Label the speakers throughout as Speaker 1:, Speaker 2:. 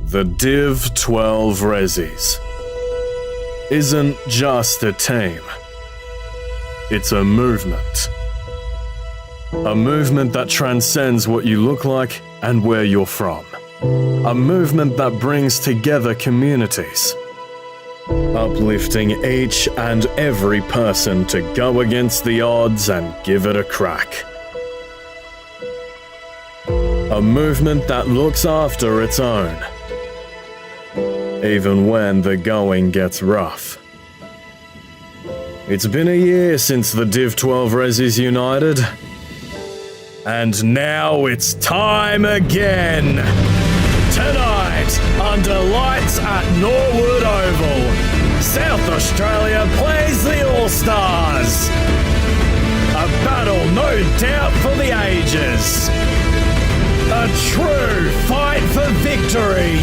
Speaker 1: The Div 12 Ressies isn't just a team. It's a movement. A movement that transcends what you look like and where you're from. A movement that brings together communities, uplifting each and every person to go against the odds and give it a crack. A movement that looks after its own, even when the going gets rough. It's been a year since the Div 12 Ressies united, and now it's time again! Tonight, under lights at Norwood Oval, South Australia plays the All-Stars. A battle no doubt for the ages. A true fight for victory.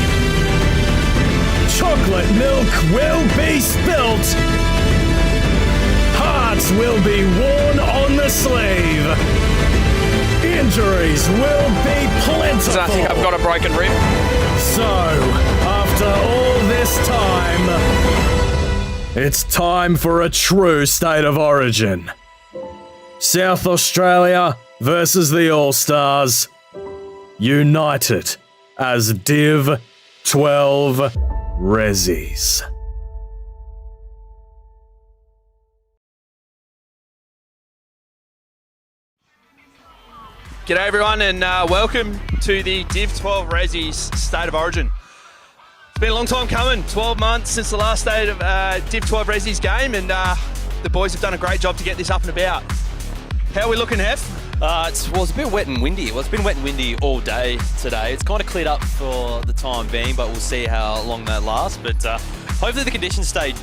Speaker 1: Chocolate milk will be spilt. Hearts will be worn on the sleeve. Injuries will be plentiful.
Speaker 2: I think I've got a broken rib.
Speaker 1: So, after all this time, it's time for a true state of origin. South Australia versus the All-Stars, united as Div 12 Ressies.
Speaker 2: G'day everyone and welcome to the Div 12 Ressies State of Origin. It's been a long time coming, 12 months since the last state of Div 12 Ressies game, and the boys have done a great job to get this up and about. How are we looking, Hef?
Speaker 3: It's a bit wet and windy. Well, it's been wet and windy all day today. It's kind of cleared up for the time being, but we'll see how long that lasts. But hopefully the conditions stay,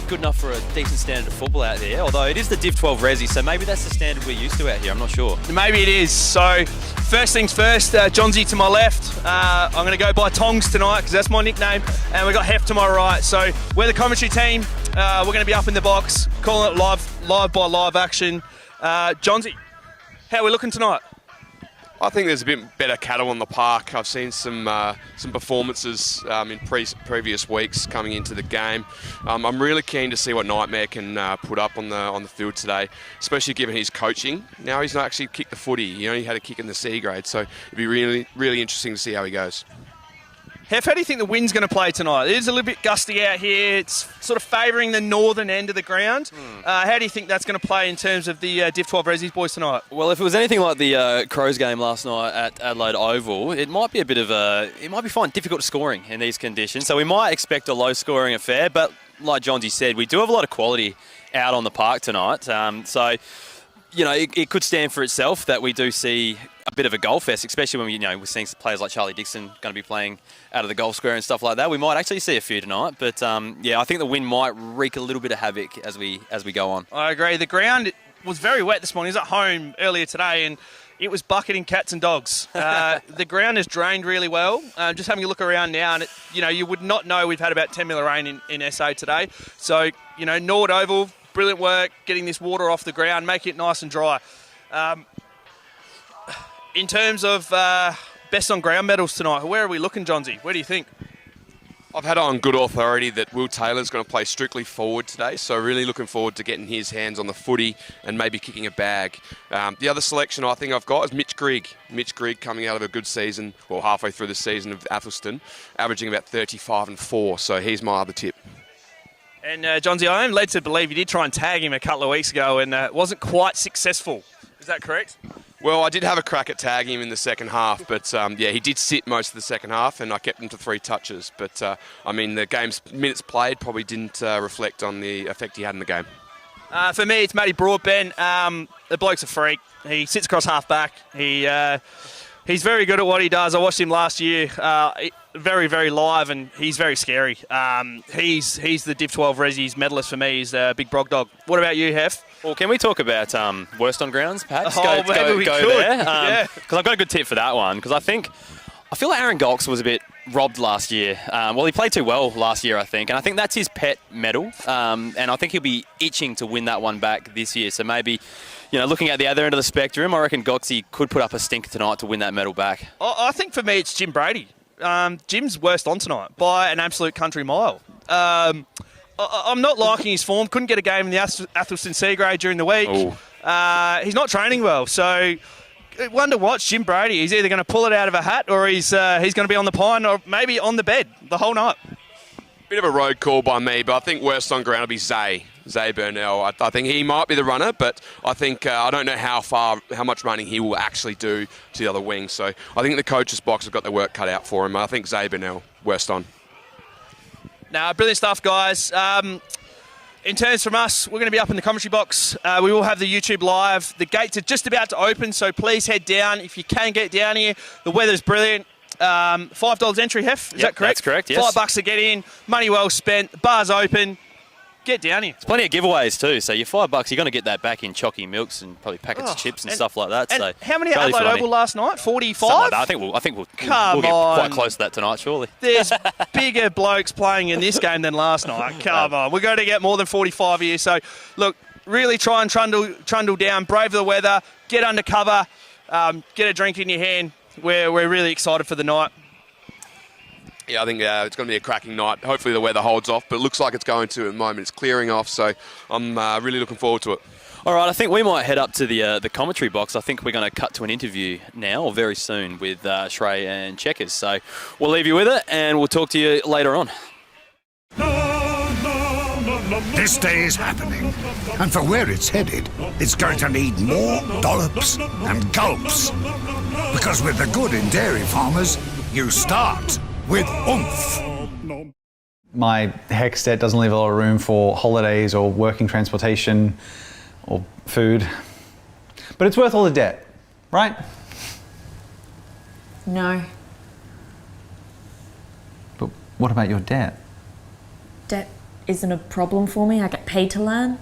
Speaker 3: good enough for a decent standard of football out there. Although it is the Div 12 Resi, so maybe that's the standard we're used to out here. I'm not sure.
Speaker 2: Maybe it is. So first things first, Johnsy to my left. I'm going to go by Tongs tonight because that's my nickname. And we've got Hef to my right. So we're the commentary team. We're going to be up in the box, calling it live by live action. Johnsy, how are we looking tonight?
Speaker 4: I think there's a bit better cattle on the park. I've seen some performances in previous weeks coming into the game. I'm really keen to see what Nightmare can put up on the field today, especially given his coaching. Now he's not actually kicked the footy. He only had a kick in the C grade, so it'd be really, really interesting to see how he goes.
Speaker 2: Hef, how do you think the wind's going to play tonight? It is a little bit gusty out here. It's sort of favouring the northern end of the ground. How do you think that's going to play in terms of the Div 12 Ressies boys tonight?
Speaker 3: Well, if it was anything like the Crows game last night at Adelaide Oval, it might be it might be fine, difficult scoring in these conditions. So we might expect a low-scoring affair, but like Johnsy said, we do have a lot of quality out on the park tonight. So, it could stand for itself that we do see a bit of a goal fest, especially when we're seeing players like Charlie Dixon going to be playing out of the goal square and stuff like that. We might actually see a few tonight, but I think the wind might wreak a little bit of havoc as we go on.
Speaker 2: I agree. The ground was very wet this morning. I was at home earlier today and it was bucketing cats and dogs. The ground has drained really well. Just having a look around now, and you would not know we've had about 10 mil rain in SA today. So Norwood Oval, brilliant work getting this water off the ground, making it nice and dry. In terms of best on ground medals tonight, where are we looking, Johnsy? Where do you think?
Speaker 4: I've had it on good authority that Will Taylor's going to play strictly forward today, so really looking forward to getting his hands on the footy and maybe kicking a bag. The other selection I think I've got is Mitch Grigg. Mitch Grigg coming out of a good season, well, halfway through the season of Athelston, averaging about 35 and 4, so he's my other tip.
Speaker 2: And Johnsy, I am led to believe you did try and tag him a couple of weeks ago and wasn't quite successful. Is that correct?
Speaker 4: Well, I did have a crack at tagging him in the second half, but he did sit most of the second half and I kept him to 3 touches. But, the game's minutes played probably didn't reflect on the effect he had in the game.
Speaker 2: For me, it's Matty Broadbent. The bloke's a freak. He sits across half back. He He's very good at what he does. I watched him last year, very, very live, and he's very scary. He's the Div 12 Ressies medalist for me. He's a big brog dog. What about you, Hef?
Speaker 3: Well, can we talk about worst on grounds, perhaps?
Speaker 2: Maybe we could.
Speaker 3: there.
Speaker 2: Yeah.
Speaker 3: Because I've got a good tip for that one. Because I feel like Aaron Golks was a bit robbed last year. Well, he played too well last year, I think. And I think that's his pet medal. And I think he'll be itching to win that one back this year. So maybe, looking at the other end of the spectrum, I reckon Golksy could put up a stinker tonight to win that medal back.
Speaker 2: I think for me it's Jim Brady. Jim's worst on tonight by an absolute country mile. I'm not liking his form. Couldn't get a game in the Athelston C grade during the week. He's not training well. So one to watch, Jim Brady. He's either going to pull it out of a hat or he's going to be on the pine or maybe on the bed the whole night.
Speaker 4: Bit of a road call by me, but I think worst on ground will be Zay Burnell. I think he might be the runner, but I think I don't know how much running he will actually do to the other wing. So I think the coach's box have got their work cut out for him. I think Zay Burnell, worst on.
Speaker 2: Now, brilliant stuff, guys. In terms from us, we're going to be up in the commentary box. We will have the YouTube live. The gates are just about to open, so please head down. If you can get down here, the weather's brilliant. $5 entry, Hef, is that correct?
Speaker 3: That's correct, yes.
Speaker 2: $5 to get in, money well spent, the bar's open. Get down here.
Speaker 3: There's plenty of giveaways too, so your $5, you're going to get that back in chalky milks and probably packets of chips and stuff like that.
Speaker 2: And
Speaker 3: so
Speaker 2: how many at Adelaide Oval last night? 45?
Speaker 3: Something like that. I think we'll get quite close to that tonight, surely.
Speaker 2: There's bigger blokes playing in this game than last night. Come on. We're going to get more than 45 here. So, look, really try and trundle down, brave the weather, get under cover, get a drink in your hand. We're really excited for the night.
Speaker 4: Yeah, I think it's going to be a cracking night. Hopefully the weather holds off, but it looks like it's going to at the moment. It's clearing off, so I'm really looking forward to it.
Speaker 3: All right, I think we might head up to the commentary box. I think we're going to cut to an interview now or very soon with Shrey and Checkers. So we'll leave you with it, and we'll talk to you later on.
Speaker 5: This day is happening, and for where it's headed, it's going to need more dollops and gulps. Because with the good in dairy farmers, you start with oomph.
Speaker 6: My HECS debt doesn't leave a lot of room for holidays or working transportation or food. But it's worth all the debt, right?
Speaker 7: No.
Speaker 6: But what about your debt?
Speaker 7: Debt isn't a problem for me. I get paid to learn.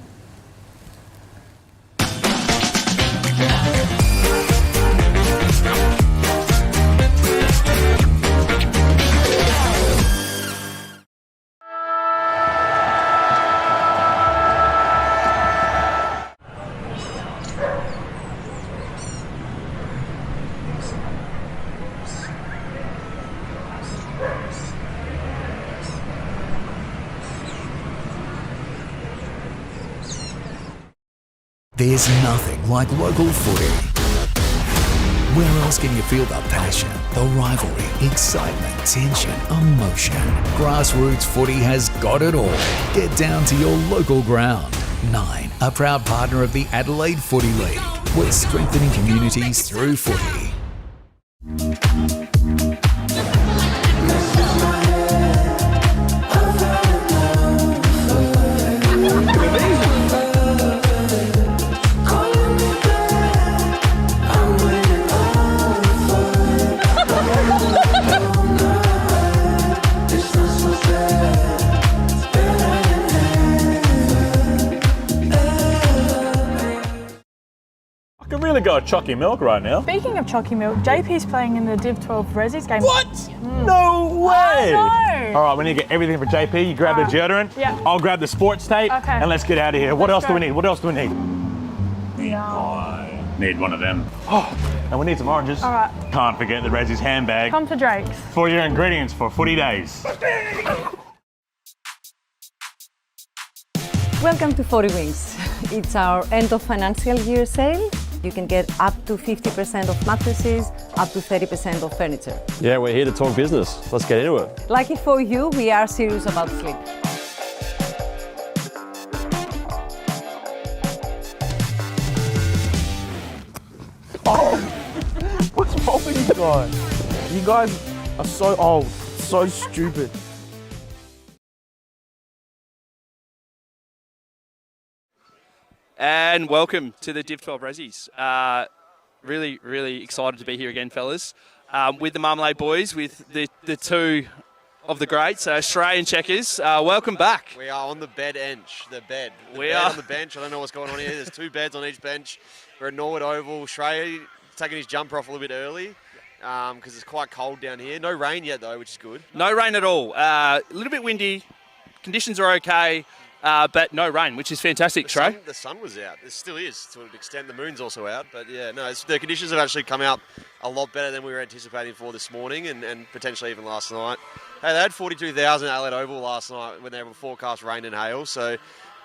Speaker 8: There's nothing like local footy. Where else can you feel the passion, the rivalry, excitement, tension, emotion? Grassroots footy has got it all. Get down to your local ground. 9, a proud partner of the Adelaide Footy League. We're strengthening communities through footy.
Speaker 9: Really got a chalky milk right now.
Speaker 10: Speaking of chalky milk, JP's playing in the Div 12 Ressies game.
Speaker 9: What? No way!
Speaker 10: I know.
Speaker 9: All right, we need to get everything for JP. You grab the deodorant.
Speaker 10: Yeah.
Speaker 9: I'll grab the sports tape.
Speaker 10: Okay.
Speaker 9: And let's get out of here. What else do we need? What else do we need?
Speaker 10: Yeah.
Speaker 9: Need one of them. Oh, and we need some oranges.
Speaker 10: All right.
Speaker 9: Can't forget the Ressies handbag.
Speaker 10: Come to Drake's.
Speaker 9: For your ingredients for footy days.
Speaker 11: Welcome to 40 Wings. It's our end of financial year sale. You can get up to 50% of mattresses, up to 30% of furniture.
Speaker 12: Yeah, we're here to talk business. Let's get into it.
Speaker 11: Lucky for you, we are serious about sleep.
Speaker 9: Oh, what's wrong with you guys? You guys are so old, so stupid.
Speaker 2: And welcome to the Div 12 Ressies. Really, really excited to be here again, fellas. With the Marmalade boys, with the two of the greats, Shrey and Checkers. Welcome back.
Speaker 13: We are on the bed bench. The bed.
Speaker 2: We are
Speaker 13: on the bench. I don't know what's going on here. There's 2 beds on each bench. We're at Norwood Oval. Shrey taking his jumper off a little bit early because it's quite cold down here. No rain yet, though, which is good.
Speaker 2: No rain at all. A little bit windy. Conditions are okay, but no rain, which is fantastic, Shrey.
Speaker 13: The sun was out. It still is to an extent. The moon's also out. But, yeah, no, the conditions have actually come out a lot better than we were anticipating for this morning and potentially even last night. Hey, they had 42,000 at Norwood Oval last night when they were forecast rain and hail, so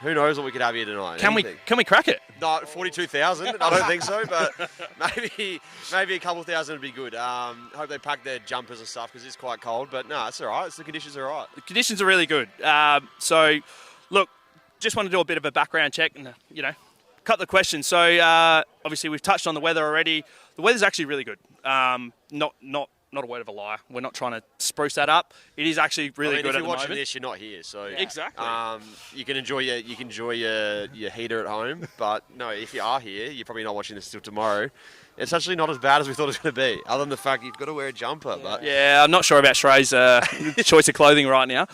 Speaker 13: who knows what we could have here tonight.
Speaker 2: Can we crack it?
Speaker 13: No, 42,000. I don't think so, but maybe a couple thousand would be good. Hope they pack their jumpers and stuff because it's quite cold. But no, it's all right. The conditions are all right.
Speaker 2: The conditions are really good. So, look, just want to do a bit of a background check and couple of questions. So obviously we've touched on the weather already. The weather's actually really good. Not a word of a lie. We're not trying to spruce that up. It is actually really good at the moment.
Speaker 13: If you're watching this, you're not here, so
Speaker 2: exactly.
Speaker 13: You can enjoy your heater at home, but no, if you are here, you're probably not watching this till tomorrow. It's actually not as bad as we thought it was going to be, other than the fact you've got to wear a jumper. But
Speaker 2: yeah, I'm not sure about Shrey's choice of clothing right now.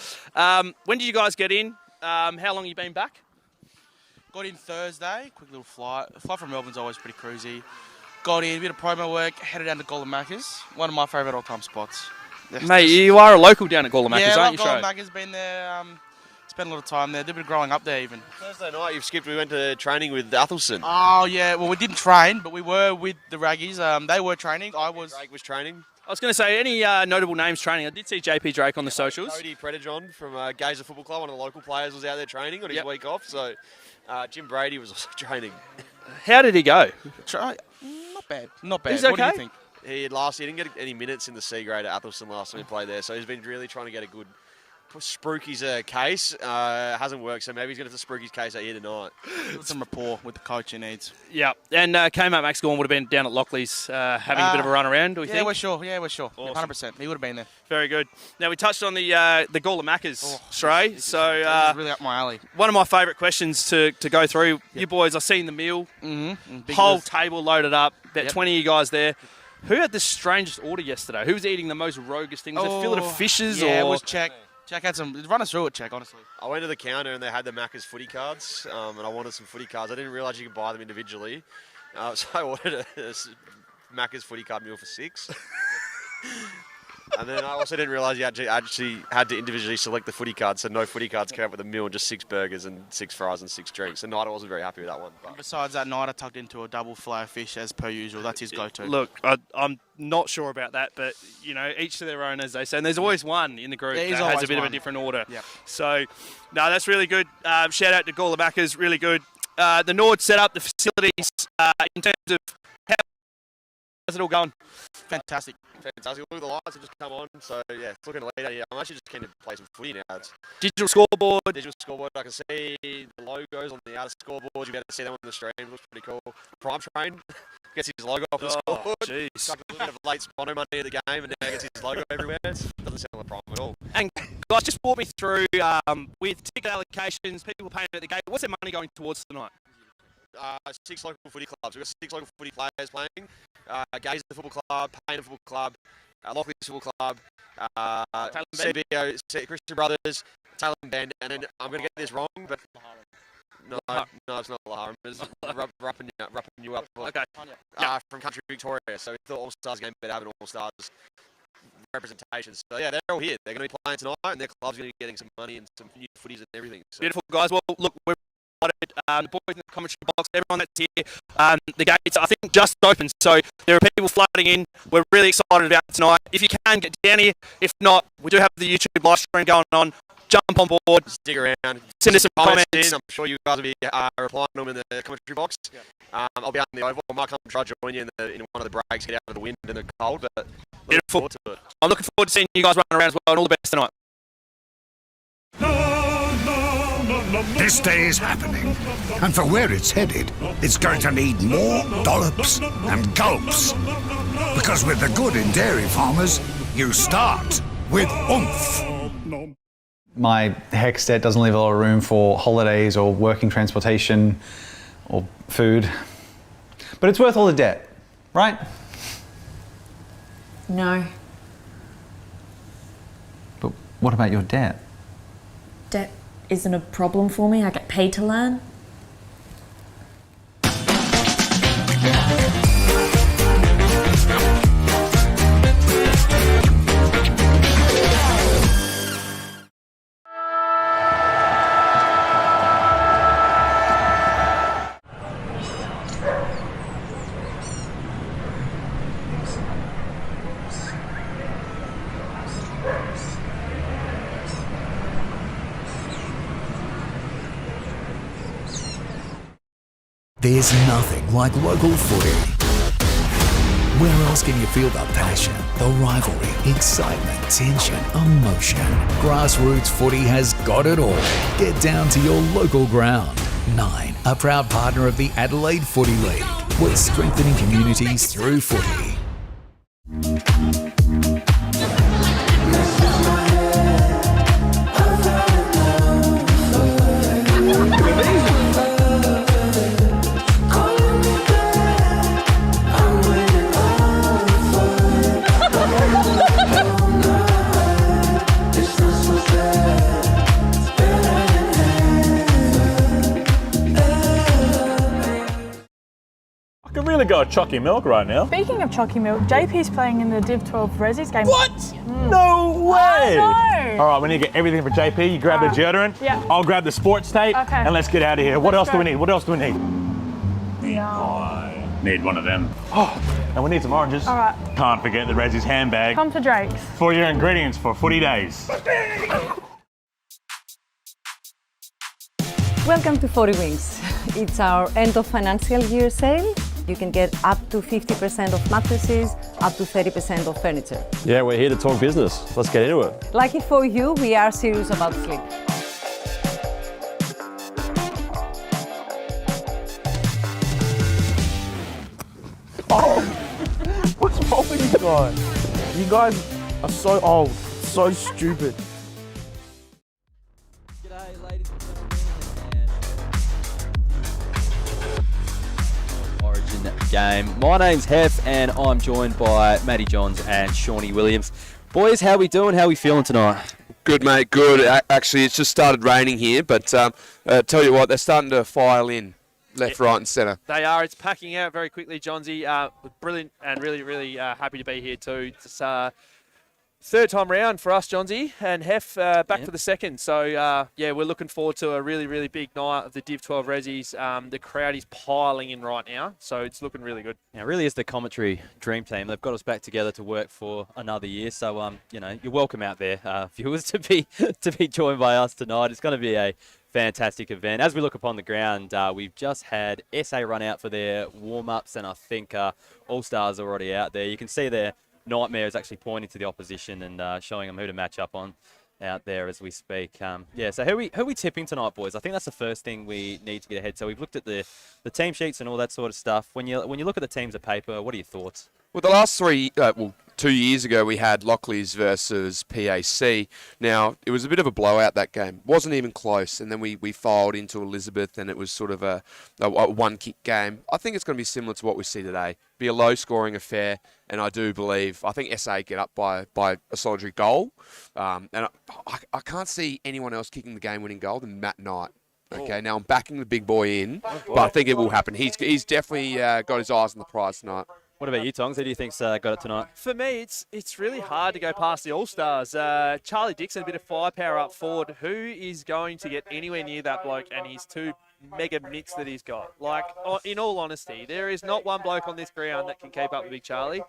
Speaker 2: When did you guys get in? How long have you been back?
Speaker 9: Got in Thursday, quick little flight. The flight from Melbourne's always pretty cruisy. Got in, a bit of promo work, headed down to Golden Macca's, one of my favourite all-time spots.
Speaker 2: Mate, you are a local down at Golden Macca's, aren't you,
Speaker 9: Golden Macca's, been there, spent a lot of time there, did a bit of growing up there even.
Speaker 13: Thursday night you've skipped, we went to training with Athelston.
Speaker 9: Oh yeah, well we didn't train, but we were with the Raggies. They were training,
Speaker 13: Drake was training.
Speaker 2: I was going to say, any notable names training? I did see JP Drake on the socials.
Speaker 13: Cody Predajon from Gazer Football Club, one of the local players, was out there training on his week off, so Jim Brady was also training.
Speaker 2: How did he go?
Speaker 9: Not bad.
Speaker 2: He's okay.
Speaker 9: What do you think?
Speaker 13: He didn't get any minutes in the C grade at Athelston last time he played there, so he's been really trying to get a good Spruky's case. Hasn't worked, so maybe he's going to have to Spruky's case out here tonight.
Speaker 9: Some rapport with the coach he needs.
Speaker 2: Yeah, and Kmart Max Gorn would have been down at Lockley's having a bit of a run around, do we think?
Speaker 9: Yeah, we're sure.
Speaker 2: Awesome.
Speaker 9: 100%. He would have been there.
Speaker 2: Very good. Now, we touched on the Gawler Maccas, Shrey. So,
Speaker 9: it's really up my alley.
Speaker 2: One of my favourite questions to go through. Yep. You boys, I've seen the meal.
Speaker 9: Mm-hmm.
Speaker 2: Whole table loaded up. About 20 of you guys there. Who had the strangest order yesterday? Who was eating the most roguish thing? Was it fillet of fishes?
Speaker 9: Yeah, it was Check. Check had some. Run us through it, Check, honestly.
Speaker 13: I went to the counter and they had the Macca's footy cards, and I wanted some footy cards. I didn't realise you could buy them individually, so I ordered a Macca's footy card meal for 6. And then I also didn't realise you actually had to individually select the footy cards, so no footy cards came up with a meal, just 6 burgers and 6 fries and 6 drinks. And Nida wasn't very happy with that one. But.
Speaker 9: Besides that, Nida tucked into a double fillet of fish as per usual. That's his go-to.
Speaker 2: Look, I'm not sure about that, but each to their own, as they say. And there's always one in the group that has a bit of a different order.
Speaker 9: Yep.
Speaker 2: So, no, that's really good. Shout out to Gawler Maccas, really good. The Nord set up the facilities in terms of how's it all going?
Speaker 13: Fantastic. Look, the lights have just come on, so yeah, it's looking late out here. I'm actually just keen to play some footy now.
Speaker 2: Digital scoreboard.
Speaker 13: I can see the logos on the outer scoreboard. You'll be able to see them on the stream. Looks pretty cool. Prime Train gets his logo off the scoreboard.
Speaker 2: Jeez.
Speaker 13: Got a little bit of late Spono money in the game, and now gets his logo everywhere. It doesn't sound like Prime at all.
Speaker 2: And guys, just walk me through with ticket allocations, people paying at the gate. What's their money going towards tonight?
Speaker 13: 6 local footy clubs. We've got 6 local footy players playing. Gazer Football Club, Payne Football Club, Lockley Football Club, CBO, Christian Brothers, Taylor and Ben, and then I'm going to get this wrong, but no, it's not Lahara. It's wrapping you up.
Speaker 2: Okay.
Speaker 13: From Country Victoria, so we thought All-Stars game better having All-Stars representation. So yeah, they're all here. They're going to be playing tonight, and their club's going to be getting some money and some new footies and everything. So.
Speaker 2: Beautiful, guys. Well, look, we're the boys in the commentary box, everyone that's here. The gates, I think, just opened, so there are people flooding in. We're really excited about it tonight. If you can, get down here. If not, we do have the YouTube live stream going on. Jump on board.
Speaker 13: Stick around.
Speaker 2: Send us some comments.
Speaker 13: I'm sure you guys will be replying to them in the commentary box. Yeah. I'll be out in the Oval. I might come and try to join you in one of the breaks, get out of the wind and the cold, but
Speaker 2: beautiful. I'm looking forward to seeing you guys run around as well, and all the best tonight.
Speaker 5: This day is happening, and for where it's headed, it's going to need more dollops and gulps. Because with the good in dairy farmers, you start with oomph.
Speaker 6: My HECS debt doesn't leave a lot of room for holidays or working transportation or food. But it's worth all the debt. Right?
Speaker 7: No.
Speaker 6: But what about your debt?
Speaker 7: Debt isn't a problem for me. I get paid to learn.
Speaker 8: There's nothing like local footy. Where else can you feel the passion, the rivalry, excitement, tension, emotion? Grassroots footy has got it all. Get down to your local ground. 9, a proud partner of the Adelaide Footy League. We're strengthening communities through footy.
Speaker 12: I can really go a chalky milk right now.
Speaker 10: Speaking of chalky milk, JP's playing in the Div 12 Ressies game.
Speaker 12: What? No way!
Speaker 10: I know.
Speaker 12: All right, we need to get everything for JP. You grab the deodorant.
Speaker 10: Yeah.
Speaker 12: I'll grab the sports tape.
Speaker 10: Okay.
Speaker 12: And let's get out of here. What
Speaker 10: Let's
Speaker 12: else do we
Speaker 10: go.
Speaker 12: need? What else do we need?
Speaker 10: No.
Speaker 12: Need one of them. Oh, and we need some oranges.
Speaker 10: All right.
Speaker 12: Can't forget the Ressies handbag
Speaker 10: Come to Drake's.
Speaker 12: for your ingredients for footy days.
Speaker 11: Welcome to 40 Wings. It's our end of financial year sale. You can get up to 50% off mattresses, up to 30% off furniture.
Speaker 12: Yeah, we're here to talk business. Let's get into it.
Speaker 11: Lucky for you, we are serious about sleep.
Speaker 9: What's wrong with you guys? You guys are so old, so stupid.
Speaker 3: G'day, ladies and gentlemen. Origin game. My name's Hef, and I'm joined by Matty Johns and Shawnee Williams. Boys, how we doing? How we feeling tonight?
Speaker 4: Good, mate, good. Actually, it's just started raining here, but tell you what, they're starting to file in left, right and centre.
Speaker 2: They are. It's packing out very quickly, Johnsy. Brilliant and really, really happy to be here too. It's third time round for us, Johnsy, and Hef back for the second. So, yeah, we're looking forward to a really, really big night of the Div 12 Ressies. The crowd is piling in right now, so it's looking really good.
Speaker 3: Now, it really is the commentary dream team. They've got us back together to work for another year. So, you know, you're welcome out there, viewers, to be joined by us tonight. It's going to be a fantastic event. As we look upon the ground, we've just had SA run out for their warm-ups, and I think All-Stars are already out there. You can see their Nightmare is actually pointing to the opposition and showing them who to match up on out there as we speak. Yeah, so who are we tipping tonight, boys? I think that's the first thing we need to get ahead. So we've looked at the team sheets and all that sort of stuff. When you look at the teams of paper, what are your thoughts?
Speaker 4: Well, the last 2 years ago, we had Lockleys versus PAC. Now, it was a bit of a blowout, that game. Wasn't even close. And then we filed into Elizabeth, and it was sort of a one-kick game. I think it's going to be similar to what we see today. Be a low-scoring affair, and I think SA get up by a solitary goal. And I can't see anyone else kicking the game-winning goal than Matt Knight. Okay, now I'm backing the big boy in, but I think it will happen. He's definitely got his eyes on the prize tonight.
Speaker 3: What about you, Tongs? Who do you think's got it tonight?
Speaker 2: For me, it's really hard to go past the All-Stars. Charlie Dixon, a bit of firepower up forward. Who is going to get anywhere near that bloke and his two mega mitts that he's got? Like, in all honesty, there is not one bloke on this ground that can keep up with Big Charlie.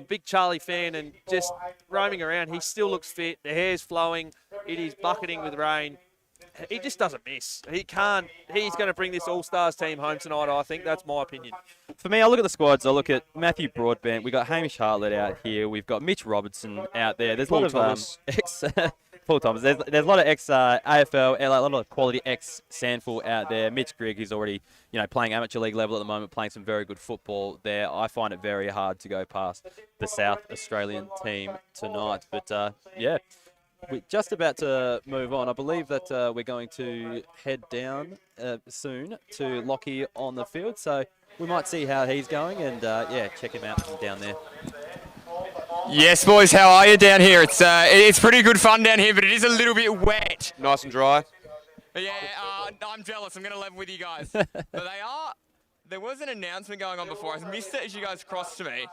Speaker 2: Big Charlie fan, and just roaming around, he still looks fit. The hair's flowing. It is bucketing with rain. He just doesn't miss. He's going to bring this All-Stars team home tonight, I think. That's my opinion.
Speaker 3: For me, I look at the squads. I look at Matthew Broadbent. We've got Hamish Hartlett out here. We've got Mitch Robertson out there. There's a lot of Paul Thomas. There's a lot of ex-AFL, a lot of quality ex-Sandford out there. Mitch Grigg, who's already playing amateur league level at the moment, playing some very good football there. I find it very hard to go past the South Australian team tonight. But, yeah. we're just about to move on. I believe that we're going to head down soon to Lockie on the field. So we might see how he's going and, yeah, check him out from down there.
Speaker 14: Yes, boys, how are you down here? It's pretty good fun down here, but it is a little bit wet.
Speaker 4: Nice and dry.
Speaker 14: Yeah, I'm jealous. I'm going to level with you guys. But there was an announcement going on before. I missed it as you guys crossed to me.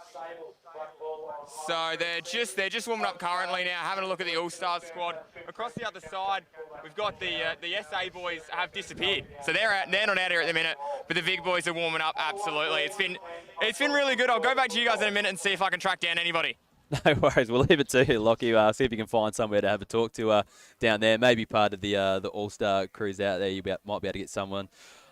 Speaker 14: So they're just warming up currently now, having a look at the All-Stars squad. Across the other side, we've got the SA boys have disappeared. So they're not out here at the minute, but the big boys are warming up absolutely. It's been really good. I'll go back to you guys in a minute and see if I can track down anybody.
Speaker 3: No worries. We'll leave it to you, Lockie. See if you can find somewhere to have a talk to down there. Maybe part of the All-Star cruise out there. You might be able to get someone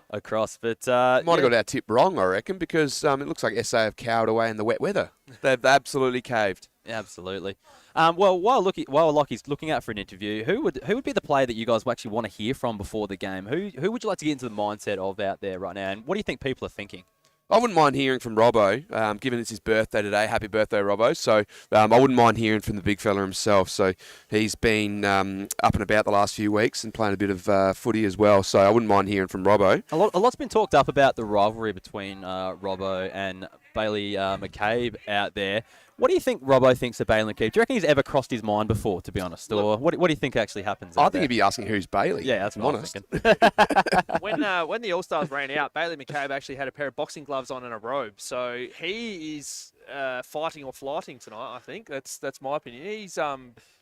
Speaker 3: across. But
Speaker 4: might have got our tip wrong, I reckon, because it looks like SA have cowered away in the wet weather. They've absolutely caved.
Speaker 3: Absolutely. Well, while Lockie's looking out for an interview, who would be the player that you guys actually want to hear from before the game? Who would you like to get into the mindset of out there right now? And what do you think people are thinking?
Speaker 4: I wouldn't mind hearing from Robbo, given it's his birthday today. Happy birthday, Robbo. So I wouldn't mind hearing from the big fella himself. So he's been up and about the last few weeks and playing a bit of footy as well. So I wouldn't mind hearing from Robbo.
Speaker 3: A lot's been talked up about the rivalry between Robbo and Bailey McCabe out there. What do you think Robbo thinks of Bailey McCabe? Do you reckon he's ever crossed his mind before, to be honest? Or what do you think actually happens?
Speaker 4: I think he'd be asking who's Bailey.
Speaker 3: Yeah, that's what I'm thinking.
Speaker 2: When the All-Stars ran out, Bailey McCabe actually had a pair of boxing gloves on and a robe. So he is fighting or flighting tonight, I think. That's my opinion.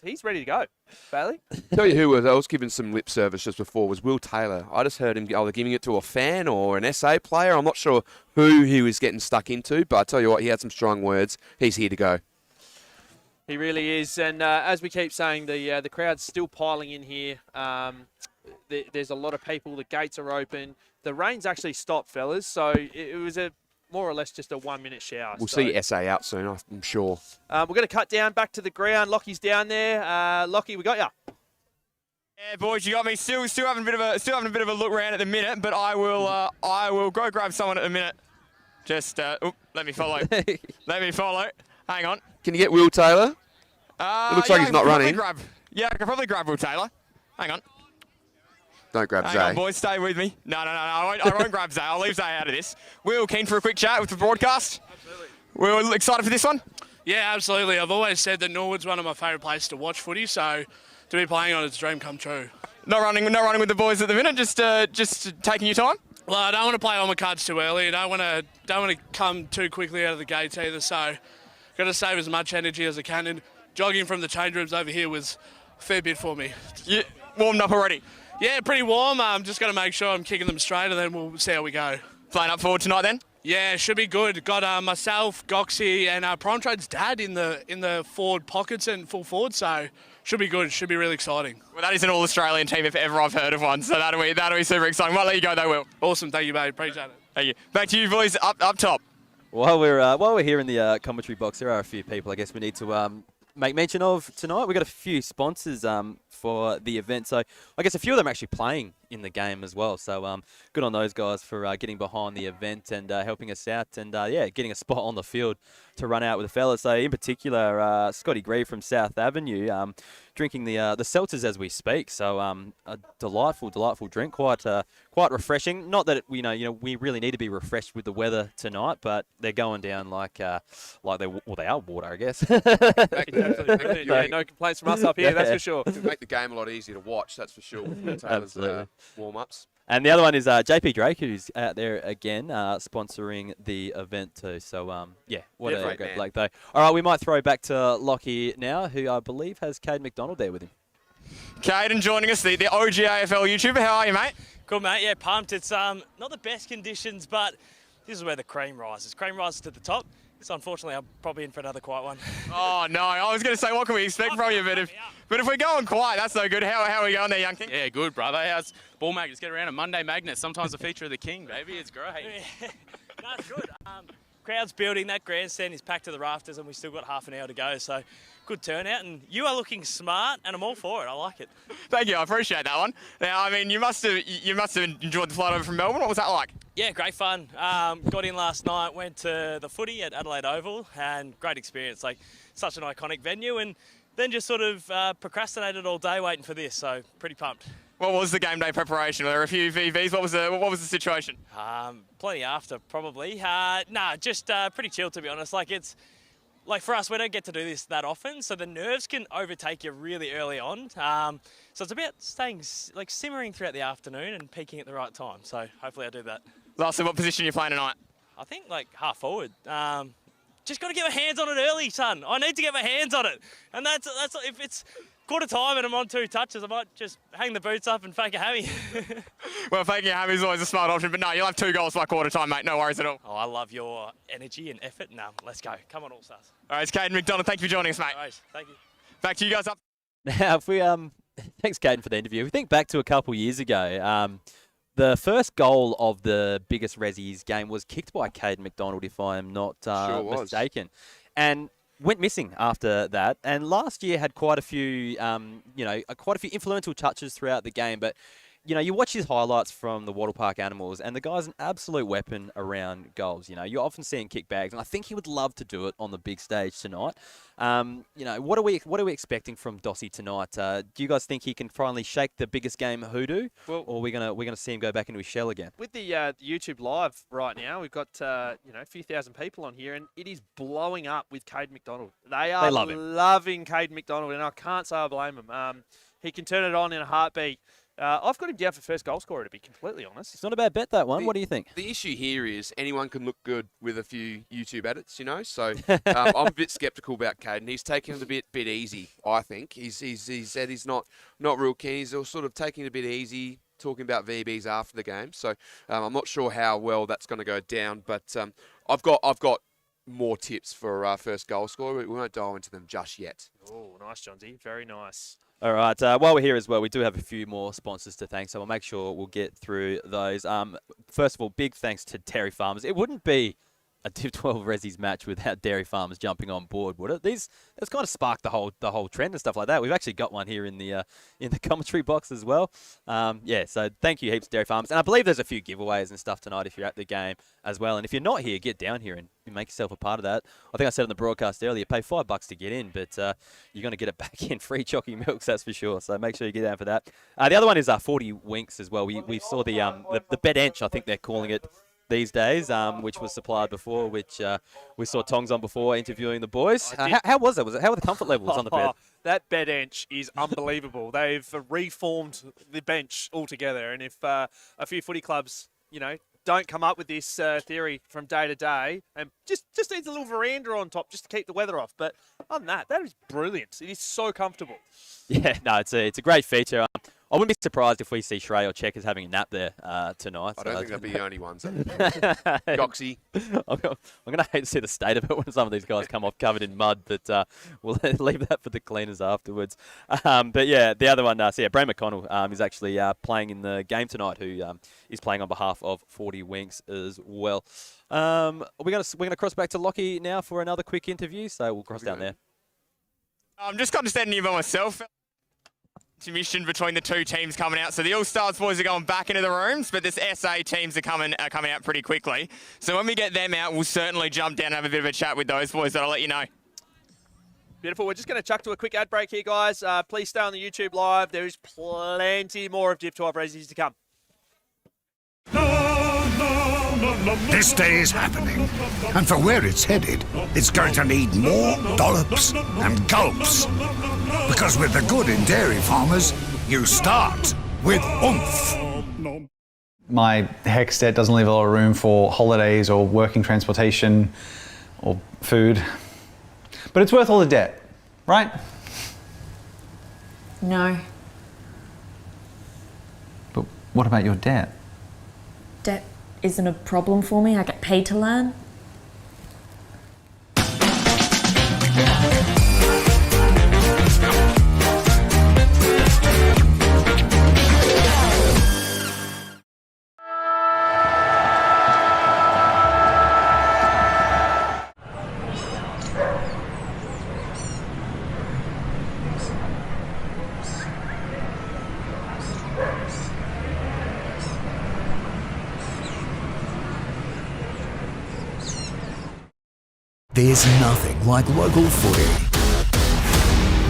Speaker 2: He's ready to go. Bailey?
Speaker 4: Tell you who I was giving some lip service just before was Will Taylor. I just heard him either giving it to a fan or an SA player. I'm not sure who he was getting stuck into, but I tell you what, he had some strong words. He's here to go.
Speaker 2: He really is. And as we keep saying, the crowd's still piling in here. There's a lot of people. The gates are open. The rain's actually stopped, fellas. So it was more or less just a 1 minute shower.
Speaker 4: We'll see SA out soon, I'm sure.
Speaker 2: We're going to cut down back to the ground. Lockie's down there. Lockie, we got you.
Speaker 14: Yeah, boys, you got me. Still having a bit of a look around at the minute, but I will go grab someone at the minute. Just let me follow. Let me follow. Hang on.
Speaker 4: Can you get Will Taylor? It looks like he's not running.
Speaker 14: I can probably grab Will Taylor. Hang on.
Speaker 4: Don't grab Zay.
Speaker 14: Hang on, boys, stay with me. No, I won't grab Zay. I'll leave Zay out of this. Will, keen for a quick chat with the broadcast? Absolutely. Will, excited for this one?
Speaker 15: Yeah, absolutely. I've always said that Norwood's one of my favourite places to watch footy, so to be playing on it's a dream come true.
Speaker 14: Not running with the boys at the minute, just taking your time?
Speaker 15: Well, I don't want to play all my cards too early. I don't want to come too quickly out of the gates either, so got to save as much energy as I can, and jogging from the change rooms over here was a fair bit for me.
Speaker 14: You warmed up already?
Speaker 15: Yeah, pretty warm. I'm just got to make sure I'm kicking them straight, and then we'll see how we go.
Speaker 14: Playing up forward tonight then?
Speaker 15: Yeah, should be good. Got myself, Goxie, and Prime Trade's dad in the forward pockets and full forward, so should be good. Should be really exciting.
Speaker 14: Well, that is an all-Australian team if ever I've heard of one, so that'll be super exciting. Might let you go though, Will.
Speaker 15: Awesome, thank you, mate. Appreciate it.
Speaker 14: Thank you. Back to you, boys, up top.
Speaker 3: While we're here in the commentary box, there are a few people I guess we need to make mention of tonight. We've got a few sponsors for the event, so I guess a few of them are actually playing in the game as well. So good on those guys for getting behind the event and helping us out and getting a spot on the field to run out with the fellas. So in particular, Scotty Grieve from South Avenue, drinking the seltzers as we speak. So a delightful drink, quite refreshing. Not that we really need to be refreshed with the weather tonight, but they're going down like they are water, I guess.
Speaker 2: Yeah, no complaints from us up here, that's for sure.
Speaker 4: It'll make the game a lot easier to watch, that's for sure.
Speaker 3: Absolutely.
Speaker 4: Warm-ups.
Speaker 3: And the other one is JP Drake, who's out there again, sponsoring the event too. So, what a great bloke though. All right, we might throw back to Lockie now, who I believe has Cade McDonald there with him.
Speaker 14: Caden joining us, the OG AFL YouTuber. How are you, mate?
Speaker 16: Good, mate. Yeah, pumped. It's not the best conditions, but this is where the cream rises. Cream rises to the top. So unfortunately, I'm probably in for another quiet one.
Speaker 14: Oh, no. I was going to say, what can we expect from you? But if we're going quiet, that's no good. How are we going there, young king?
Speaker 17: Yeah, good, brother. How's Ball Magnets? Get around a Monday Magnet. Sometimes the feature of the king, baby. It's great.
Speaker 16: No, it's good. Crowd's building. That grandstand is packed to the rafters, and we've still got half an hour to go. So good turnout, and you are looking smart, and I'm all for it. I like it.
Speaker 14: Thank you. I appreciate that one. Now, I mean, you must have enjoyed the flight over from Melbourne. What was that like?
Speaker 16: Yeah, great fun. Got in last night, went to the footy at Adelaide Oval, and great experience. Like, such an iconic venue, and then just sort of procrastinated all day waiting for this, so pretty pumped.
Speaker 14: What was the game day preparation? Were there a few VBs? What was the situation?
Speaker 16: Plenty after, probably. Just pretty chill, to be honest. Like for us, we don't get to do this that often, so the nerves can overtake you really early on. So it's about staying simmering throughout the afternoon and peaking at the right time. So hopefully I do that.
Speaker 14: Lastly, what position are you playing tonight?
Speaker 16: I think half forward. Just got to get my hands on it early, son. I need to get my hands on it, and that's if it's quarter time and I'm on 2 touches, I might just hang the boots up and fake a hammy.
Speaker 14: Well, faking a hammy is always a smart option, but no, you'll have 2 goals by quarter time, mate. No worries at all.
Speaker 16: Oh, I love your energy and effort. No, let's go. Come on, All Stars.
Speaker 14: All right, it's Caden McDonald. Thank you for joining us, mate.
Speaker 16: All right, thank you.
Speaker 14: Back to you guys up.
Speaker 18: Now, if we thanks, Caden, for the interview. If we think back to a couple years ago, the first goal of the biggest Ressies game was kicked by Caden McDonald, if I am not mistaken, and went missing after that. And last year had quite a few, quite a few influential touches throughout the game. But you watch his highlights from the Wattle Park Animals, and the guy's an absolute weapon around goals. You often see him kick bags, and I think he would love to do it on the big stage tonight. What are we expecting from Dossie tonight? Do you guys think he can finally shake the biggest game hoodoo, or are we gonna see him go back into his shell again?
Speaker 2: With the YouTube live right now, we've got a few thousand people on here, and it is blowing up with Caden McDonald. They are loving Caden McDonald, and I can't say I blame him. He can turn it on in a heartbeat. I've got him down for first goal scorer, to be completely honest.
Speaker 18: It's not a bad bet, that one. What do you think?
Speaker 4: The issue here is anyone can look good with a few YouTube edits, So I'm a bit sceptical about Caden. He's taking it a bit easy, I think. He's said he's not real keen. He's sort of taking it a bit easy, talking about VBs after the game. So I'm not sure how well that's going to go down. But I've got more tips for first goal scorer. We won't dive into them just yet.
Speaker 2: Oh, nice, Johnsy. Very nice.
Speaker 18: All right. While we're here as well, we do have a few more sponsors to thank, so we'll make sure we'll get through those. First of all, big thanks to Dairy Farmers. It wouldn't be a Div 12 Ressies match without Dairy Farmers jumping on board, would it? It's kind of sparked the whole trend and stuff like that. We've actually got one here in the commentary box as well. So thank you heaps, Dairy Farmers. And I believe there's a few giveaways and stuff tonight if you're at the game as well. And if you're not here, get down here and make yourself a part of that. I think I said on the broadcast earlier, pay $5 to get in, but you're going to get it back in free chalky milks, that's for sure. So make sure you get down for that. The other one is 40 Winks as well. We saw the bed-ench, I think they're calling it these days, which was supplied before, which we saw Tongs on before interviewing the boys. How was it? How were the comfort levels on the bed?
Speaker 2: That bed-ench is unbelievable. They've reformed the bench altogether, and if a few footy clubs, don't come up with this theory from day to day, and just needs a little veranda on top just to keep the weather off. But other than that is brilliant. It is so comfortable.
Speaker 18: Yeah, no, it's a great feature. I wouldn't be surprised if we see Shrey or Checkers having a nap there tonight.
Speaker 4: I don't think they'll be the only ones. Doxy.
Speaker 18: I'm going to hate to see the state of it when some of these guys come off covered in mud, but we'll leave that for the cleaners afterwards. But yeah, the other one, Bray McConnell is actually playing in the game tonight, who is playing on behalf of 40 Winks as well. We're going to cross back to Lockie now for another quick interview, so we'll cross down there.
Speaker 14: I'm just got to stand here by myself. Intermission between the two teams coming out. So the All-Stars boys are going back into the rooms, but this SA teams are coming out pretty quickly. So when we get them out, we'll certainly jump down and have a bit of a chat with those boys, but I'll let you know.
Speaker 2: Beautiful. We're just going to chuck to a quick ad break here, guys. Please stay on the YouTube live. There is plenty more of Div 12 Ressies to come.
Speaker 5: This day is happening, and for where it's headed, it's going to need more dollops and gulps. Because with the good in Dairy Farmers, you start with oomph.
Speaker 6: My HEX debt doesn't leave a lot of room for holidays or working transportation or food. But it's worth all the debt, right?
Speaker 7: No.
Speaker 6: But what about your debt?
Speaker 7: Debt isn't a problem for me. I get paid to learn.
Speaker 8: There's nothing like local footy.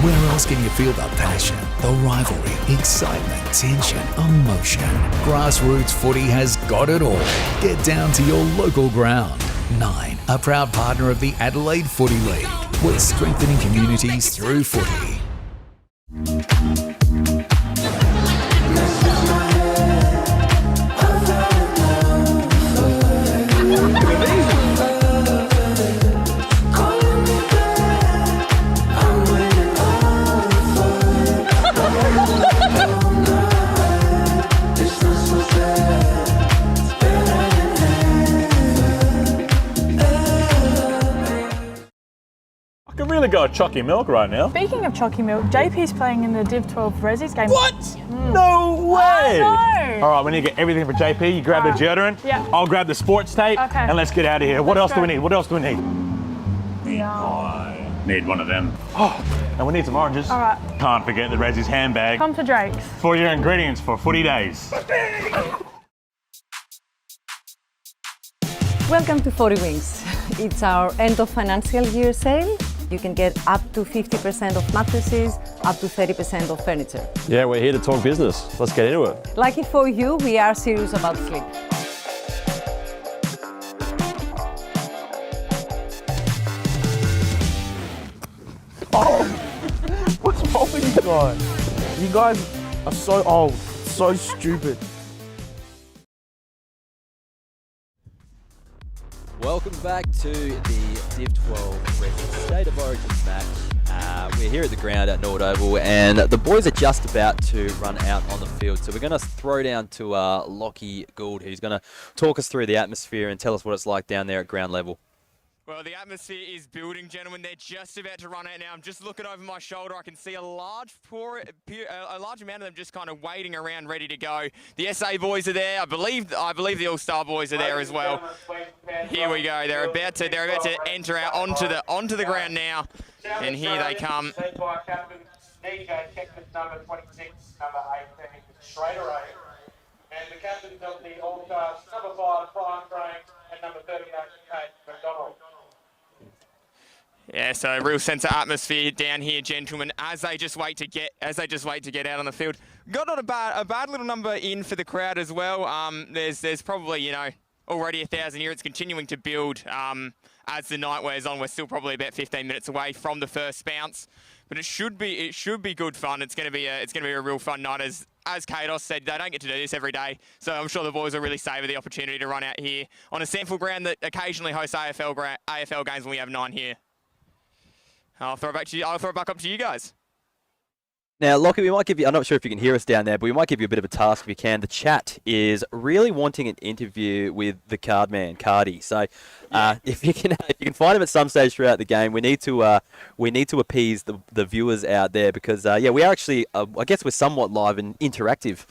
Speaker 8: Where else can you feel the passion, the rivalry, excitement, tension, emotion? Grassroots footy has got it all. Get down to your local ground. 9, a proud partner of the Adelaide Footy League. We're strengthening communities through footy.
Speaker 12: I can really go a chalky milk right now.
Speaker 10: Speaking of chalky milk, JP's playing in the Div 12 Ressies game.
Speaker 12: What? No way!
Speaker 10: I know.
Speaker 12: All right, we need to get everything for JP. You grab the deodorant.
Speaker 10: Yeah.
Speaker 12: I'll grab the sports tape.
Speaker 10: Okay.
Speaker 12: And let's get out of here. What
Speaker 10: Let's
Speaker 12: else do we
Speaker 10: go.
Speaker 12: need? What else do we need?
Speaker 10: No.
Speaker 12: Need one of them. Oh, and we need some oranges.
Speaker 10: All right.
Speaker 12: Can't forget the Ressies handbag.
Speaker 10: Come to Drake's.
Speaker 12: For your ingredients for footy days.
Speaker 11: Welcome to 40 Wings. It's our end of financial year sale. You can get up to 50% off mattresses, up to 30% off furniture.
Speaker 19: Yeah, we're here to talk business. Let's get into it.
Speaker 11: Lucky for you, we are serious about sleep.
Speaker 20: What's wrong with you guys? You guys are so old, so stupid.
Speaker 18: Welcome back to the Div 12 Ressies State of Origin match. We're here at the ground at Norwood Oval, and the boys are just about to run out on the field. So we're going to throw down to Lockie Gould, who's going to talk us through the atmosphere and tell us what it's like down there at ground level.
Speaker 14: Well, the atmosphere is building, gentlemen. They're just about to run out now. I'm just looking over my shoulder. I can see a large amount of them just kind of waiting around, ready to go. The SA boys are there. I believe the All-Star boys are there as well. Here we go. They're about to enter out onto the ground now, and here they come.
Speaker 21: Number 26, number 18, straight away. And the captains of the All-Stars, number 5, Brian Frank, and number 38, Kate McDonald.
Speaker 14: Yeah, so a real sense of atmosphere down here, gentlemen, as they just wait to get out on the field. Got not a bad little number in for the crowd as well. There's probably already 1,000 here. It's continuing to build as the night wears on. We're still probably about 15 minutes away from the first bounce, but it should be good fun. It's going to be a real fun night. As Kados said, they don't get to do this every day, so I'm sure the boys will really savour the opportunity to run out here on a sample ground that occasionally hosts AFL games when we have 9 here. I'll throw it back up to you guys.
Speaker 18: Now, Lockie, we might give you, I'm not sure if you can hear us down there, but we might give you a bit of a task if you can. The chat is really wanting an interview with the card man, Cardi. So if you can find him at some stage throughout the game, we need to appease the viewers out there because, we are actually, I guess we're somewhat live and interactive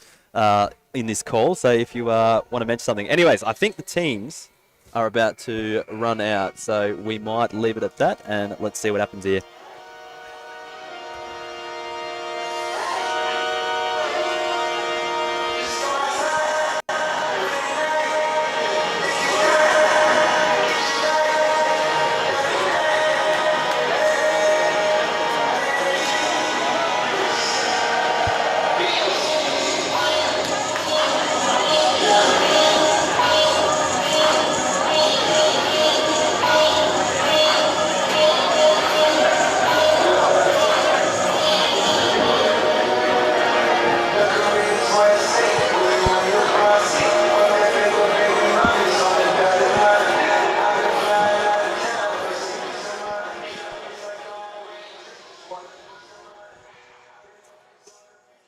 Speaker 18: in this call. So if you want to mention something. Anyways, I think the teams are about to run out, so we might leave it at that, and let's see what happens here.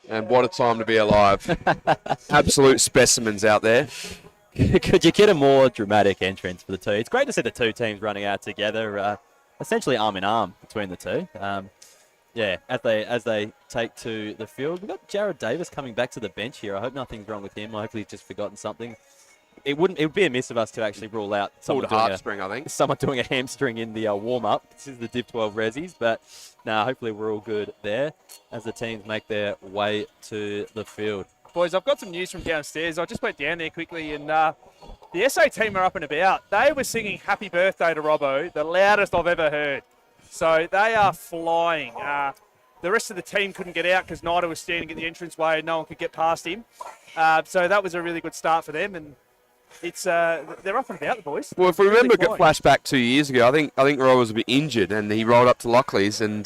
Speaker 4: And what a time to be alive. Absolute specimens out there.
Speaker 18: Could you get a more dramatic entrance for the two? It's great to see the two teams running out together, essentially arm in arm between the two. As they take to the field. We've got Jared Davis coming back to the bench here. I hope nothing's wrong with him. Hopefully he's just forgotten something. It would be a miss of us to actually rule out someone doing a hamstring in the warm-up. This is the Div 12 Ressies, but hopefully we're all good there as the teams make their way to the field.
Speaker 2: Boys, I've got some news from downstairs. I just went down there quickly, and the SA team are up and about. They were singing Happy Birthday to Robbo, the loudest I've ever heard. So they are flying. the rest of the team couldn't get out because Nida was standing at the entranceway and no one could get past him. So that was a really good start for them, and it's they're up and about, the boys.
Speaker 4: Well, if we
Speaker 2: Really
Speaker 4: remember,
Speaker 2: flying.
Speaker 4: flashback 2 years ago, I think Roy was a bit injured, and he rolled up to Lockleys, and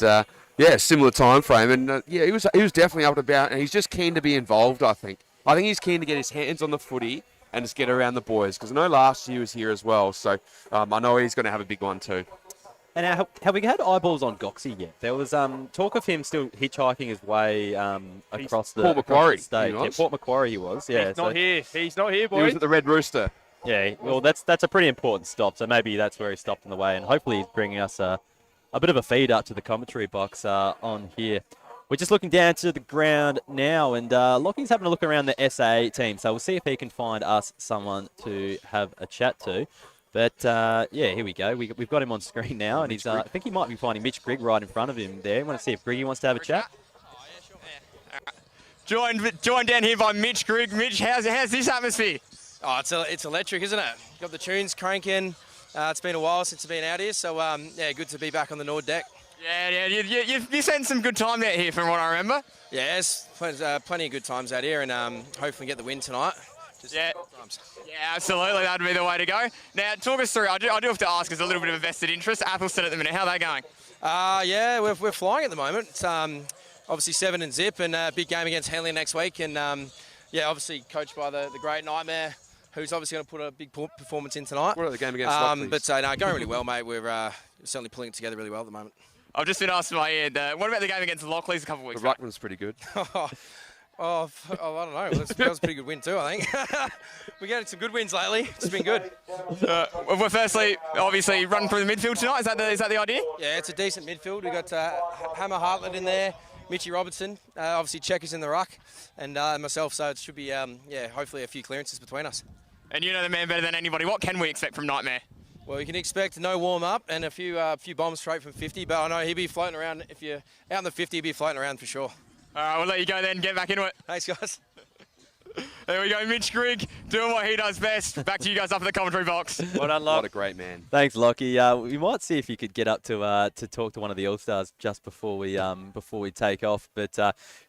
Speaker 4: similar time frame, and he was definitely up and about, and he's just keen to be involved. I think he's keen to get his hands on the footy and just get around the boys, because I know last year he was here as well, so I know he's going to have a big one too.
Speaker 18: And have we had eyeballs on Goxie yet? There was talk of him still hitchhiking his way across the
Speaker 4: Port Macquarie,
Speaker 18: state.
Speaker 4: he was.
Speaker 18: Yeah, Port Macquarie he was. Yeah,
Speaker 2: He's not here. He's not here, boys.
Speaker 4: He was at the Red Rooster.
Speaker 18: Yeah, well, that's a pretty important stop, so maybe that's where he stopped on the way, and hopefully he's bringing us a bit of a feed up to the commentary box on here. We're just looking down to the ground now, and Lockie's having a look around the SA team, so we'll see if he can find us someone to have a chat to. But, here we go. We've got him on screen now, and he's I think he might be finding Mitch Grigg right in front of him there. Want to see if Griggy wants to have a chat?
Speaker 14: Joined down here by Mitch Grigg. Mitch, how's this atmosphere?
Speaker 1: Oh, it's electric, isn't it? Got the tunes cranking. It's been a while since I've been out here, so good to be back on the Nord deck.
Speaker 14: Yeah, you spent some good time out here from what I remember.
Speaker 1: Yeah, there's plenty of good times out here, and hopefully get the win tonight.
Speaker 14: Yeah, absolutely, that'd be the way to go. Now, talk us through. I do have to ask, there's a little bit of a vested interest. Athelstone at the minute, how are they going?
Speaker 1: We're flying at the moment. It's obviously 7-0, and a big game against Henley next week, and obviously coached by the great Nightmare, who's obviously going to put a big performance in tonight.
Speaker 4: What about the game against Lockleys?
Speaker 1: But going really well, mate. We're certainly pulling it together really well at the moment.
Speaker 14: I've just been asked in my ear, what about the game against the Lockleys a couple of weeks
Speaker 4: The
Speaker 14: ago?
Speaker 4: Ruckman's pretty good.
Speaker 1: I don't know. That was a pretty good win too, I think. We're getting some good wins lately. It's been good.
Speaker 14: Well, firstly, obviously, run through the midfield tonight. Is that the idea?
Speaker 1: Yeah, it's a decent midfield. We've got Hammer Hartlett in there, Mitchy Robertson, obviously Checkers in the ruck, and myself, so it should be, hopefully a few clearances between us.
Speaker 14: And you know the man better than anybody. What can we expect from Nightmare?
Speaker 1: Well, you can expect no warm-up and a few bombs straight from 50, but I know he'll be floating around. If you're out in the 50, he'll be floating around for sure.
Speaker 14: All right, we'll let you go then. Get back into it.
Speaker 1: Thanks, guys.
Speaker 14: There we go, Mitch Grigg doing what he does best. Back to you guys up in the commentary box.
Speaker 2: Well done, Lock.
Speaker 4: What a great man.
Speaker 18: Thanks, Lockie. We might see if you could get up to talk to one of the All-Stars just before we take off. But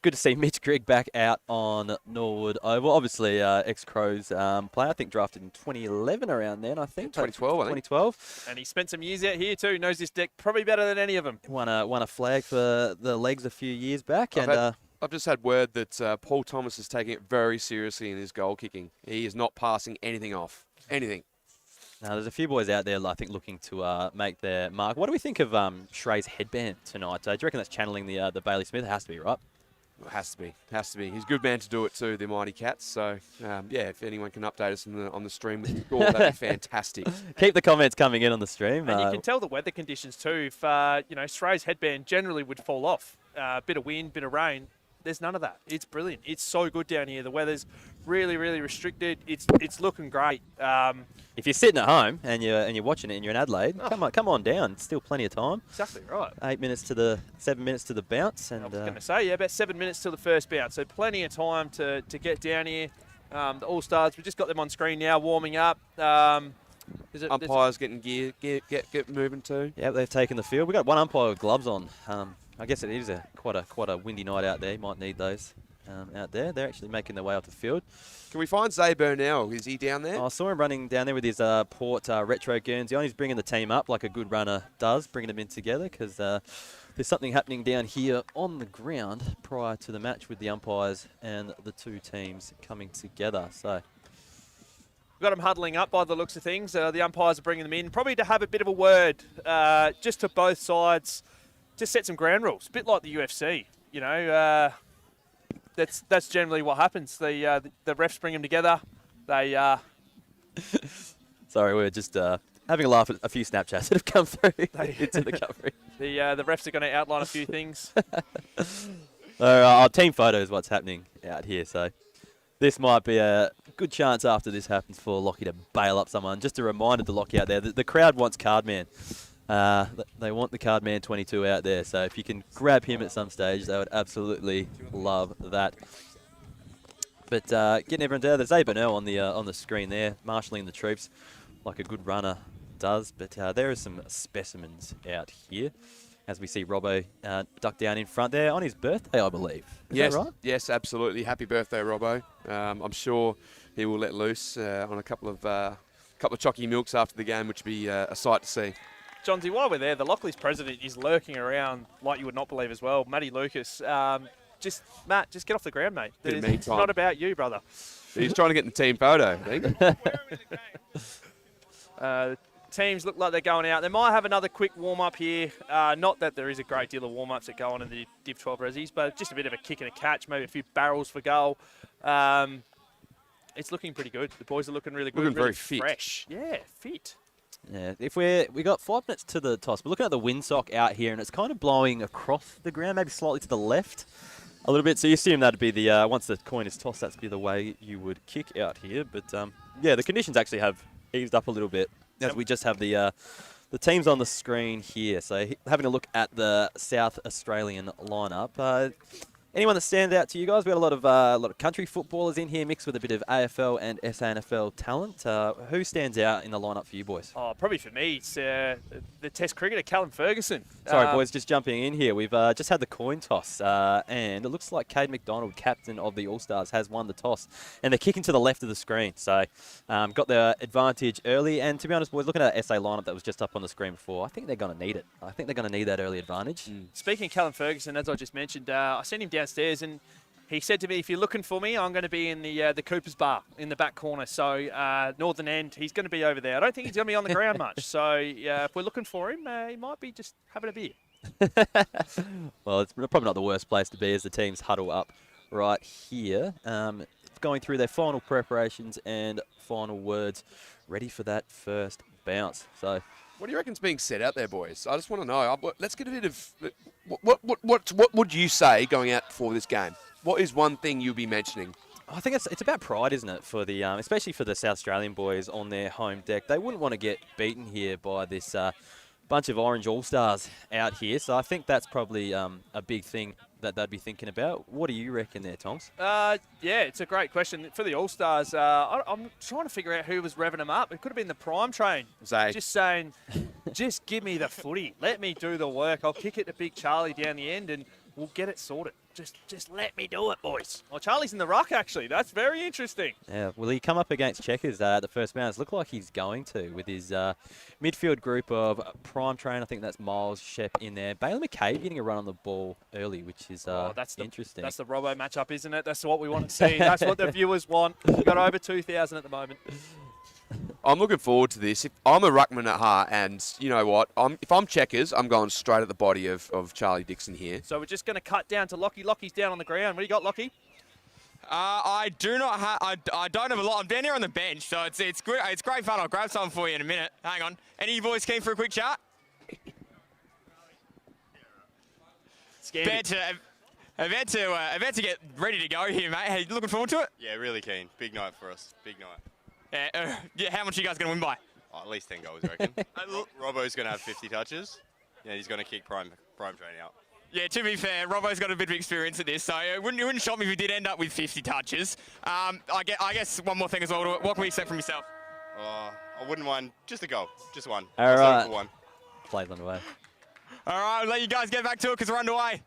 Speaker 18: good to see Mitch Grigg back out on Norwood Oval. Obviously, ex-Crows player. I think drafted in 2011 around then, I think.
Speaker 4: 2012, I think.
Speaker 18: 2012.
Speaker 2: And he spent some years out here too. Knows this deck probably better than any of them.
Speaker 18: Won a flag for the Legs a few years back.
Speaker 4: I've just had word that Paul Thomas is taking it very seriously in his goal kicking. He is not passing anything off. Anything.
Speaker 18: Now, there's a few boys out there, I think, looking to make their mark. What do we think of Shrey's headband tonight? Do you reckon that's channeling the Bailey Smith? It has to be, right?
Speaker 4: It has to be. Has to be. He's a good man to do it too, the Mighty Cats. So, if anyone can update us on the stream with the score, that'd be fantastic.
Speaker 18: Keep the comments coming in on the stream.
Speaker 2: And you can tell the weather conditions too. If, Shrey's headband generally would fall off. Bit of wind, bit of rain. There's none of that. It's brilliant. It's so good down here. The weather's really, really restricted. It's looking great.
Speaker 18: If you're sitting at home and you're watching it and you're in Adelaide, come on down. Still plenty of time.
Speaker 2: Exactly right.
Speaker 18: 7 minutes to the bounce. And
Speaker 2: I was going to say, about 7 minutes till the first bounce. So plenty of time to get down here. The All-Stars, we've just got them on screen now, warming up.
Speaker 4: Umpires getting gear, get moving too.
Speaker 18: Yeah, they've taken the field. We've got one umpire with gloves on. I guess it is quite a windy night out there. You might need those out there. They're actually making their way off the field.
Speaker 4: Can we find Zay Burnell? Is he down there?
Speaker 18: I saw him running down there with his Port Retro Guernsey on. He's bringing the team up like a good runner does, bringing them in together because there's something happening down here on the ground prior to the match with the umpires and the two teams coming together. So
Speaker 2: we've got them huddling up by the looks of things. The umpires are bringing them in, probably to have a bit of a word just to both sides. Just set some ground rules, a bit like the UFC. That's generally what happens. The refs bring them together. They.
Speaker 18: Sorry, we're just having a laugh at a few Snapchats that have come through into the coverage.
Speaker 2: The refs are going to outline a few things.
Speaker 18: Our team photo is what's happening out here. So this might be a good chance after this happens for Lockie to bail up someone. Just a reminder to Lockie out there that the crowd wants Cardman. They want the Cardman 22 out there, so if you can grab him at some stage, they would absolutely love that. But getting everyone down, there's Zay Burnell on the screen there, marshalling the troops like a good runner does. But there are some specimens out here. as we see Robbo duck down in front there on his birthday, I believe. Is
Speaker 4: yes,
Speaker 18: that right?
Speaker 4: yes, absolutely. Happy birthday, Robbo. I'm sure he will let loose on a couple of chocky milks after the game, which would be a sight to see.
Speaker 2: Johnsy, while we're there, the Lockleys president is lurking around like you would not believe as well. Matty Lucas, Matt, just get off the ground, mate.
Speaker 4: Bit of me
Speaker 2: It's
Speaker 4: time.
Speaker 2: not about you, brother.
Speaker 4: He's trying to get in the team photo, I think.
Speaker 2: Teams look like they're going out. They might have another quick warm-up here. Not that there is a great deal of warm-ups that go on in the Div 12 Ressies, but just a bit of a kick and a catch, maybe a few barrels for goal. It's looking pretty good. The boys are looking really good.
Speaker 4: Looking
Speaker 2: really
Speaker 4: very fit.
Speaker 2: fresh. Yeah, fit.
Speaker 18: Yeah, we got 5 minutes to the toss. We're looking at the windsock out here, and it's kind of blowing across the ground, maybe slightly to the left a little bit. So you assume that'd be the once the coin is tossed, that'd be the way you would kick out here. But yeah, the conditions actually have eased up a little bit as we just have the teams on the screen here. So having a look at the South Australian lineup. Anyone that stands out to you guys? We got a lot of country footballers in here, mixed with a bit of AFL and SANFL talent. Who stands out in the lineup for you boys?
Speaker 2: Oh, probably for me, it's the Test cricketer, Callum Ferguson.
Speaker 18: Sorry, boys, just jumping in here. We've just had the coin toss, and it looks like Cade McDonald, captain of the All-Stars, has won the toss. And they're kicking to the left of the screen, so got the advantage early. And to be honest, boys, looking at that SA lineup that was just up on the screen before, I think they're going to need it. I think they're going to need that early advantage.
Speaker 2: Speaking of Callum Ferguson, as I just mentioned, I sent him downstairs, and he said to me, if you're looking for me, I'm going to be in the Cooper's Bar in the back corner. So northern end, he's going to be over there. I don't think he's going to be on the ground much. So if we're looking for him, he might be just having a beer.
Speaker 18: Well, it's probably not the worst place to be as the teams huddle up right here, going through their final preparations and final words, ready for that first bounce. So,
Speaker 4: what do you reckon's being said out there, boys? I just want to know. Let's get a bit of what would you say going out for this game? What is one thing you'll be mentioning?
Speaker 18: I think it's about pride, isn't it, for the especially for the South Australian boys on their home deck. They wouldn't want to get beaten here by this bunch of Orange All-Stars out here. So I think that's probably a big thing that they'd be thinking about. What do you reckon there, Tonks?
Speaker 2: Yeah, it's a great question. For the All-Stars, I'm trying to figure out who was revving them up. It could have been the Prime Train. Just saying, just give me the footy. Let me do the work. I'll kick it to Big Charlie down the end and we'll get it sorted. Just let me do it, boys. Well, Charlie's in the ruck, actually. That's very interesting.
Speaker 18: Yeah, will he come up against Checkers at the first bounce? Look like he's going to with his midfield group of Prime Train. I think that's Miles, Shep in there. Bailey McCabe getting a run on the ball early, which is interesting.
Speaker 2: That's the Robbo matchup, isn't it? That's what we want to see. That's what the viewers want. We've got over 2,000 at the moment.
Speaker 4: I'm looking forward to this. If I'm a ruckman at heart, and you know what, if I'm Checkers, I'm going straight at the body of Charlie Dixon here.
Speaker 2: So we're just going to cut down to Lockie. Lockie's down on the ground. What do you got, Lockie?
Speaker 14: I do not have. I don't have a lot. I'm down here on the bench, so it's good. It's great fun. I'll grab something for you in a minute. Hang on. Any of you boys keen for a quick chat? About to get ready to go here, mate. Hey, looking forward to it?
Speaker 13: Yeah, really keen. Big night for us. Big night.
Speaker 14: Yeah, how much are you guys going to win by?
Speaker 13: Oh, at least 10 goals, I reckon. Robbo's going to have 50 touches. Yeah, he's going to kick Prime Train out.
Speaker 14: Yeah, to be fair, Robbo's got a bit of experience at this, so it wouldn't shock me if he did end up with 50 touches. I guess one more thing as well. What can we expect from yourself?
Speaker 13: I wouldn't mind just a goal. Just one.
Speaker 18: All right.
Speaker 13: One.
Speaker 18: Play's underway.
Speaker 14: All right, I'll let you guys get back to it because we're underway.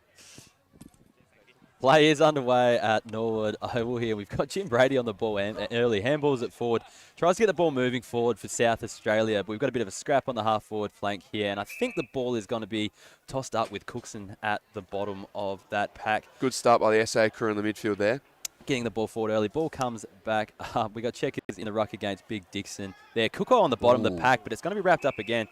Speaker 18: Play is underway at Norwood Oval here. We've got Jim Brady on the ball early. Handballs at forward. Tries to get the ball moving forward for South Australia, but we've got a bit of a scrap on the half-forward flank here, and I think the ball is going to be tossed up with Cookson at the bottom of that pack.
Speaker 4: Good start by the SA crew in the midfield there.
Speaker 18: Getting the ball forward early. Ball comes back up. We got Checkers in the ruck against Big Dixon there. Cooko on the bottom of the pack, but it's going to be wrapped up again.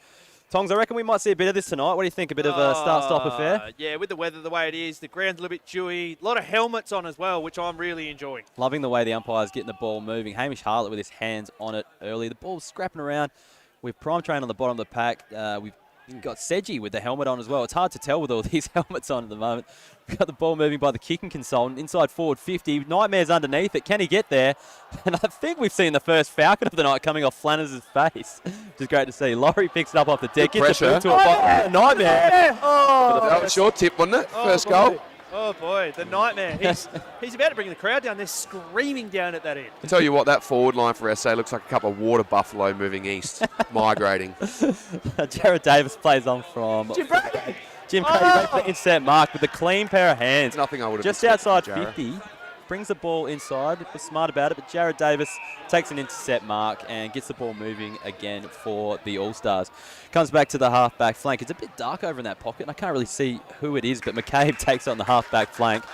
Speaker 18: Tongs, I reckon we might see a bit of this tonight. What do you think? A bit of a start-stop affair?
Speaker 2: Yeah, with the weather the way it is, the ground's a little bit dewy. A lot of helmets on as well, which I'm really enjoying.
Speaker 18: Loving the way the umpire's getting the ball moving. Hamish Harlett with his hands on it early. The ball's scrapping around. We've Prime Train on the bottom of the pack. We've got Seji with the helmet on as well. It's hard to tell with all these helmets on at the moment. We've got the ball moving by the kicking consultant. Inside forward 50. Nightmare's underneath it. Can he get there? And I think we've seen the first Falcon of the night coming off Flanners' face. Which is great to see. Laurie picks it up off the deck.
Speaker 4: Good pressure.
Speaker 18: Nightmare.
Speaker 4: Oh, that was your tip, wasn't it? First goal.
Speaker 2: Oh, boy, the nightmare. He's about to bring the crowd down. They're screaming down at that end.
Speaker 4: I tell you what, that forward line for SA looks like a couple of water buffalo moving east, migrating.
Speaker 18: Jared Davis plays on from Jim Brady right for the intercept mark with a clean pair of hands.
Speaker 9: Nothing I would have
Speaker 18: just outside 50. Brings the ball inside. Was smart about it, but Jared Davis takes an intercept mark and gets the ball moving again for the All-Stars. Comes back to the half-back flank. It's a bit dark over in that pocket, and I can't really see who it is, but McCabe takes on the half-back flank.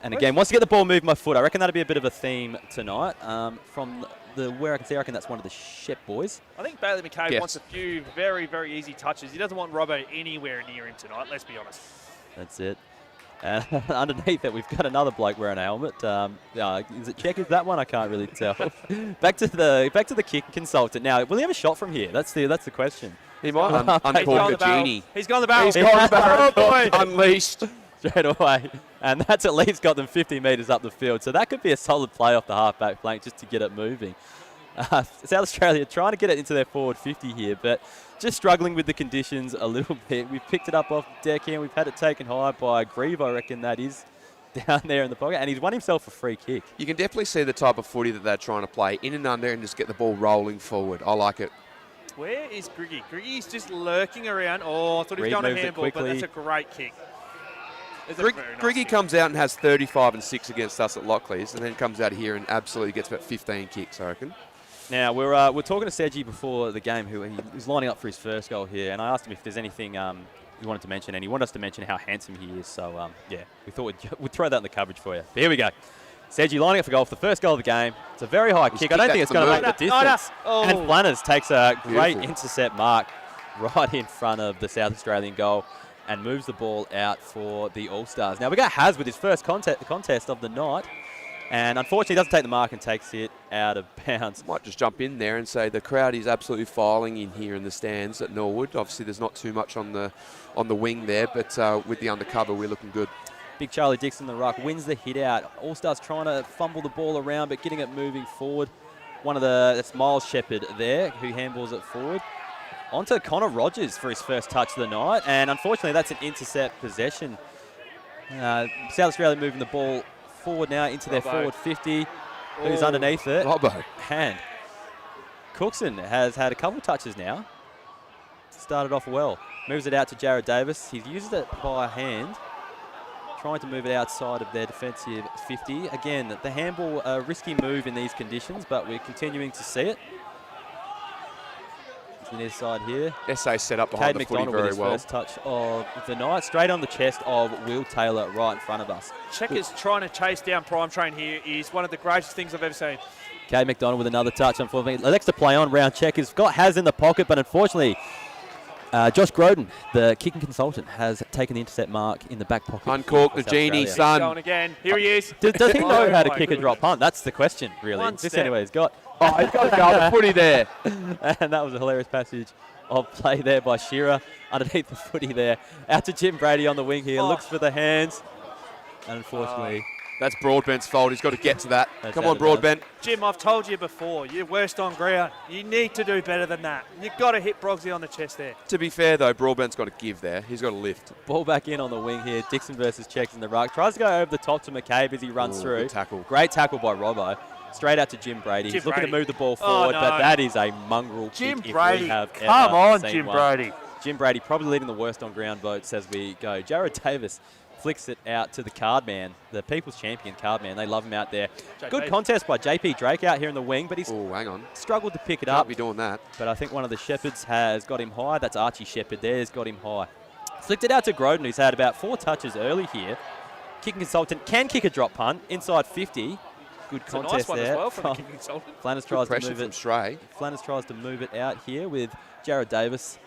Speaker 18: And again, wants to get the ball moving by foot. I reckon that'll be a bit of a theme tonight. From where I can see, I reckon that's one of the Shep boys.
Speaker 2: I think Bailey McCabe wants a few very, very easy touches. He doesn't want Robbo anywhere near him tonight, let's be honest.
Speaker 18: That's it. Underneath it, we've got another bloke wearing a helmet. Is it Check? Is that one? I can't really tell. back to the kick consultant. Now, will he have a shot from here? That's the question.
Speaker 9: He might uncork a genie.
Speaker 2: He's gone the barrel.
Speaker 9: He's gone the barrel.
Speaker 2: Oh, boy.
Speaker 9: Unleashed.
Speaker 18: Straight away. And that's at least got them 50 metres up the field. So that could be a solid play off the half-back flank just to get it moving. South Australia trying to get it into their forward 50 here, but just struggling with the conditions a little bit. We've picked it up off the deck here. We've had it taken high by Grieve, I reckon that is, down there in the pocket. And he's won himself a free kick.
Speaker 9: You can definitely see the type of footy that they're trying to play, in and under and just get the ball rolling forward. I like it.
Speaker 2: Where is Griggy? Griggy's just lurking around. Oh, I thought he was going to handball, but that's a great kick.
Speaker 9: Griggy comes out and has 35 and 6 against us at Lockleys, and then comes out here and absolutely gets about 15 kicks, I reckon.
Speaker 18: Now, we're talking to Seji before the game, who he was lining up for his first goal here, and I asked him if there's anything he wanted to mention, and he wanted us to mention how handsome he is. So, yeah, we thought we'd throw that in the coverage for you. But here we go. Seji lining up for goal for the first goal of the game. It's a very high kick. I don't think it's going to make the distance.
Speaker 2: Oh.
Speaker 18: And Flanners takes a great intercept mark right in front of the South Australian goal and moves the ball out for the All-Stars. Now, we got Haz with his first contest of the night. And unfortunately, doesn't take the mark and takes it out of bounds.
Speaker 9: Might just jump in there and say the crowd is absolutely filing in here in the stands at Norwood. Obviously, there's not too much on the wing there, but with the undercover, we're looking good.
Speaker 18: Big Charlie Dixon, the ruck, wins the hit out. All-Stars trying to fumble the ball around, but getting it moving forward. That's Miles Shepherd there, who handballs it forward. Onto Connor Rogers for his first touch of the night, and unfortunately, that's an intercept possession. South Australia moving the ball forward now into their forward 50. Who's underneath it?
Speaker 9: Robbo.
Speaker 18: Hand. Cookson has had a couple of touches now. Started off well. Moves it out to Jared Davis. He's used it by hand. Trying to move it outside of their defensive 50. Again, the handball, a risky move in these conditions, but we're continuing to see it. The near side here.
Speaker 9: SA set up behind the footy very well.
Speaker 18: First touch of the night, straight on the chest of Will Taylor right in front of us.
Speaker 2: Checkers trying to chase down Prime Train here is one of the greatest things I've ever seen.
Speaker 18: Cade McDonald with another touch, unfortunately. Alex to play on round Checkers. Got Haz in the pocket, but unfortunately, Josh Groden, the kicking consultant, has taken the intercept mark in the back pocket.
Speaker 9: Uncork the genie, son.
Speaker 2: Going again. Here he is.
Speaker 18: Does he know how to kick a drop punt? That's the question, really. This anyway he's got.
Speaker 9: Oh, he's got to go on the footy there.
Speaker 18: And that was a hilarious passage of play there by Shearer. Underneath the footy there. Out to Jim Brady on the wing here. Looks for the hands. And unfortunately...
Speaker 9: That's Broadbent's fault. He's got to get to that. Come on, Broadbent.
Speaker 2: Jim, I've told you before, you're worst on ground. You need to do better than that. You've got to hit Brogsy on the chest there.
Speaker 9: To be fair, though, Broadbent's got to give there. He's got to lift.
Speaker 18: Ball back in on the wing here. Dixon versus Checks in the ruck. Tries to go over the top to McCabe as he runs through.
Speaker 9: Good tackle.
Speaker 18: Great tackle by Robbo. Straight out to Jim Brady. He's looking to move the ball forward, but that is a mongrel
Speaker 2: Jim
Speaker 18: kick
Speaker 2: Brady,
Speaker 18: if we have
Speaker 2: come
Speaker 18: ever
Speaker 2: on,
Speaker 18: seen
Speaker 2: Jim
Speaker 18: one.
Speaker 2: Brady.
Speaker 18: Jim Brady probably leading the worst on ground votes as we go. Jared Davis flicks it out to the card man, the People's Champion card man. They love him out there.
Speaker 2: JP.
Speaker 18: Good contest by JP Drake out here in the wing, but he's
Speaker 9: hang on.
Speaker 18: struggled to pick it
Speaker 9: Can't
Speaker 18: up.
Speaker 9: be doing that.
Speaker 18: But I think one of the Shepherds has got him high. That's Archie Shepherd there, has got him high. Flicked it out to Groden, who's had about 4 touches early here. Kicking consultant can kick a drop punt inside 50. Good contest
Speaker 2: nice one
Speaker 18: there.
Speaker 2: as well from the kicking consultant.
Speaker 18: Flanners tries to move
Speaker 9: from
Speaker 18: it.
Speaker 9: Stray.
Speaker 18: Flanners tries to move it out here with Jared Davis.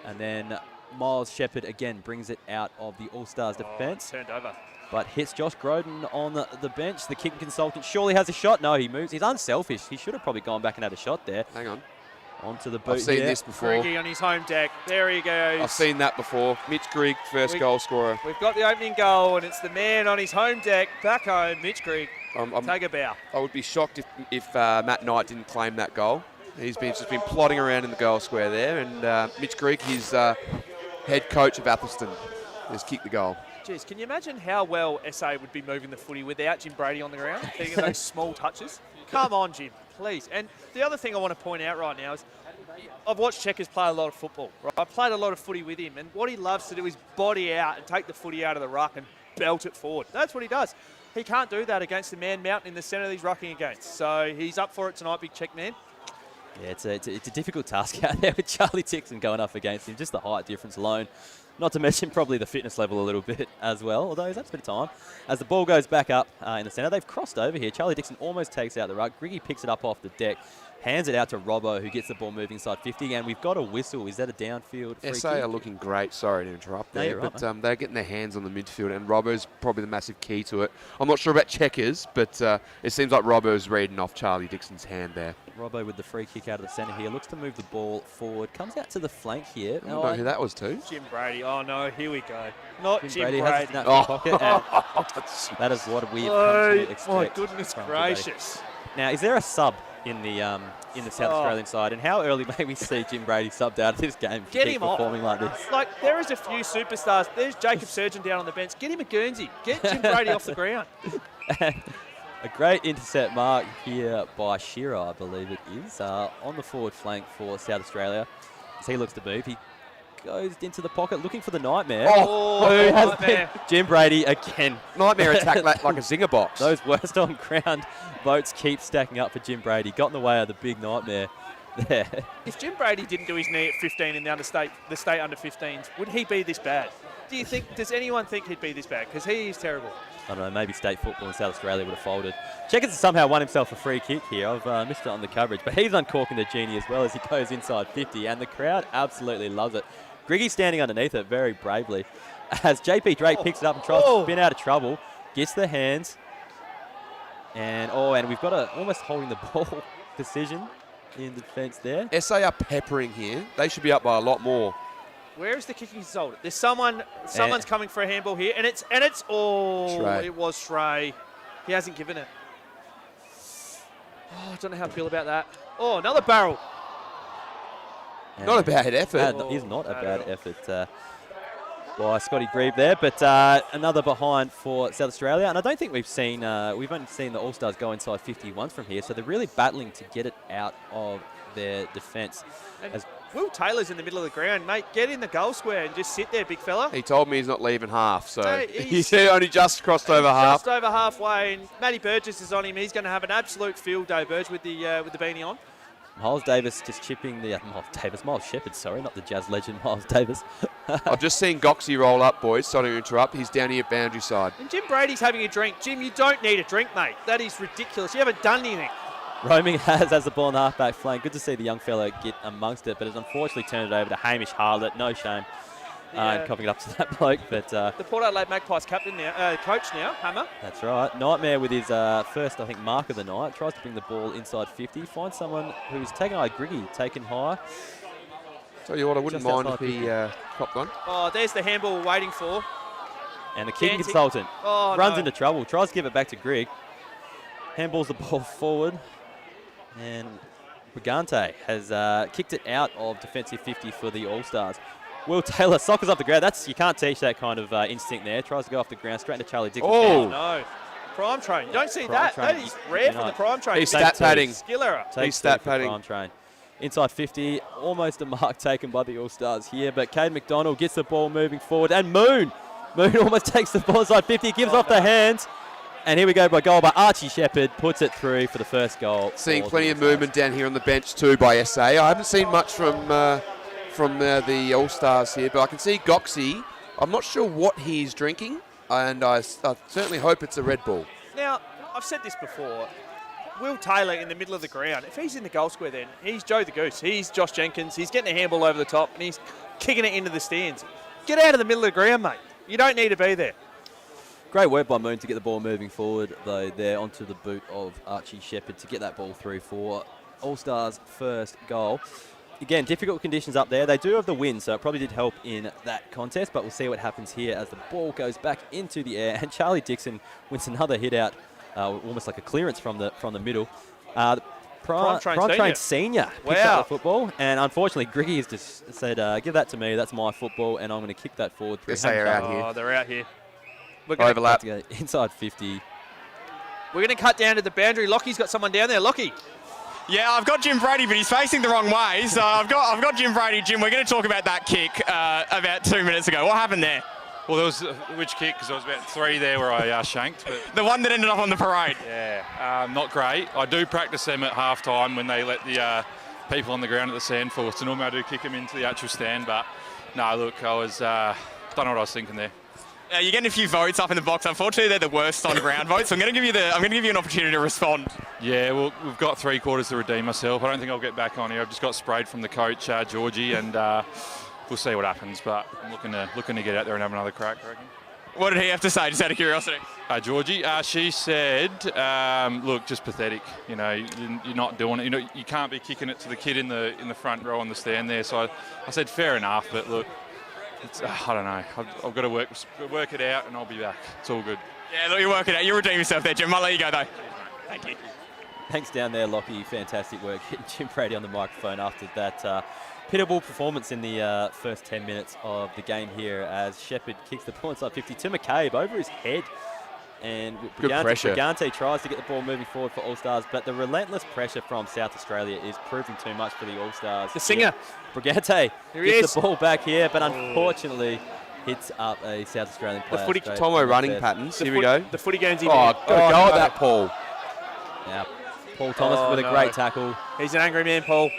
Speaker 18: And then Miles Shepherd again brings it out of the All-Stars defence.
Speaker 2: Turned over.
Speaker 18: But hits Josh Groden on the bench. The kicking consultant surely has a shot. No, he moves. He's unselfish. He should have probably gone back and had a shot there.
Speaker 9: Hang on.
Speaker 18: Onto the boot.
Speaker 9: I've seen
Speaker 18: here.
Speaker 9: this before.
Speaker 2: Griggy on his home deck. There he goes.
Speaker 9: I've seen that before. Mitch Grigg, first goal scorer.
Speaker 2: We've got the opening goal, and it's the man on his home deck, back home, Mitch Grigg. Take a bow.
Speaker 9: I would be shocked if Matt Knight didn't claim that goal. He's just been plodding around in the goal square there, and Mitch Grigg, his head coach of Athelston, has kicked the goal.
Speaker 2: Jeez, can you imagine how well SA would be moving the footy without Jim Brady on the ground, getting those small touches? Come on, Jim, please. And the other thing I want to point out right now is I've watched Checkers play a lot of football, right? I played a lot of footy with him, and what he loves to do is body out and take the footy out of the ruck and belt it forward. That's what he does. He can't do that against the man mountain in the centre that he's rucking against. So he's up for it tonight, big check man.
Speaker 18: Yeah, it's a difficult task out there with Charlie Dixon going up against him. Just the height difference alone. Not to mention probably the fitness level a little bit as well, although he's had a bit of time. As the ball goes back up in the centre, they've crossed over here. Charlie Dixon almost takes out the ruck. Griggy picks it up off the deck, hands it out to Robbo, who gets the ball moving inside 50, and we've got a whistle. Is that a downfield free
Speaker 9: SA
Speaker 18: kick?
Speaker 9: are looking great. Sorry to interrupt there,
Speaker 18: you're right,
Speaker 9: but they're getting their hands on the midfield, and Robbo's probably the massive key to it. I'm not sure about Checkers, but it seems like Robbo's reading off Charlie Dixon's hand there.
Speaker 18: Robbo with the free kick out of the centre here. Looks to move the ball forward. Comes out to the flank here.
Speaker 9: I don't know who that was to.
Speaker 2: Jim Brady. Oh, no, here we go. Not Jim Brady.
Speaker 18: Has his natural pocket, and that is what we've come to expect.
Speaker 2: My goodness gracious.
Speaker 18: Now, is there a sub in the South Australian side? And how early may we see Jim Brady subbed out of this game to
Speaker 2: Get
Speaker 18: keep
Speaker 2: him off.
Speaker 18: performing like this?
Speaker 2: Like, there is a few superstars. There's Jacob Surgeon down on the bench. Get him a Guernsey. Get Jim Brady off the ground.
Speaker 18: A great intercept mark here by Shearer, I believe it is, on the forward flank for South Australia. As he looks to move, he goes into the pocket looking for the Nightmare.
Speaker 9: Oh,
Speaker 18: who has
Speaker 9: Nightmare.
Speaker 18: been Jim Brady again.
Speaker 9: Nightmare attack like a zinger box.
Speaker 18: Those worst on ground votes keep stacking up for Jim Brady. Got in the way of the big Nightmare there.
Speaker 2: If Jim Brady didn't do his knee at 15 in the state under 15s, would he be this bad? Does anyone think he'd be this bad? Because he is terrible.
Speaker 18: I don't know, maybe state football in South Australia would have folded. Checkers has somehow won himself a free kick here. I've missed it on the coverage, but he's uncorking the genie as well as he goes inside 50, and the crowd absolutely loves it. Griggy standing underneath it very bravely as JP Drake picks it up and tries to spin out of trouble, gets the hands, and we've got a almost holding the ball decision in defence there.
Speaker 9: SA are peppering here. They should be up by a lot more.
Speaker 2: Where is the kicking consultant? There's someone's coming for a handball here, and it's
Speaker 9: Shrey.
Speaker 2: It was Shrey. He hasn't given it. Oh, I don't know how I feel about that. Oh, another barrel.
Speaker 9: Not a bad effort.
Speaker 18: Is not a bad effort by Scotty Grieve there, but another behind for South Australia. And I don't think we've only seen the All-Stars go inside 50 once from here, so they're really battling to get it out of their defence.
Speaker 2: Will Taylor's in the middle of the ground. Mate, get in the goal square and just sit there, big fella.
Speaker 9: He told me he's not leaving half, so
Speaker 2: No,
Speaker 9: he's only just crossed over half.
Speaker 2: Just over halfway, and Matty Burgess is on him. He's going to have an absolute field day, Burge, with the beanie on.
Speaker 18: Miles Davis just chipping the Miles Shepherd, sorry, not the Jazz legend Miles Davis.
Speaker 9: I've just seen Goxie roll up, boys. Sorry to interrupt. He's down here boundary side.
Speaker 2: And Jim Brady's having a drink. Jim, you don't need a drink, mate. That is ridiculous. You haven't done anything.
Speaker 18: Roaming has the ball in the half-back flank. Good to see the young fella get amongst it, but has unfortunately turned it over to Hamish Harlett. No shame. Copying it up to that bloke. But
Speaker 2: the Port Adelaide Magpies captain now, coach now, Hammer.
Speaker 18: That's right. Nightmare with his first, I think, mark of the night. Tries to bring the ball inside 50. Finds someone who's taken Griggy, taken high.
Speaker 9: Tell you what, I wouldn't mind if he popped one.
Speaker 2: Oh, there's the handball we're waiting for.
Speaker 18: And the kicking consultant runs into trouble. Tries to give it back to Grigg. Handballs the ball forward. And Brigante has kicked it out of defensive 50 for the All-Stars. Will Taylor soccers off the ground. You can't teach that kind of instinct there. Tries to go off the ground straight into Charlie Dixon.
Speaker 2: Oh, no. Prime train. You don't see that. That is rare from the prime train.
Speaker 9: He's stat padding.
Speaker 2: Skill error.
Speaker 9: He's stat padding.
Speaker 18: Prime train. Inside 50, almost a mark taken by the All-Stars here, but Cade McDonald gets the ball moving forward, and Moon almost takes the ball inside 50, gives off the hands, and here we go by goal by Archie Shepherd, puts it through for the first goal.
Speaker 9: Seeing plenty of movement down here on the bench too by SA. I haven't seen much from the All-Stars here, but I can see Goxie. I'm not sure what he's drinking, and I certainly hope it's a Red Bull.
Speaker 2: Now, I've said this before. Will Taylor in the middle of the ground, if he's in the goal square then, he's Joe the Goose. He's Josh Jenkins. He's getting a handball over the top, and he's kicking it into the stands. Get out of the middle of the ground, mate. You don't need to be there.
Speaker 18: Great work by Moon to get the ball moving forward, though, there onto the boot of Archie Shepherd to get that ball through for All-Stars' first goal. Again, difficult conditions up there. They do have the win, so it probably did help in that contest, but we'll see what happens here as the ball goes back into the air, and Charlie Dixon wins another hit out, almost like a clearance from the middle. Prime Train Senior picks up the football, and unfortunately, Griggy has just said, give that to me, that's my football, and I'm going to kick that forward.
Speaker 9: Yes, they are out here.
Speaker 2: Oh, they're out here.
Speaker 18: We're going to go inside 50.
Speaker 2: We're going to cut down to the boundary. Lockie's got someone down there. Lockie.
Speaker 14: Yeah, I've got Jim Brady, but he's facing the wrong way. So I've got Jim Brady. Jim, we're going to talk about that kick about 2 minutes ago. What happened there?
Speaker 15: Well, there was which kick? Because there was about 3 there where I shanked. But
Speaker 14: the one that ended up on the parade.
Speaker 15: Yeah, not great. I do practice them at half time when they let the people on the ground at the sand fall. So normally I do kick them into the actual stand. But no, look, I was don't know what I was thinking there.
Speaker 14: You're getting a few votes up in the box. Unfortunately, they're the worst on ground votes. So I'm going to give you an opportunity to respond.
Speaker 15: Yeah, well, we've got 3 quarters to redeem myself. I don't think I'll get back on here. I've just got sprayed from the coach, Georgie, and we'll see what happens. But I'm looking to get out there and have another crack, I reckon.
Speaker 14: What did he have to say, just out of curiosity?
Speaker 15: Georgie, she said, look, just pathetic. You know, you're not doing it. You know, you can't be kicking it to the kid in the front row on the stand there. So I said, fair enough, but look. I don't know. I've got to work it out, and I'll be back. It's all good.
Speaker 14: Yeah, look, you're working it out. You redeem yourself there, Jim. I'll let you go, though. Thank you.
Speaker 18: Thanks down there, Lockie. Fantastic work hitting Jim Brady on the microphone after that pitiable performance in the first 10 minutes of the game here as Shepherd kicks the ball inside 50 to McCabe over his head. And Brigante tries to get the ball moving forward for All-Stars, but the relentless pressure from South Australia is proving too much for the All-Stars.
Speaker 2: The singer.
Speaker 18: Brigante gets the ball back here, but unfortunately hits up a South Australian player.
Speaker 9: The footy Tomo running patterns. Here we go.
Speaker 2: The footy game's in
Speaker 9: there. Go at that, Paul.
Speaker 18: Yeah, Paul Thomas with a great tackle.
Speaker 2: He's an angry man, Paul.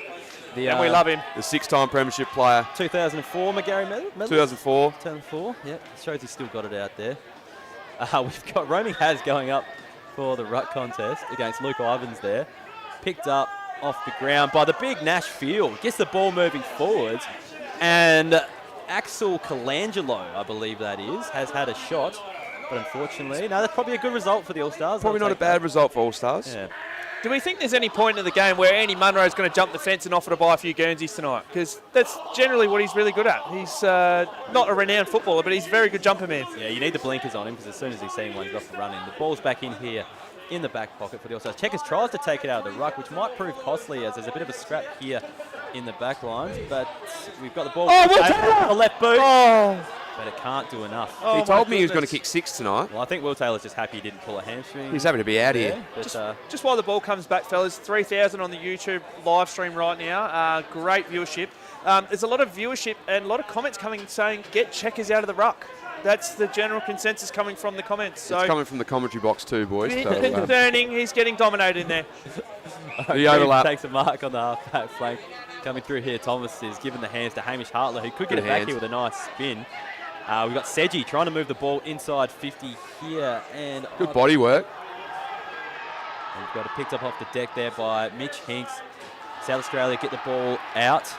Speaker 2: And we love him.
Speaker 9: The 6-time premiership player.
Speaker 18: 2004, McGarry Mellors?
Speaker 9: 2004.
Speaker 18: 2004, yep. Shows he's still got it out there. We've got Roaming Has going up for the ruck contest against Luke Ivans there. Picked up off the ground by the big Nash Field. Gets the ball moving forwards. And Axel Colangelo, I believe that is, has had a shot. But unfortunately, no, that's probably a good result for the All-Stars.
Speaker 9: Probably not a bad result for All-Stars.
Speaker 18: Yeah.
Speaker 2: Do we think there's any point in the game where Andy Munro's going to jump the fence and offer to buy a few Guernseys tonight? Because that's generally what he's really good at. He's not a renowned footballer, but he's a very good jumper man.
Speaker 18: Yeah, you need the blinkers on him because as soon as he's seen one, he's off and running. The ball's back in here in the back pocket for the All-Stars. Checkers tries to take it out of the ruck, which might prove costly as there's a bit of a scrap here in the back lines. But we've got the ball.
Speaker 2: Oh,
Speaker 18: the left boot.
Speaker 2: Oh.
Speaker 18: But it can't do enough.
Speaker 9: He told me he was going to kick 6 tonight.
Speaker 18: Well, I think Will Taylor's just happy he didn't pull a hamstring.
Speaker 9: He's happy to be out here.
Speaker 18: But,
Speaker 2: just while the ball comes back, fellas, 3,000 on the YouTube live stream right now. Great viewership. There's a lot of viewership and a lot of comments coming saying, get Checkers out of the ruck. That's the general consensus coming from the comments. So
Speaker 9: it's coming from the commentary box too, boys.
Speaker 2: Concerning, he's getting dominated in there.
Speaker 9: The overlap.
Speaker 18: Takes a mark on the half-back flank. Coming through here, Thomas is giving the hands to Hamish Hartler, who could get it back here with a nice spin. We've got Seji trying to move the ball inside 50 here. And
Speaker 9: good body work.
Speaker 18: And we've got it picked up off the deck there by Mitch Hinks. South Australia get the ball out.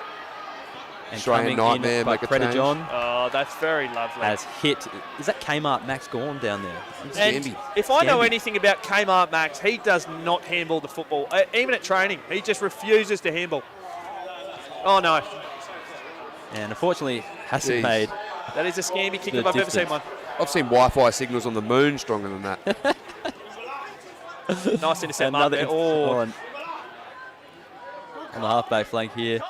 Speaker 18: And
Speaker 9: Australian
Speaker 18: coming in by
Speaker 9: make a change.
Speaker 18: John.
Speaker 2: Oh, that's very lovely.
Speaker 18: Has hit. Is that Kmart Max Gorn down there?
Speaker 2: And if I know anything about Kmart Max, he does not handball the football. Even at training, he just refuses to handball. Oh, no.
Speaker 18: And unfortunately, hasn't made.
Speaker 2: That is a scammy kick if I've ever seen one.
Speaker 9: I've seen Wi-Fi signals on the moon stronger than that.
Speaker 2: Nice intercept mark there.
Speaker 18: On the halfback flank here.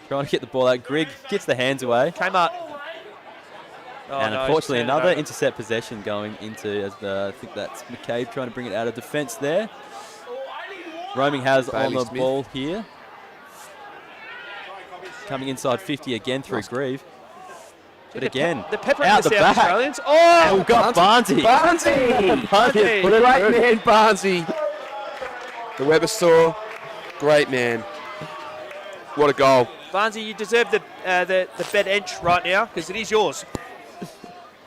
Speaker 18: Trying to get the ball out. Grigg gets the hands away.
Speaker 2: Kmart. Oh,
Speaker 18: and unfortunately, another intercept possession going into, as I think that's McCabe trying to bring it out of defence there. Roaming Has on the ball here. Coming inside 50 again through Grieve. But again,
Speaker 2: out the back. Australians. Oh,
Speaker 18: we've got Barnesy.
Speaker 9: Barnesy. Great man, Barnesy. The Webber saw. Great man. What a goal.
Speaker 2: Barnesy, you deserve the bed inch right now because it is yours.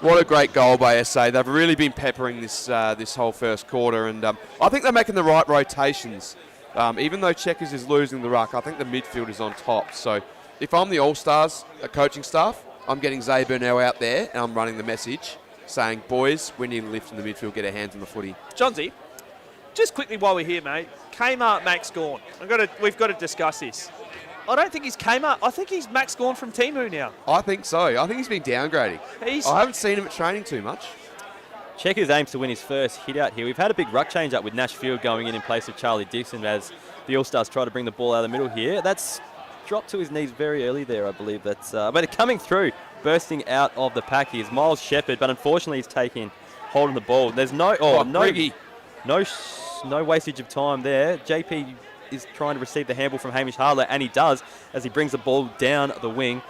Speaker 9: What a great goal by SA. They've really been peppering this this whole first quarter, and I think they're making the right rotations. Even though Checkers is losing the ruck, I think the midfield is on top. So if I'm the All-Stars coaching staff, I'm getting Zay Burnell out there and I'm running the message saying, boys, we need to lift in the midfield, get our hands on the footy.
Speaker 2: Johnsy, just quickly while we're here, mate, Kmart Max Gorn. We've got to discuss this. I don't think he's Kmart. I think he's Max Gorn from Timu now.
Speaker 9: I think so. I think he's been downgrading. I haven't seen him at training too much.
Speaker 18: Checkers aims to win his first hit out here. We've had a big ruck change up with Nash Field going in place of Charlie Dixon as the All-Stars try to bring the ball out of the middle here. That's dropped to his knees very early there, I believe. That's but coming through, bursting out of the pack is Miles Shepherd, but unfortunately he's taking hold of the ball. There's no wastage of time there. JP is trying to receive the handball from Hamish Harlett, and he does as he brings the ball down the wing.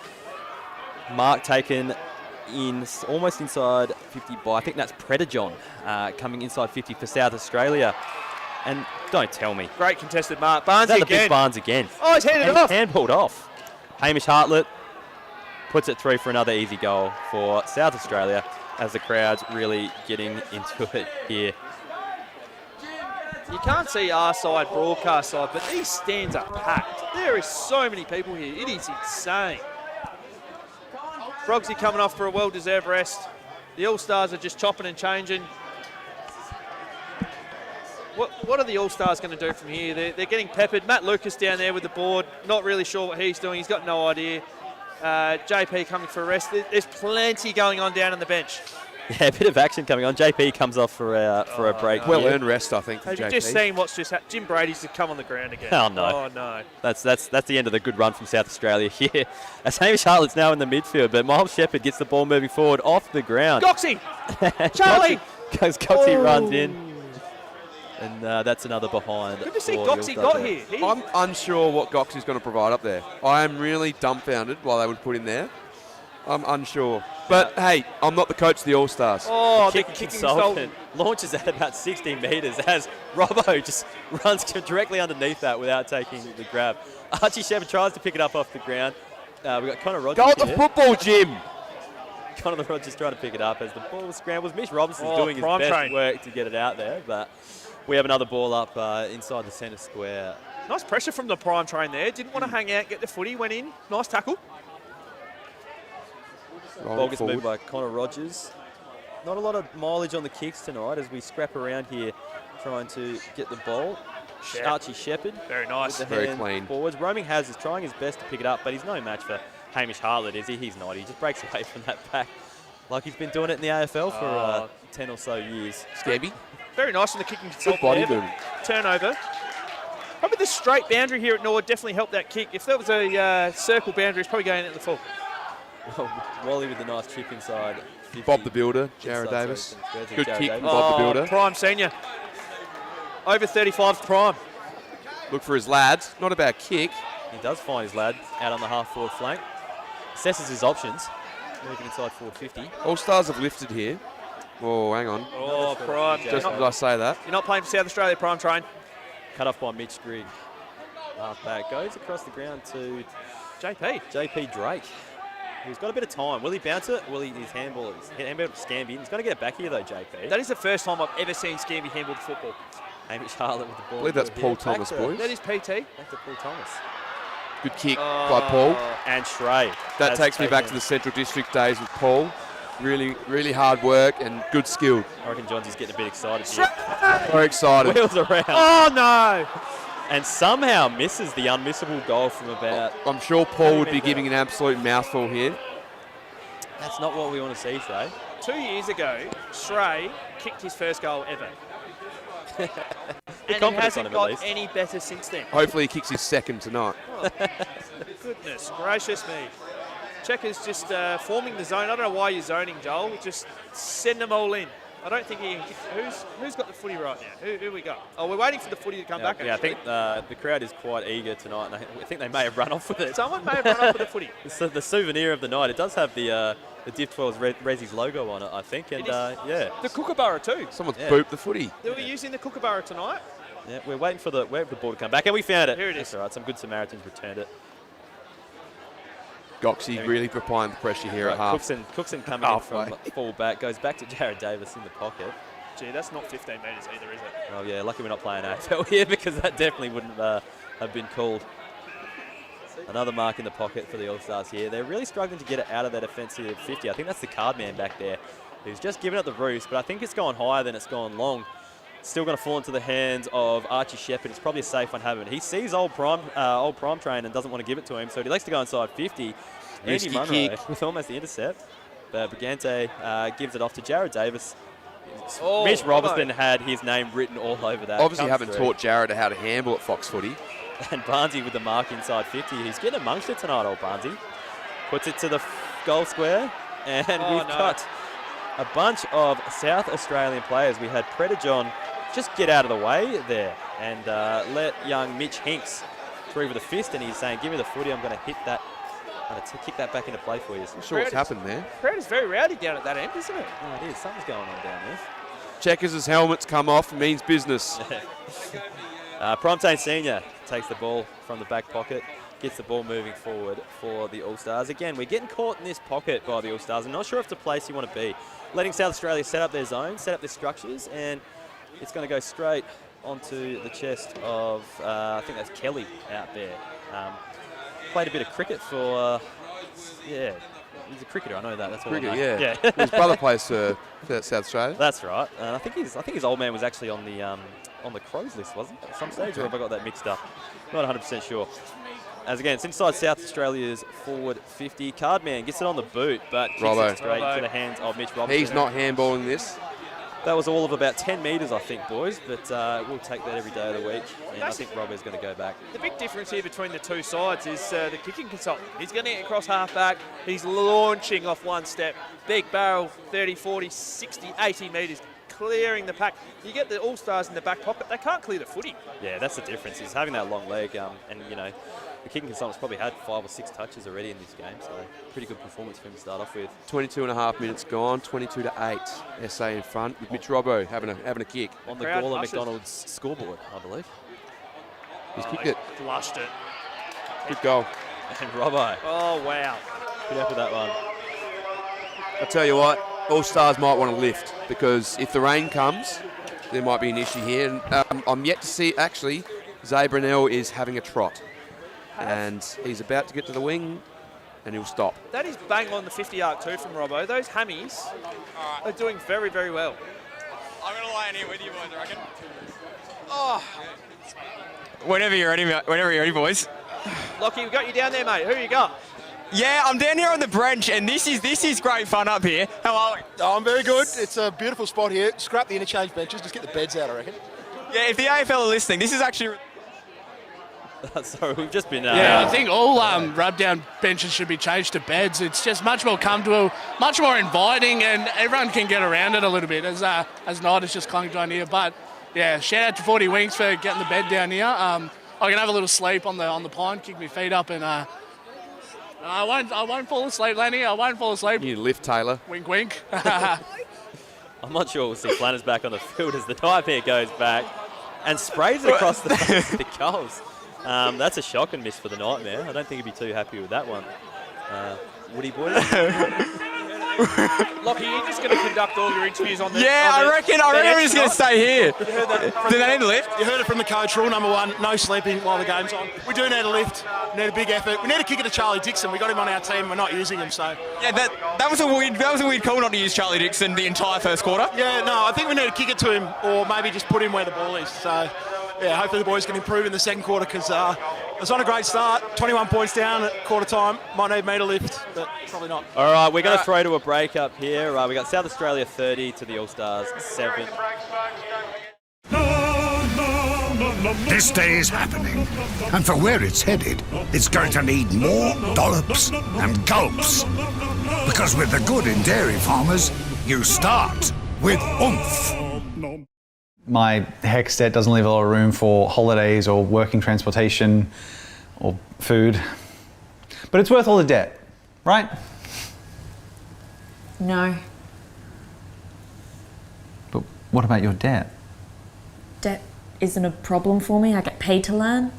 Speaker 18: Mark taken in almost inside 50 by, I think that's Predajon, coming inside 50 for South Australia. And don't tell me.
Speaker 2: Great contested mark. Barnesy
Speaker 18: Is that the
Speaker 2: again.
Speaker 18: big Barnes again?
Speaker 2: Oh, he's handed it off.
Speaker 18: Handballed off. Hamish Hartlett puts it through for another easy goal for South Australia as the crowd's really getting into it here.
Speaker 2: You can't see our side, broadcast side, but these stands are packed. There is so many people here. It is insane. Frogsy coming off for a well-deserved rest. The All-Stars are just chopping and changing. What are the All-Stars going to do from here? They're getting peppered. Matt Lucas down there with the board. Not really sure what he's doing. He's got no idea. JP coming for a rest. There's plenty going on down on the bench.
Speaker 18: Yeah, a bit of action coming on. JP comes off for a break.
Speaker 9: Well-earned rest, I think, for
Speaker 2: Have you
Speaker 9: JP.
Speaker 2: just seen what's just happened? Jim Brady's just come on the ground again.
Speaker 18: Oh, no.
Speaker 2: Oh, no.
Speaker 18: That's the end of the good run from South Australia here. As Hamish Hartlett's now in the midfield, but Miles Shepherd gets the ball moving forward off the ground.
Speaker 2: Goxie! Charlie!
Speaker 18: Goxie runs in. And that's another behind.
Speaker 2: Good to see
Speaker 18: for the
Speaker 2: Goxie
Speaker 18: All-Stars
Speaker 2: got
Speaker 18: there.
Speaker 2: here.
Speaker 9: I'm unsure what Goxie's going to provide up there. I am really dumbfounded why they would put him there. I'm unsure. But, hey, I'm not the coach of the All-Stars.
Speaker 2: Oh, the
Speaker 18: Kicking consultant launches at about 16 metres as Robbo just runs directly underneath that without taking the grab. Archie Shepherd tries to pick it up off the ground. We've got Connor Rogers
Speaker 9: Go at the
Speaker 18: here.
Speaker 9: football, Jim.
Speaker 18: Connor Rogers trying to pick it up as the ball scrambles. Mitch Robinson's
Speaker 2: Oh,
Speaker 18: doing his
Speaker 2: prime
Speaker 18: best
Speaker 2: train.
Speaker 18: work to get it out there, but we have another ball up inside the centre square.
Speaker 2: Nice pressure from the prime train there. Didn't want to hang out, get the footy, went in. Nice tackle.
Speaker 18: Ball gets moved by Connor Rogers. Not a lot of mileage on the kicks tonight as we scrap around here trying to get the ball. Archie Shepherd.
Speaker 2: Very nice.
Speaker 18: With the
Speaker 9: Very
Speaker 18: hand
Speaker 9: clean.
Speaker 18: Forwards. Roaming Has is trying his best to pick it up, but he's no match for Hamish Hartlett, is he? He's not. He just breaks away from that pack like he's been doing it in the AFL for 10 or so years.
Speaker 9: Scabby.
Speaker 2: Very nice on the kicking
Speaker 9: Good
Speaker 2: consultant
Speaker 9: body
Speaker 2: there,
Speaker 9: movement.
Speaker 2: but turnover. Probably the straight boundary here at Norwood definitely helped that kick. If that was a circle boundary, it's probably going at the full.
Speaker 18: Wally with the nice chip inside. 50.
Speaker 9: Bob the Builder, Jared
Speaker 18: Inside
Speaker 9: Davis.
Speaker 18: Jared
Speaker 9: Good kick
Speaker 18: Davis.
Speaker 9: from Bob the Builder.
Speaker 2: Prime senior. Over 35 prime.
Speaker 9: Look for his lads. Not a bad kick.
Speaker 18: He does find his lad out on the half-forward flank. Assesses his options. Moving inside 450.
Speaker 9: All-Stars have lifted here. Oh, hang on.
Speaker 2: Oh, prime.
Speaker 9: Just as I say that.
Speaker 2: You're not playing for South Australia, prime train.
Speaker 18: Cut off by Mitch Grigg. Half back. Goes across the ground to JP Drake. He's got a bit of time. Will he bounce it? Will he his handball? His handball Scamby. He's going to get it back here though, JP.
Speaker 2: That is the first time I've ever seen Scamby handle the football.
Speaker 18: Hamish Hartlett with the ball.
Speaker 9: I believe that's
Speaker 18: here.
Speaker 9: Paul
Speaker 18: Back
Speaker 9: Thomas,
Speaker 18: to-
Speaker 9: boys.
Speaker 2: That is PT.
Speaker 18: Back to Paul Thomas.
Speaker 9: Good kick by Paul.
Speaker 18: And Shrey.
Speaker 9: That
Speaker 18: has
Speaker 9: takes me back to
Speaker 18: taken-
Speaker 9: the Central District days with Paul. Really, really hard work and good skill.
Speaker 18: I reckon Johns is getting a bit excited here.
Speaker 9: Very excited.
Speaker 18: Wheels around.
Speaker 2: Oh, no.
Speaker 18: And somehow misses the unmissable goal from about...
Speaker 9: I'm sure Paul would be giving an absolute mouthful here.
Speaker 18: That's not what we want to see, Shrey.
Speaker 2: 2 years ago, Shrey kicked his first goal ever. And he
Speaker 18: confidence on
Speaker 2: hasn't
Speaker 18: him, at
Speaker 2: got
Speaker 18: least.
Speaker 2: any better since then.
Speaker 9: Hopefully he kicks his second tonight.
Speaker 2: Goodness gracious me. Checkers just forming the zone. I don't know why you're zoning, Joel. Just send them all in. I don't think he can. Who's got the footy right now? Who we got? Oh, we're waiting for the footy to come back.
Speaker 18: Yeah, I
Speaker 2: actually.
Speaker 18: think the crowd is quite eager tonight, and I think they may have run off with it.
Speaker 2: Someone may have run off with the footy.
Speaker 18: It's the souvenir of the night. It does have the Div 12's Ressies logo on it, I think, and yeah.
Speaker 2: The Kookaburra too.
Speaker 9: Someone's
Speaker 18: Yeah.
Speaker 9: booped the footy.
Speaker 2: They were using the Kookaburra tonight.
Speaker 18: Yeah, we're waiting for the ball to come back, and we found it.
Speaker 2: Here it
Speaker 18: That's
Speaker 2: is.
Speaker 18: all right. Some good Samaritans returned it.
Speaker 9: Goxie really applying the pressure here at half.
Speaker 18: Cookson coming in from
Speaker 9: Halfway.
Speaker 18: full back, goes back to Jared Davis in the pocket.
Speaker 2: Gee, that's not 15 metres either, is it?
Speaker 18: Oh yeah, lucky we're not playing AFL here because that definitely wouldn't have been called. Another mark in the pocket for the All-Stars here. They're really struggling to get it out of that offensive 50. I think that's the card man back there who's just given it the roost, but I think it's gone higher than it's gone long. Still going to fall into the hands of Archie Shepherd. It's probably a safe one having it. He sees old prime train and doesn't want to give it to him, so he likes to go inside 50.
Speaker 9: Risky
Speaker 18: Andy Munro
Speaker 9: kick.
Speaker 18: with almost the intercept. But Brigante gives it off to Jared Davis.
Speaker 2: Oh,
Speaker 18: Mitch Robertson had his name written all over that.
Speaker 9: Obviously
Speaker 18: Comes
Speaker 9: haven't
Speaker 18: through.
Speaker 9: taught Jared how to handle at Fox Footy.
Speaker 18: And Barnesy with the mark inside 50. He's getting amongst it tonight, old Barnesy. Puts it to the goal square. And we've got a bunch of South Australian players. We had Predajon just get out of the way there. and let young Mitch Hinks through with a fist, and he's saying, give me the footy, I'm going to hit that. I'm going to kick that back into play for you.
Speaker 9: I'm sure what's happened there.
Speaker 2: Crowd is very rowdy down at that end, isn't it?
Speaker 18: Oh, it is. Something's going on down there.
Speaker 9: Checkers' helmet's come off, means business.
Speaker 18: Promptain Senior takes the ball from the back pocket, gets the ball moving forward for the All-Stars. Again, we're getting caught in this pocket by the All-Stars. I'm not sure if it's a place you want to be. Letting South Australia set up their zone, set up their structures, and it's going to go straight onto the chest of, I think that's Kelly out there. Played a bit of cricket for, yeah, he's a cricketer, I know that. That's all
Speaker 9: Cricket,
Speaker 18: I know.
Speaker 9: yeah. His brother plays for South Australia.
Speaker 18: That's right. And I think his old man was actually on the Crows list, wasn't it, at some stage, or have I got that mixed up? Not 100% sure. As again, it's inside South Australia's forward 50. Cardman gets it on the boot, but kicks it straight into the hands of Mitch Robinson.
Speaker 9: He's not handballing this.
Speaker 18: That was all of about 10 metres, I think, boys, but we'll take that every day of the week, and I think Robbo's going to go back.
Speaker 2: The big difference here between the two sides is the kicking consultant. He's going to get across half-back. He's launching off one step. Big barrel, 30, 40, 60, 80 metres, clearing the pack. You get the All-Stars in the back pocket, they can't clear the footy.
Speaker 18: Yeah, that's the difference. He's having that long leg, and, you know, the kicking consultant's probably had 5 or 6 touches already in this game, so pretty good performance for him to start off with.
Speaker 9: 22.5 minutes gone, 22-8. SA in front with Mitch Robbo having a kick.
Speaker 18: On the Gawler McDonald's scoreboard, I believe.
Speaker 9: He's kicked it.
Speaker 2: Flushed it.
Speaker 9: Good goal.
Speaker 18: And Robbo.
Speaker 2: Oh, wow.
Speaker 18: Good effort that one.
Speaker 9: I tell you what, All-Stars might want to lift, because if the rain comes, there might be an issue here. And I'm yet to see, actually, Zay Brunel is having a trot. And he's about to get to the wing, and he'll stop.
Speaker 2: That is bang on the 50 arc too from Robbo. Those hammies are doing very, very well.
Speaker 14: I'm going to lie in here with you boys, I reckon. Oh. Whenever you're ready, boys.
Speaker 2: Lockie, we got you down there, mate. Who you got?
Speaker 14: Yeah, I'm down here on the bench, and this is great fun up here. How are we?
Speaker 3: Oh, I'm very good. It's a beautiful spot here. Scrap the interchange benches, just get the beds out, I reckon.
Speaker 14: Yeah, if the AFL are listening, this is actually...
Speaker 18: Sorry, we've just been...
Speaker 22: I think all rub-down benches should be changed to beds. It's just much more comfortable, much more inviting, and everyone can get around it a little bit, as Knight has just clung down here. But, yeah, shout out to 40 Wings for getting the bed down here. I can have a little sleep on the pine, kick my feet up, and I won't fall asleep, Lenny. I won't fall asleep.
Speaker 9: You lift, Taylor.
Speaker 22: Wink, wink.
Speaker 18: I'm not sure we'll see Flanners back on the field as the nightmare goes back and sprays it across the face of the goals. That's a shock and miss for the Nightmare. I don't think he'd be too happy with that one. Woody boy?
Speaker 2: Lockie, you're just going to conduct all your interviews on the...
Speaker 14: Yeah, I reckon I'm just going to stay here. Do they need a lift?
Speaker 3: You heard it from the coach. Rule number 1, no sleeping while the game's on. We do need a lift. We need a big effort. We need to kick it to Charlie Dixon. We got him on our team. We're not using him, so...
Speaker 14: Yeah, that was a weird call not to use Charlie Dixon the entire first quarter.
Speaker 3: Yeah, no, I think we need to kick it to him, or maybe just put him where the ball is. So, yeah, hopefully the boys can improve in the second quarter, because it's not a great start. 21 points down at quarter time. Might need me to lift, but probably not.
Speaker 18: All right, we're going to throw to a break up here. We got South Australia 30 to the All-Stars 7.
Speaker 5: This day is happening, and for where it's headed, it's going to need more dollops and gulps. Because with the good in dairy farmers, you start with oomph.
Speaker 6: My HEC stat doesn't leave a lot of room for holidays or working transportation or food. But it's worth all the debt, right?
Speaker 7: No.
Speaker 6: But what about your debt?
Speaker 7: Debt isn't a problem for me. I get paid to learn.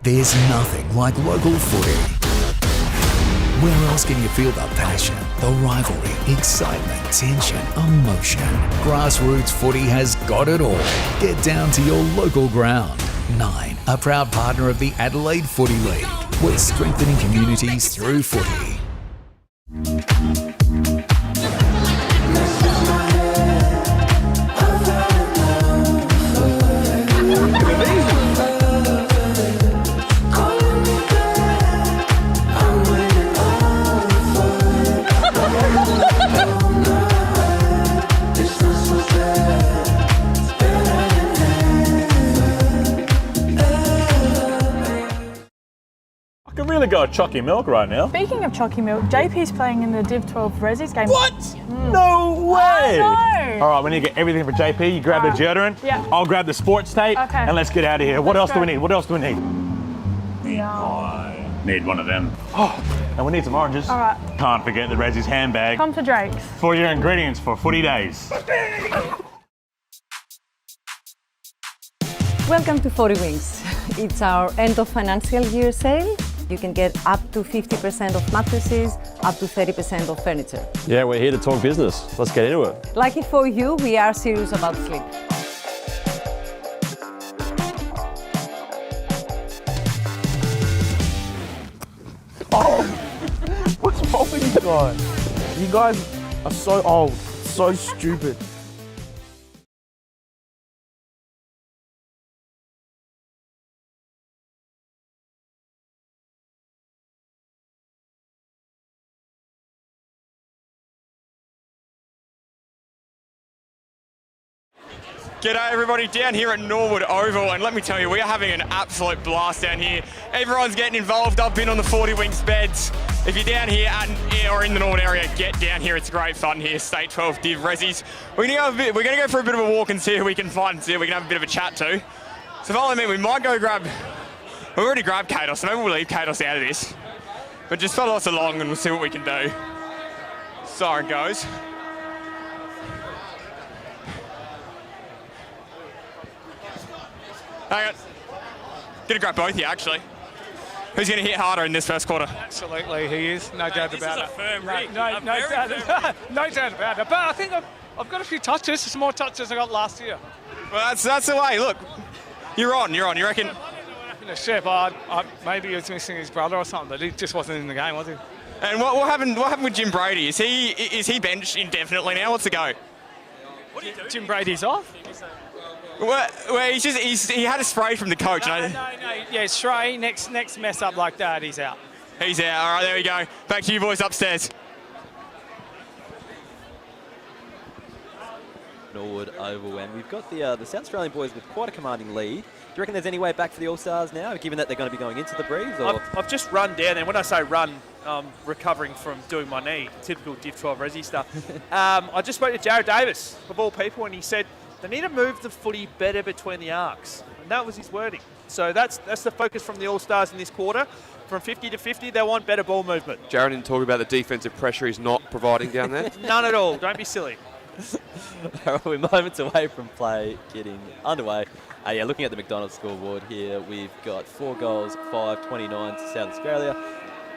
Speaker 8: There's nothing like local footy. Where else can you feel the passion, the rivalry, excitement, tension, emotion? Grassroots footy has got it all. Get down to your local ground. 9, a proud partner of the Adelaide Footy League. We're strengthening communities through footy.
Speaker 12: really got chalky milk right now.
Speaker 10: Speaking of chalky milk, JP's playing in the Div 12 Ressies game.
Speaker 12: What? No way!
Speaker 10: I know.
Speaker 12: All right, we need to get everything for JP. You grab the deodorant.
Speaker 10: Yeah.
Speaker 12: I'll grab the sports tape.
Speaker 10: Okay.
Speaker 12: And let's get out of here. What
Speaker 10: Let's
Speaker 12: else do we
Speaker 10: go.
Speaker 12: need? What else do we need?
Speaker 10: No.
Speaker 12: Need one of them. Oh, and we need some oranges.
Speaker 10: All right.
Speaker 12: Can't forget the Ressies handbag.
Speaker 10: Come to Drake's.
Speaker 12: For your ingredients for footy days.
Speaker 11: Welcome to 40 Wings. It's our end of financial year sale. You can get up to 50% of mattresses, up to 30% of furniture.
Speaker 19: Yeah, we're here to talk business. Let's get into it.
Speaker 11: Lucky for you, we are serious about sleep.
Speaker 20: Oh, what's wrong with you guys? You guys are so old, so stupid.
Speaker 14: G'day everybody, down here at Norwood Oval, and let me tell you, we are having an absolute blast down here. Everyone's getting involved. I've been on the 40 Wings beds. If you're down here or in the Norwood area, get down here. It's great fun here. State 12 Div Ressies. We're gonna go for a bit of a walk and see who we can find and see who we can have a bit of a chat to. So follow me. We might go grab. We've already grabbed Katos, so maybe we'll leave Katos out of this. But just follow us along and we'll see what we can do. Siren goes. Hang on. Gonna grab both of you, actually. Who's gonna hit harder in this first quarter?
Speaker 16: Absolutely, he is. No doubt about it.
Speaker 14: This is a firm rig.
Speaker 16: No doubt about it. But I think I've got a few touches, some more touches I got last year.
Speaker 14: Well, that's the way. Look, you're on. You reckon?
Speaker 16: Chef, maybe he was missing his brother or something, but he just wasn't in the game, was he?
Speaker 14: And what happened with Jim Brady? Is he benched indefinitely now? What's the go?
Speaker 16: What do you do? Jim Brady's off?
Speaker 14: Well, he had a spray from the coach.
Speaker 16: No. Yeah, Shrey, next mess up like that, he's out.
Speaker 14: He's out. All right, there we go. Back to you boys upstairs.
Speaker 18: Norwood Oval, and we've got the South Australian boys with quite a commanding lead. Do you reckon there's any way back for the All-Stars now, given that they're going to be going into the breeze? Or?
Speaker 2: I've just run down there. When I say run, I'm recovering from doing my knee, typical Div 12 Resi stuff. I just spoke to Jared Davis, of all people, and he said they need to move the footy better between the arcs. And that was his wording. So that's the focus from the All-Stars in this quarter. From 50 to 50, they want better ball movement.
Speaker 4: Jared didn't talk about the defensive pressure he's not providing down there.
Speaker 2: None at all. Don't be silly.
Speaker 18: We're moments away from play getting underway. Yeah, looking at the McDonald's scoreboard here, we've got 4 goals, 5-29 to South Australia.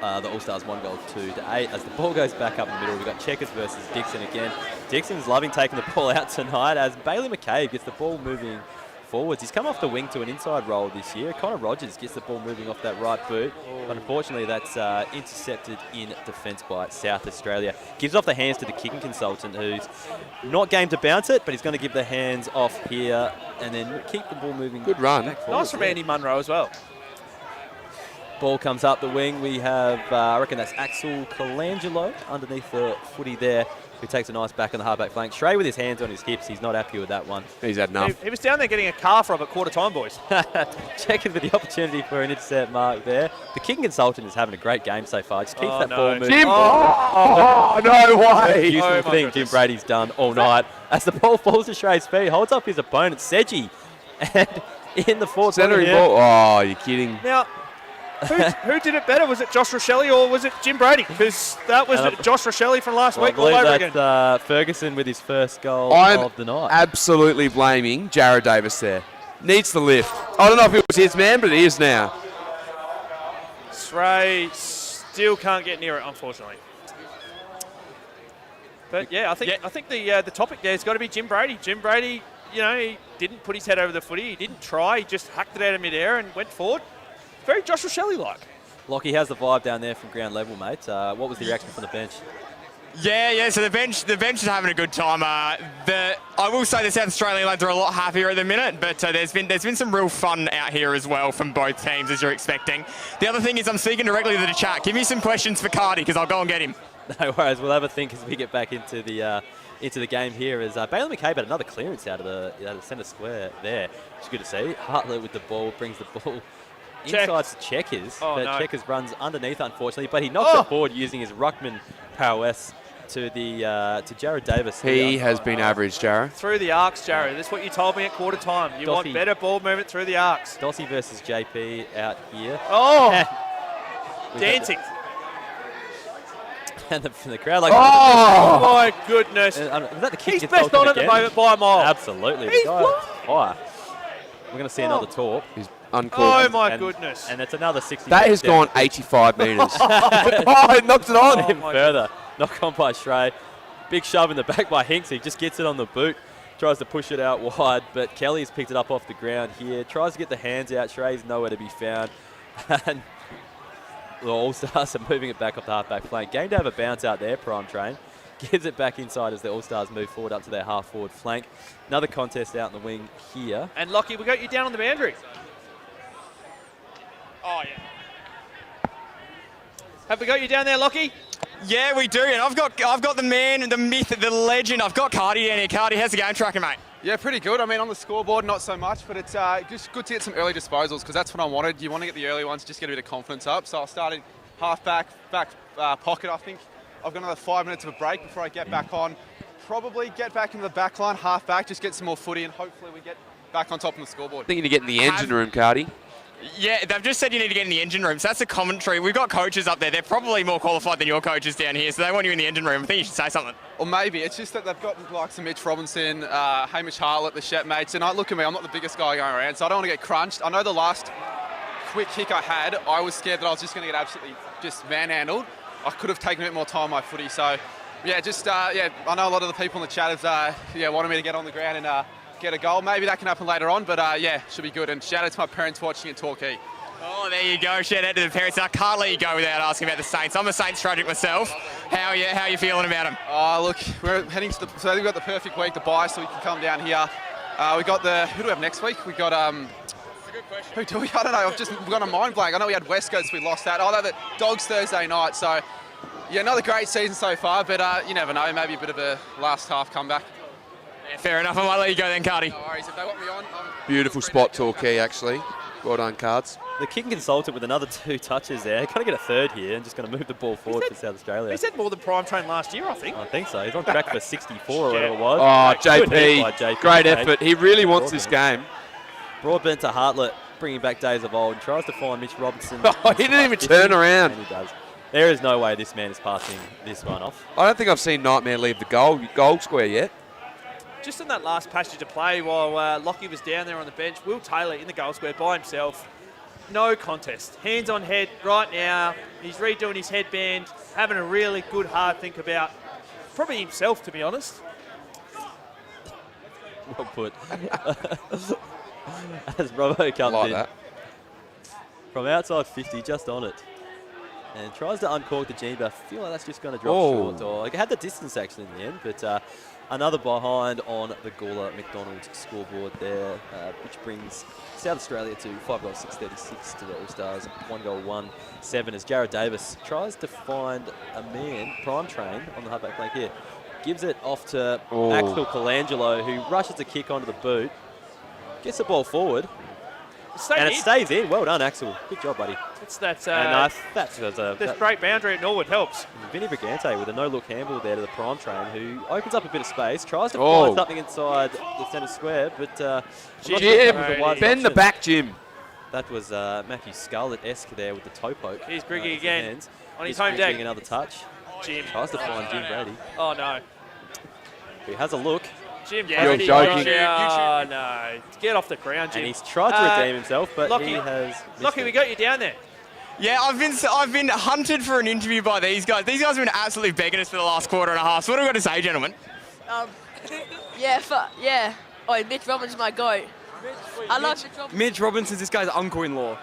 Speaker 18: The All-Stars 1 goal, 2-8. As the ball goes back up in the middle, we've got Checkers versus Dixon again. Dixon's loving taking the ball out tonight as Bailey McCabe gets the ball moving forwards. He's come off the wing to an inside roll this year. Connor Rogers gets the ball moving off that right boot. But unfortunately, that's intercepted in defence by South Australia. Gives off the hands to the kicking consultant, who's not game to bounce it, but he's going to give the hands off here and then keep the ball moving.
Speaker 4: Good run.
Speaker 2: Nice from Andy Munro as well.
Speaker 18: Ball comes up the wing. We have, I reckon that's Axel Colangelo underneath the footy there, who takes a nice back on the halfback flank. Shrey with his hands on his hips. He's not happy with that one.
Speaker 4: He's had enough.
Speaker 2: He was down there getting a calf rub at quarter time, boys.
Speaker 18: Checking for the opportunity for an intercept mark there. The kicking consultant is having a great game so far. Just keeps that ball moving.
Speaker 4: Jim! Oh, no way!
Speaker 18: Useful thing Jim Brady's done all night. As the ball falls to Shrey's feet, holds up his opponent, Seji. And in the fourth
Speaker 4: Centering
Speaker 18: quarter
Speaker 4: ball. Oh, you're kidding.
Speaker 2: Now, who did it better? Was it Josh Rochelle or was it Jim Brady? Because that was Josh Rochelle from last week all over again.
Speaker 18: Ferguson with his first goal of the night.
Speaker 4: Absolutely blaming Jared Davis there. Needs the lift. I don't know if it was his man, but it is now.
Speaker 2: Shrey still can't get near it, unfortunately. But yeah, I think the topic there has got to be Jim Brady. Jim Brady, he didn't put his head over the footy. He didn't try. He just hacked it out of midair and went forward. Very Josh Rochelle-like.
Speaker 18: Lockie, how's the vibe down there from ground level, mate? What was the reaction from the bench?
Speaker 14: Yeah. So the bench is having a good time. I will say the South Australian lads are a lot happier at the minute, but there's been some real fun out here as well from both teams, as you're expecting. The other thing is I'm speaking directly to the chat. Give me some questions for Cardi because I'll go and get him.
Speaker 18: No worries. We'll have a think as we get back into the game here. As Bailey McCabe had another clearance out of the centre square there, which is good to see. Hartlett with the ball brings the ball inside to Checkers.
Speaker 2: Oh,
Speaker 18: but
Speaker 2: no.
Speaker 18: Checkers runs underneath, unfortunately, but he knocks it forward using his ruckman prowess to Jared Davis.
Speaker 9: He has been average, Jared.
Speaker 2: Through the arcs, Jared. That's what you told me at quarter time. You want better ball movement through the arcs.
Speaker 18: Dossie versus JP out here.
Speaker 2: Oh! Dancing.
Speaker 18: And the crowd like,
Speaker 2: oh my goodness.
Speaker 18: Was that the kick?
Speaker 2: He's best on at the moment by a mile.
Speaker 18: Absolutely.
Speaker 2: He's
Speaker 18: the guy fire. We're going to see another torp.
Speaker 9: He's uncorked.
Speaker 2: Oh my goodness.
Speaker 18: And it's another 60.
Speaker 9: That has gone 85 metres. Oh, it knocked it on.
Speaker 18: Even further. Knock on by Stray. Big shove in the back by Hinks. He just gets it on the boot. Tries to push it out wide, but Kelly's picked it up off the ground here. Tries to get the hands out. Stray's nowhere to be found. And the All-Stars are moving it back up the half-back flank. Game to have a bounce out there, Prime Train. Gives it back inside as the All-Stars move forward up to their half-forward flank. Another contest out in the wing here.
Speaker 2: And Lockie, we got you down on the boundary. Oh, yeah. Have we got you down there, Lockie?
Speaker 14: Yeah, we do, and I've got the man, the myth, the legend. I've got Cardi down here. Cardi, how's the game tracking, mate?
Speaker 17: Yeah, pretty good. I mean, on the scoreboard, not so much, but it's just good to get some early disposals because that's what I wanted. You want to get the early ones, just get a bit of confidence up. So I started half-back, pocket, I think. I've got another 5 minutes of a break before I get back on. Probably get back into the back line, half-back, just get some more footy, and hopefully we get back on top of the scoreboard.
Speaker 9: I think you need to get in the engine room, Cardi.
Speaker 14: Yeah, they've just said you need to get in the engine room. So that's a commentary. We've got coaches up there. They're probably more qualified than your coaches down here, so they want you in the engine room. I think you should say something.
Speaker 17: Or maybe. It's just that they've got like some Mitch Robinson, Hamish Harlett, the Shep mates, and look at me, I'm not the biggest guy going around, so I don't want to get crunched. I know the last quick kick I had, I was scared that I was just going to get absolutely just manhandled. I could have taken a bit more time on my footy, so yeah, just I know a lot of the people in the chat have wanted me to get on the ground and get a goal. Maybe that can happen later on, but yeah, should be good. And shout out to my parents watching in Torquay.
Speaker 14: Oh, there you go. Shout out to the parents. I can't let you go without asking about the Saints. I'm a Saints tragic myself. How are you feeling about them?
Speaker 17: Oh, look, we're heading to so we've got the perfect week to buy, so we can come down here. We got who do we have next week? We got
Speaker 14: good question.
Speaker 17: Who do we? I don't know. We've got a mind blank. I know we had West Coast, we lost that. Oh, the Dogs Thursday night. So yeah, another great season so far, but you never know. Maybe a bit of a last half comeback.
Speaker 14: Yeah, fair enough. I might let you go then, Cardi.
Speaker 17: No worries. If they want me on,
Speaker 9: Beautiful spot, Torquay, actually. Well done, Cards.
Speaker 18: The kicking consultant with another 2 touches there. Going to get a third here and just going to move the ball forward for South Australia.
Speaker 2: He's had more than Prime Train last year, I think.
Speaker 18: I think so. He's on track for 64 or whatever it was.
Speaker 9: Oh,
Speaker 18: Good hit by
Speaker 9: JP. Great effort. He really wants this game.
Speaker 18: Broadbent to Hartlett, bringing back days of old. Tries to find Mitch Robinson.
Speaker 9: Oh, he didn't even turn around.
Speaker 18: And he does. There is no way this man is passing this one off.
Speaker 9: I don't think I've seen Nightmare leave the goal square yet.
Speaker 2: Just in that last passage of play while Lockie was down there on the bench, Will Taylor in the goal square by himself. No contest. Hands on head right now. He's redoing his headband, having a really good hard think about probably himself, to be honest.
Speaker 18: Well put. As Robbo comes in. From outside 50, just on it. And tries to uncork the gene, but I feel like that's just going to drop short. Or it had the distance actually in the end, but another behind on the Gawler McDonald's scoreboard there, which brings South Australia to 5 goals 636 to the All-Stars, 1 goal 1-7 as Jared Davis tries to find a man, Prime Train, on the halfback flank here. Gives it off to Axel Colangelo, who rushes a kick onto the boot, gets the ball forward, and it stays in. Well done, Axel. Good job, buddy.
Speaker 2: It's that.
Speaker 18: That
Speaker 2: great boundary at Norwood helps.
Speaker 18: Vinny Brigante with a no-look handball there to the Prime Train, who opens up a bit of space, tries to find something inside the centre square, but
Speaker 9: bend the back, Jim.
Speaker 18: That was Matthew Scarlett-esque there with the toe poke.
Speaker 2: Here's Griggy again on his
Speaker 18: He's
Speaker 2: home deck.
Speaker 18: Another touch.
Speaker 2: Jim
Speaker 18: tries to find Jim Brady.
Speaker 2: Oh no.
Speaker 18: He has a look.
Speaker 2: Jim
Speaker 9: Brady. You're joking.
Speaker 2: Oh no. Get off the ground, Jim.
Speaker 18: And he's tried to redeem himself, but
Speaker 2: Lockie,
Speaker 18: he has.
Speaker 2: Lockie, we got you down there.
Speaker 14: Yeah, I've been hunted for an interview by these guys. These guys have been absolutely begging us for the last quarter and a half. So what have we got to say, gentlemen?
Speaker 21: Yeah. Oh, Mitch Robinson's my goat. I love Mitch Robinson.
Speaker 23: Mitch Robinson's this guy's uncle-in-law.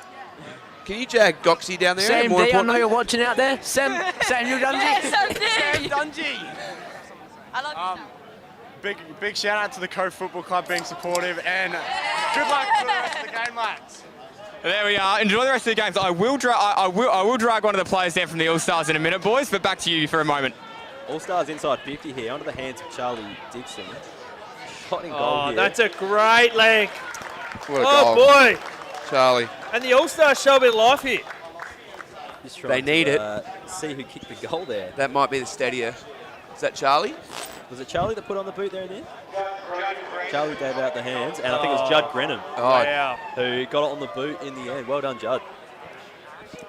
Speaker 9: Can you jag Goxie down there?
Speaker 21: Sam D, I know you're watching out there. Samuel Dungey. Yeah, Sam D.
Speaker 23: Sam Dungey.
Speaker 21: I love
Speaker 24: Big shout out to the Cove Football Club being supportive, and good luck for the rest of the game, lads.
Speaker 14: There we are. Enjoy the rest of the games. I will drag one of the players down from the All-Stars in a minute, boys, but back to you for a moment.
Speaker 18: All-Stars inside 50 here, onto the hands of Charlie Dixon. Shot in goal here.
Speaker 2: That's a great leg.
Speaker 9: What a
Speaker 2: goal. Boy.
Speaker 9: Charlie.
Speaker 2: And the All-Stars show a bit of life here.
Speaker 18: Just
Speaker 9: They
Speaker 18: trying
Speaker 9: need
Speaker 18: to, see who kicked the goal there.
Speaker 9: That might be the steadier. Is that Charlie?
Speaker 18: Was it Charlie that put on the boot there in the end? Charlie gave out the hands, and I think it was Judd Grenham who got it on the boot in the end. Well done, Judd.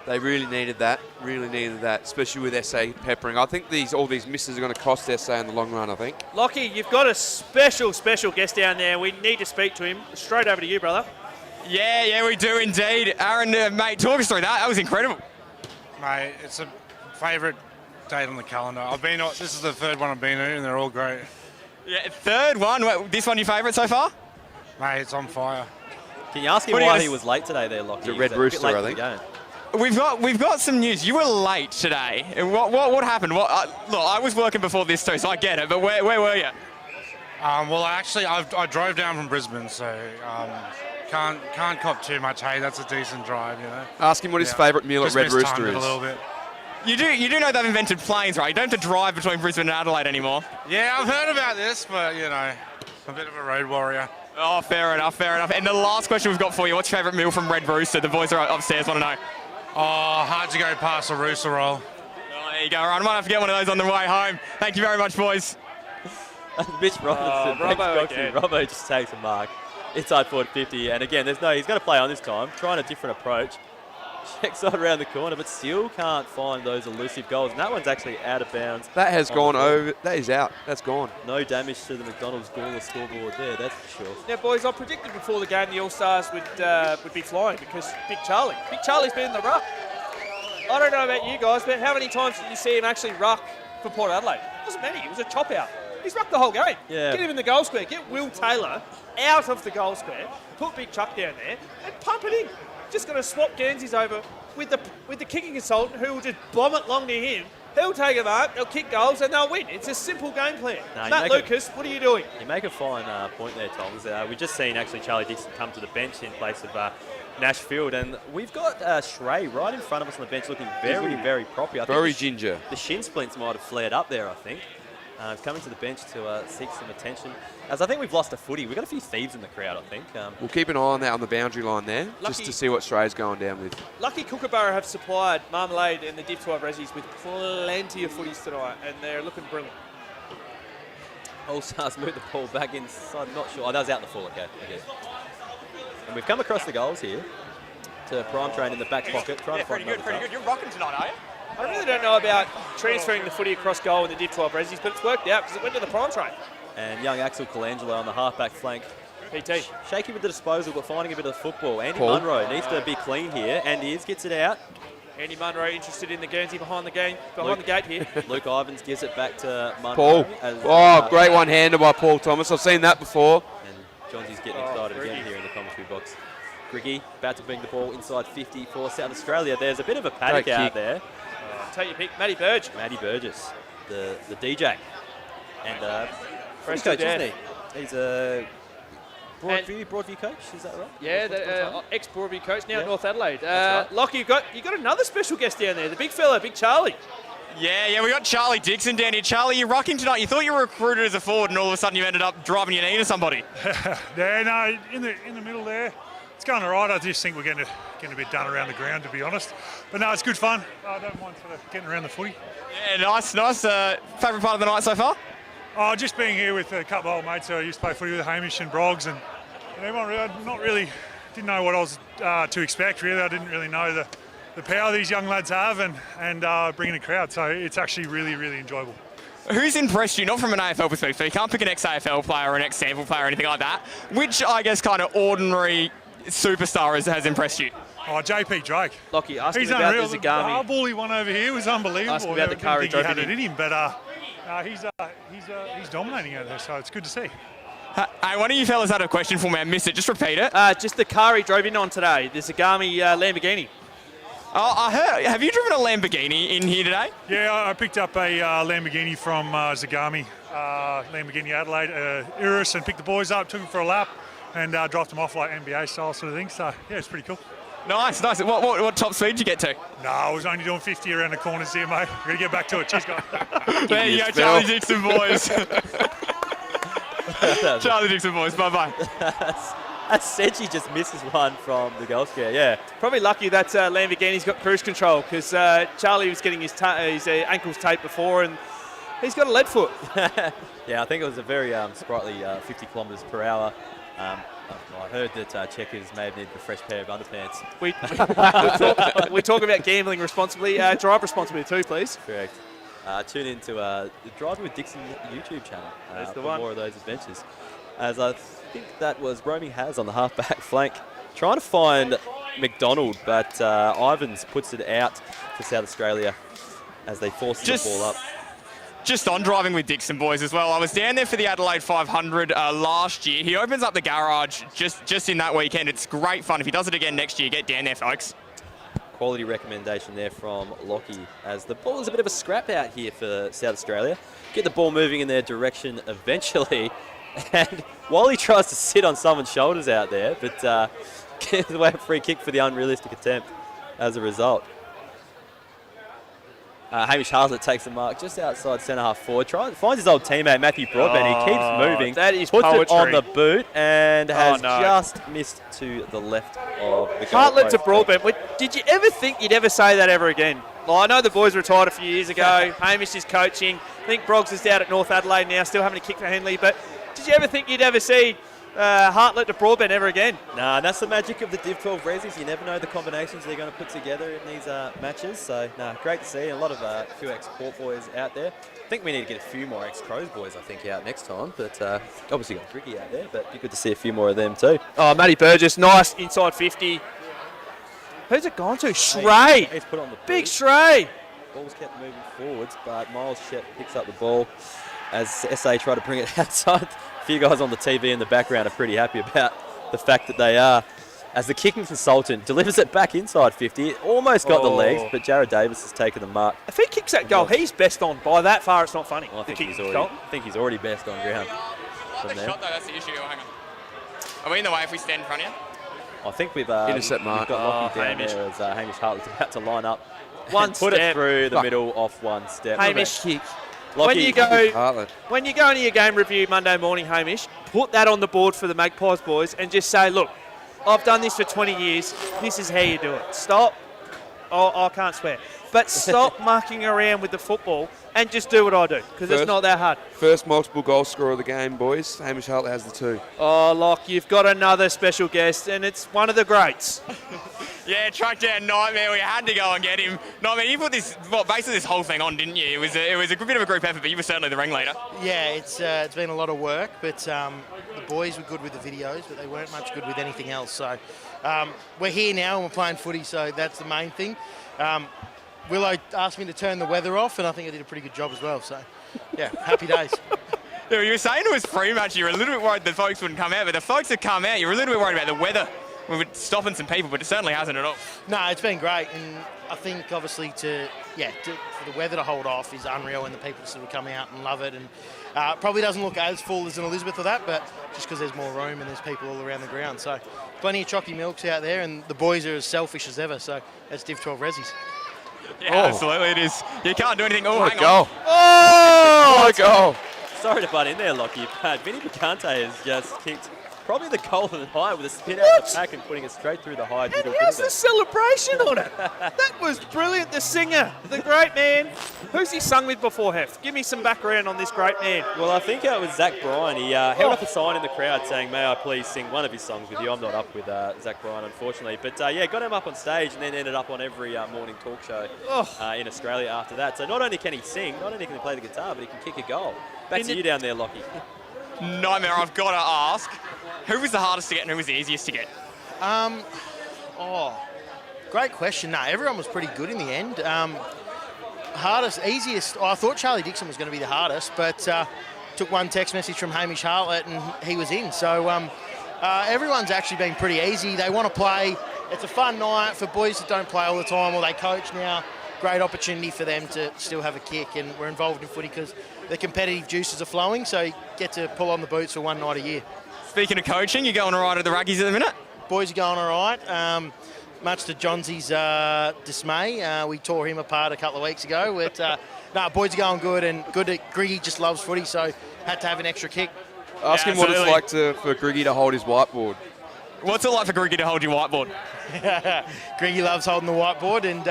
Speaker 9: They really needed that, especially with SA peppering. I think all these misses are going to cost SA in the long run, I think.
Speaker 2: Lockie, you've got a special guest down there. We need to speak to him. Straight over to you, brother.
Speaker 14: Yeah, we do indeed. Aaron, mate, talk us through that. That was incredible.
Speaker 1: Mate, it's a favourite date on the calendar. This is the third one I've been to, and they're all great.
Speaker 14: Yeah, third one. This one your favourite so far?
Speaker 1: Mate, it's on fire.
Speaker 18: Can you ask him why he was late today there, Lockie?
Speaker 9: The Red Rooster, I think.
Speaker 14: We've got some news. You were late today. What happened? Look, I was working before this too, so I get it. But where were you?
Speaker 1: Well, actually, I drove down from Brisbane, so can't cop too much. Hey, that's a decent drive, you know.
Speaker 9: Ask him what his favourite meal at Red Rooster is.
Speaker 1: A little bit.
Speaker 14: You do know they've invented planes, right? You don't have to drive between Brisbane and Adelaide anymore.
Speaker 1: Yeah, I've heard about this, but you know, I'm a bit of a road warrior.
Speaker 14: Oh, fair enough. And the last question we've got for you: what's your favourite meal from Red Rooster? The boys are upstairs. Want to know?
Speaker 1: Oh, hard to go past a rooster roll.
Speaker 14: Oh, there you go. All right, I might have to get one of those on the way home. Thank you very much, boys.
Speaker 18: Mitch Robinson, Robbo just takes a mark. Inside forward 50, and again, he's going to play on this time, trying a different approach. Checks on around the corner, but still can't find those elusive goals. And that one's actually out of bounds.
Speaker 9: That has gone over. That is out. That's gone.
Speaker 18: No damage to the McDonald's goalless scoreboard there, that's for sure.
Speaker 2: Now, boys, I predicted before the game the All-Stars would be flying because Big Charlie's been in the ruck. I don't know about you guys, but how many times did you see him actually ruck for Port Adelaide? It wasn't many. It was a chop-out. He's rucked the whole game.
Speaker 18: Yeah.
Speaker 2: Get him in the goal square. Get Will Taylor out of the goal square. Put Big Chuck down there and pump it in. Just going to swap Guernseys over with the kicking consultant who will just bomb it long near him. He'll take a mark, they'll kick goals, and they'll win. It's a simple game plan. Matt Lucas, what are you doing?
Speaker 18: You make a fine point there, Toms. We've just seen actually Charlie Dixon come to the bench in place of Nashfield, and we've got Shrey right in front of us on the bench looking very, very proppy. I think
Speaker 9: very ginger.
Speaker 18: The shin splints might have flared up there, I think. Coming to the bench to seek some attention. As I think we've lost a footy. We've got a few thieves in the crowd, I think.
Speaker 9: We'll keep an eye on that on the boundary line there, just to see what Stray's going down with.
Speaker 2: Lucky Kookaburra have supplied Marmalade and the Div 12 Ressies with plenty of footies tonight, and they're looking brilliant.
Speaker 18: All-Stars move the ball back inside. I'm not sure. Oh, that was out in the full, okay. And we've come across the goals here to Prime Train in the back pocket. Trying to find
Speaker 14: pretty good. You're rocking tonight, are you?
Speaker 2: I really don't know about transferring the footy across goal in the Div 12 Ressies, but it's worked out because it went to the Prime Train.
Speaker 18: And young Axel Colangelo on the half-back flank.
Speaker 2: PT.
Speaker 18: Shaky with the disposal, but finding a bit of the football. Andy Munro needs to be clean here, and he gets it out.
Speaker 2: Andy Munro interested in the Guernsey behind the gate here.
Speaker 18: Luke Ivans gives it back to Munro.
Speaker 9: Paul. Great one-hander by Paul Thomas. I've seen that before.
Speaker 18: And Johnsy's getting excited again here in the commentary box. Griggy about to bring the ball inside 50 for South Australia. There's a bit of a paddock out there.
Speaker 2: Take your pick, Matty Burge.
Speaker 18: Matty Burgess, the DJ. And fresh coach, isn't he? He's a Broadview coach, is that right?
Speaker 2: Yeah, ex-Broadview coach, now at North Adelaide.
Speaker 18: Right.
Speaker 2: Lockie, you got another special guest down there, the big fella, Big Charlie.
Speaker 14: Yeah, we got Charlie Dixon down here. Charlie, you're rocking tonight. You thought you were recruited as a forward, and all of a sudden you ended up driving your knee to somebody.
Speaker 13: Yeah, no, in the middle there. It's going all right. I just think we're getting a bit done around the ground, to be honest. But no, it's good fun. I don't mind sort of getting around the footy.
Speaker 14: Yeah, nice. Favourite part of the night so far?
Speaker 13: Oh, just being here with a couple of old mates. I used to play footy with Hamish and Broggs, and everyone didn't know what I was to expect, really. I didn't really know the power these young lads have and bringing a crowd. So it's actually really, really enjoyable.
Speaker 14: Who's impressed you? Not from an AFL perspective, so you can't pick an ex-AFL player or an ex-sample player or anything like that. Which, I guess, kind of ordinary superstar has impressed you?
Speaker 13: Oh, JP Drake.
Speaker 2: Lockie, ask
Speaker 13: He's
Speaker 2: him about
Speaker 13: unreal.
Speaker 2: the Zagami.
Speaker 13: The ball he won over here was unbelievable.
Speaker 2: Ask him about the car he drove
Speaker 13: had it in him, but he's dominating out there, so it's good to see.
Speaker 14: Hey, one of you fellas had a question for me. I missed it. Just repeat it.
Speaker 2: Just the car he drove in on today, the Zagami Lamborghini.
Speaker 14: Oh, I heard. Have you driven a Lamborghini in here today?
Speaker 13: Yeah, I picked up a Lamborghini from Zagami, Lamborghini Adelaide, Iris, and picked the boys up, took them for a lap, and dropped them off like NBA style sort of thing. So yeah, it's pretty cool.
Speaker 14: Nice. What top speed did you get to?
Speaker 13: No, I was only doing 50 around the corners here, mate. We're going to get back to it. Cheers, guys.
Speaker 14: There you go, Charlie Dixon, boys. Charlie Dixon, boys. Bye-bye.
Speaker 18: That Sedgy just misses one from the goal scare, yeah.
Speaker 2: Probably lucky that Lamborghini's got cruise control because Charlie was getting his ankles taped before and he's got a lead foot.
Speaker 18: Yeah, I think it was a very sprightly 50 kilometres per hour. I heard that Checkers may have needed a fresh pair of underpants.
Speaker 2: We talk about gambling responsibly. Drive responsibly too, please.
Speaker 18: Correct. Tune in to the Driving with Dixon YouTube channel for more of those adventures. As I think that was Roaming Has on the halfback flank, trying to find McDonald, but Ivans puts it out to South Australia as they force the ball up.
Speaker 14: Just on Driving with Dixon, boys, as well. I was down there for the Adelaide 500 last year. He opens up the garage just in that weekend. It's great fun. If he does it again next year, get down there, folks.
Speaker 18: Quality recommendation there from Lockie, as the ball is a bit of a scrap out here for South Australia. Get the ball moving in their direction eventually. And while he tries to sit on someone's shoulders out there, but gives away a free kick for the unrealistic attempt as a result. Hamish Hartlett takes the mark just outside centre-half forward. Finds his old teammate, Matthew Broadbent. He keeps moving.
Speaker 2: That is
Speaker 18: puts
Speaker 2: poetry.
Speaker 18: it on the boot and has just missed to the left of the goal.
Speaker 2: Hartlett to Broadbent. Did you ever think you'd ever say that ever again? Well, I know the boys retired a few years ago. Hamish is coaching. I think Broggs is down at North Adelaide now, still having a kick for Henley. But did you ever think you'd ever see Hartlett to Broadbent ever again?
Speaker 18: Nah, that's the magic of the Div 12 Ressies. You never know the combinations they're going to put together in these matches. So, great to see. A lot of few ex-Port boys out there. I think we need to get a few more ex-Crows boys, I think, out next time. But obviously got Ricky out there, but it'd be good to see a few more of them too.
Speaker 2: Oh, Matty Burgess, nice inside 50. Who's it gone to? Shrey.
Speaker 18: He's put on the
Speaker 2: big Shrey.
Speaker 18: Ball's kept moving forwards, but Miles Shep picks up the ball as SA try to bring it outside. A few guys on the TV in the background are pretty happy about the fact that they are. As the kicking consultant delivers it back inside 50, it almost got the legs, but Jared Davis has taken the mark.
Speaker 2: If he kicks that goal, he's best on. By that far, it's not funny.
Speaker 18: Well, I think he's already best on ground.
Speaker 14: The shot, though, that's the issue. Hang on. Are we in the way if we stand in front of you?
Speaker 18: I think we've
Speaker 9: intercept mark.
Speaker 18: We've got Lockie down there as Hamish Hartlett's about to line up.
Speaker 2: One
Speaker 18: put
Speaker 2: step.
Speaker 18: It through the middle off one step.
Speaker 2: Hamish,
Speaker 18: kick.
Speaker 2: When you go into your game review Monday morning, Hamish, put that on the board for the Magpies boys and just say, look, I've done this for 20 years. This is how you do it. Stop. Oh, I can't swear. But stop mucking around with the football and just do what I do, because it's not that hard.
Speaker 9: First multiple goal scorer of the game, boys. Hamish Hartlett has the 2.
Speaker 2: Oh, Locke, you've got another special guest, and it's one of the greats.
Speaker 14: Yeah, track down Nightmare. We had to go and get him. Nightmare, you put basically this whole thing on, didn't you? It was a bit of a group effort, but you were certainly the ringleader.
Speaker 3: Yeah, it's been a lot of work, but the boys were good with the videos, but they weren't much good with anything else. So we're here now and we're playing footy, so that's the main thing. Willow asked me to turn the weather off, and I think I did a pretty good job as well. So, yeah, happy days.
Speaker 14: Yeah, you were saying it was pre-match. You were a little bit worried the folks wouldn't come out, but the folks that come out, you were a little bit worried about the weather. We were stopping some people, but it certainly hasn't at all.
Speaker 3: No, it's been great, and I think obviously for the weather to hold off is unreal, and the people sort of come out and love it. And probably doesn't look as full as an Elizabeth or that, but just because there's more room and there's people all around the ground. So plenty of chocky milks out there, and the boys are as selfish as ever. So that's Div 12 Ressies.
Speaker 14: Yeah, absolutely it is. You can't do anything. Oh, hang
Speaker 9: on.
Speaker 18: Oh,
Speaker 9: my goal.
Speaker 18: Sorry to butt in there, Lockie, but Vinny Bacante has just kicked probably the goal of the night with a spin out the pack and putting it straight through the high.
Speaker 2: And how's the celebration on it? That was brilliant. The singer, the great man. Who's he sung with before, Hef? Give me some background on this great man.
Speaker 18: Well, I think it was Zach Bryan. He held up a sign in the crowd saying, "May I please sing one of his songs with you?" I'm not up with Zach Bryan, unfortunately. But got him up on stage and then ended up on every morning talk show in Australia after that. So not only can he sing, not only can he play the guitar, but he can kick a goal. Back to you down there, Lockie.
Speaker 14: Nightmare, I've got to ask, who was the hardest to get and who was the easiest to get?
Speaker 3: Great question. No, everyone was pretty good in the end. Hardest, easiest, I thought Charlie Dixon was going to be the hardest, but took one text message from Hamish Hartlett and he was in. So everyone's actually been pretty easy. They want to play. It's a fun night for boys that don't play all the time or they coach now. Great opportunity for them to still have a kick, and we're involved in footy because the competitive juices are flowing, so you get to pull on the boots for one night a year.
Speaker 14: Speaking of coaching, you're going all right at the Ruggies at the minute?
Speaker 3: Boys are going all right. Much to Johnsy's dismay, we tore him apart a couple of weeks ago. But, boys are going good, and good that Griggy just loves footy, so had to have an extra kick.
Speaker 9: Ask him what it's like for Griggy to hold his whiteboard.
Speaker 14: What's it like for Griggy to hold your whiteboard?
Speaker 3: Griggy loves holding the whiteboard, and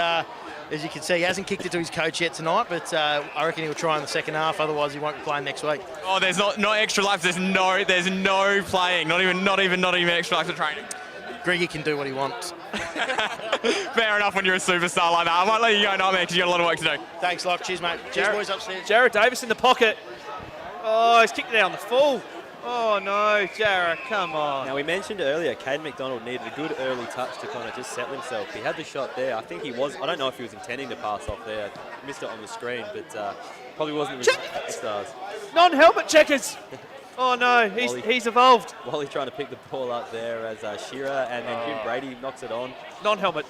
Speaker 3: as you can see, he hasn't kicked it to his coach yet tonight, but I reckon he'll try in the second half, otherwise he won't be playing next week.
Speaker 14: Oh, there's not extra laps. There's no playing. Not even extra laps of training.
Speaker 3: Griggy can do what he wants.
Speaker 14: Fair enough when you're a superstar like that. I might let you go, Nightmare, because you got a lot of work to do.
Speaker 3: Thanks, Locke. Cheers, mate. Cheers, boys upstairs.
Speaker 2: Jared Davis in the pocket. Oh, he's kicked it down the full. Oh, no, Jared, come on.
Speaker 18: Now, we mentioned earlier, Caden McDonald needed a good early touch to kind of just settle himself. He had the shot there. I think he was, I don't know if he was intending to pass off there. I missed it on the screen, but probably wasn't the stars.
Speaker 2: Non-helmet checkers. Oh, no, he's evolved.
Speaker 18: While he's trying to pick the ball up there as Shearer, and then Jim Brady knocks it on.
Speaker 2: Non-helmet.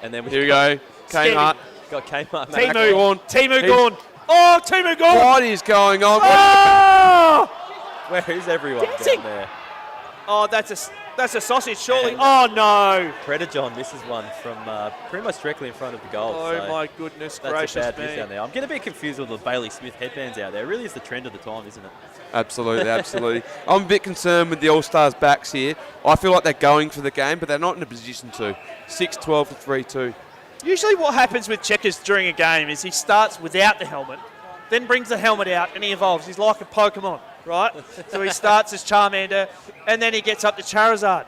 Speaker 18: And then
Speaker 4: Here we go. Kmart.
Speaker 18: Got Kmart.
Speaker 2: Timu Gorn. Oh, Timu Gorn.
Speaker 4: What is going on?
Speaker 2: Oh!
Speaker 18: Where is everyone
Speaker 2: Dancing.
Speaker 18: down there?
Speaker 2: Oh, that's a sausage, surely. Oh, no.
Speaker 18: Predator John misses one from pretty much directly in front of the goal.
Speaker 2: Oh,
Speaker 18: so
Speaker 2: my goodness
Speaker 18: that's
Speaker 2: gracious
Speaker 18: a bad miss
Speaker 2: me.
Speaker 18: down there. I'm getting a bit confused with the Bailey Smith headbands out there. It really is the trend of the time, isn't it?
Speaker 4: Absolutely, absolutely. I'm a bit concerned with the All-Stars backs here. I feel like they're going for the game, but they're not in a position to. 6-12 to 3-2.
Speaker 2: Usually what happens with Checkers during a game is he starts without the helmet, then brings the helmet out and he evolves. He's like a Pokemon, right? So he starts as Charmander and then he gets up to Charizard.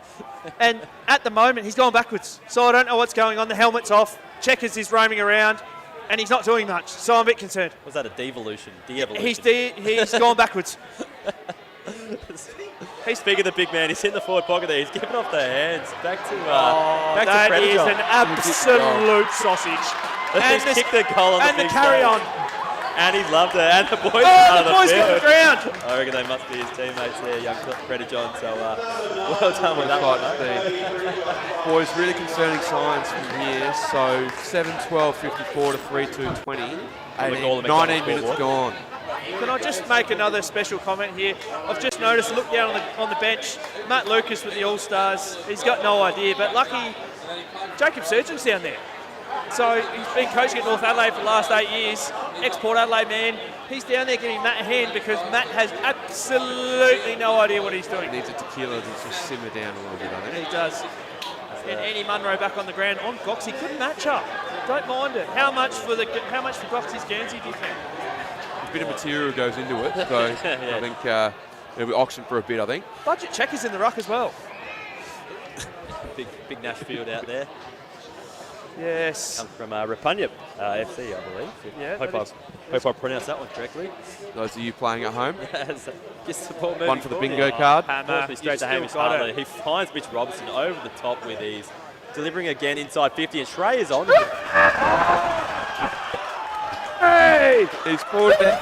Speaker 2: And at the moment he's gone backwards. So I don't know what's going on. The helmet's off. Checkers is roaming around and he's not doing much. So I'm a bit concerned.
Speaker 18: Was that a devolution? De-evolution?
Speaker 2: He's gone backwards.
Speaker 18: He's bigger than big man. He's in the forward pocket there. He's giving off the hands. Back to
Speaker 2: that
Speaker 18: Predator
Speaker 2: is
Speaker 18: John.
Speaker 2: an absolute sausage.
Speaker 18: And he's kicked the goal on
Speaker 2: and
Speaker 18: the
Speaker 2: the
Speaker 18: big
Speaker 2: carry
Speaker 18: stage.
Speaker 2: on.
Speaker 18: And he loved it. And the boys
Speaker 2: Oh, the boys got the ground.
Speaker 18: I reckon they must be his teammates there, young Predator John. So well done with that one.
Speaker 4: Boys, really concerning signs from here. So 7-12, 54 to 3-2, 20. 19 minutes gone.
Speaker 2: Can I just make another special comment here? I've just noticed, look down on the bench, Matt Lucas with the All-Stars. He's got no idea, but lucky Jacob Surgeon's down there. So he's been coaching at North Adelaide for the last 8 years, ex-Port Adelaide man. He's down there giving Matt a hand because Matt has absolutely no idea what he's doing.
Speaker 4: Needs a tequila to just simmer down a little bit, I think.
Speaker 2: He does. And Andy Munro back on the ground on Goxie. Good matchup. Don't mind it. How much for Goxie's Guernsey do you think?
Speaker 4: A bit of material goes into it, so
Speaker 18: Yeah.
Speaker 4: I think it'll be auctioned for a bit, I think.
Speaker 2: Budget Checkers in the ruck as well.
Speaker 18: Big Nashfield out there.
Speaker 2: Yes.
Speaker 18: Comes from Rapunya FC, I believe.
Speaker 2: Yeah,
Speaker 18: Hope I pronounced that one correctly.
Speaker 4: Those of you playing at home.
Speaker 18: Just support
Speaker 4: One for the bingo card.
Speaker 18: Hammer. Straight to Hamish Hartley. He finds Mitch Robertson over the top with ease. Delivering again inside 50, and Shrey is on.
Speaker 2: Hey!
Speaker 4: He's pulled it.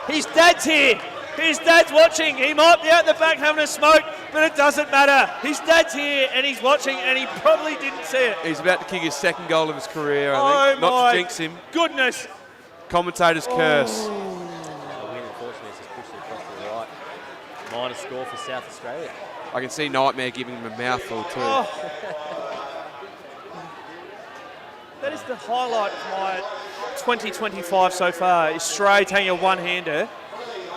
Speaker 2: His dad's here. His dad's watching. He might be out the back having a smoke, but it doesn't matter. His dad's here and he's watching and he probably didn't see it.
Speaker 4: He's about to kick his second goal of his career, I think. Not to jinx him.
Speaker 2: Goodness.
Speaker 4: Commentator's curse.
Speaker 18: The win, unfortunately, has just pushed it across to the right. Minor score for South Australia.
Speaker 4: I can see Nightmare giving him a mouthful too.
Speaker 2: Oh. That is the highlight of my 2025 so far, is Stray taking a one-hander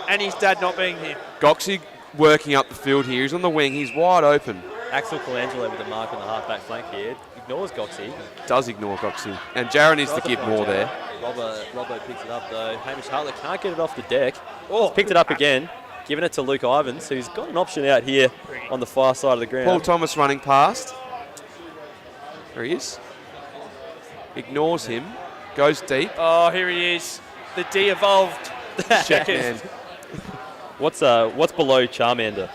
Speaker 2: and his dad not being here.
Speaker 4: Goxie working up the field here. He's on the wing. He's wide open.
Speaker 18: Axel Colangelo with the mark on the half-back flank here. Ignores Goxie.
Speaker 4: Does ignore Goxie. And Jarrah needs to give more there.
Speaker 18: Robbo picks it up though. Hamish Hartley can't get it off the deck. Oh, picked it up again. Giving it to Luke Ivans, who's got an option out here on the far side of the ground.
Speaker 4: Paul Thomas running past. There he is. Ignores him. Goes deep.
Speaker 2: Oh, here he is. The de-evolved Checkers.
Speaker 18: What's below Charmander?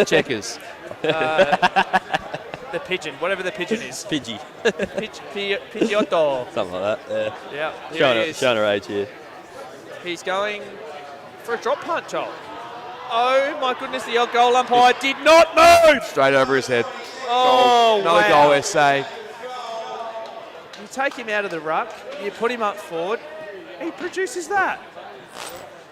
Speaker 4: Checkers.
Speaker 2: The pigeon, whatever the pigeon is.
Speaker 18: Pidgey.
Speaker 2: Pidgeotto.
Speaker 18: Something like that.
Speaker 2: Yeah.
Speaker 18: Showing her age here.
Speaker 2: He's going for a drop punt, Joel. Oh my goodness, the old goal umpire did not move.
Speaker 4: Straight over his head.
Speaker 2: Oh,
Speaker 4: goal. Another goal, SA.
Speaker 2: You take him out of the ruck, you put him up forward, he produces that.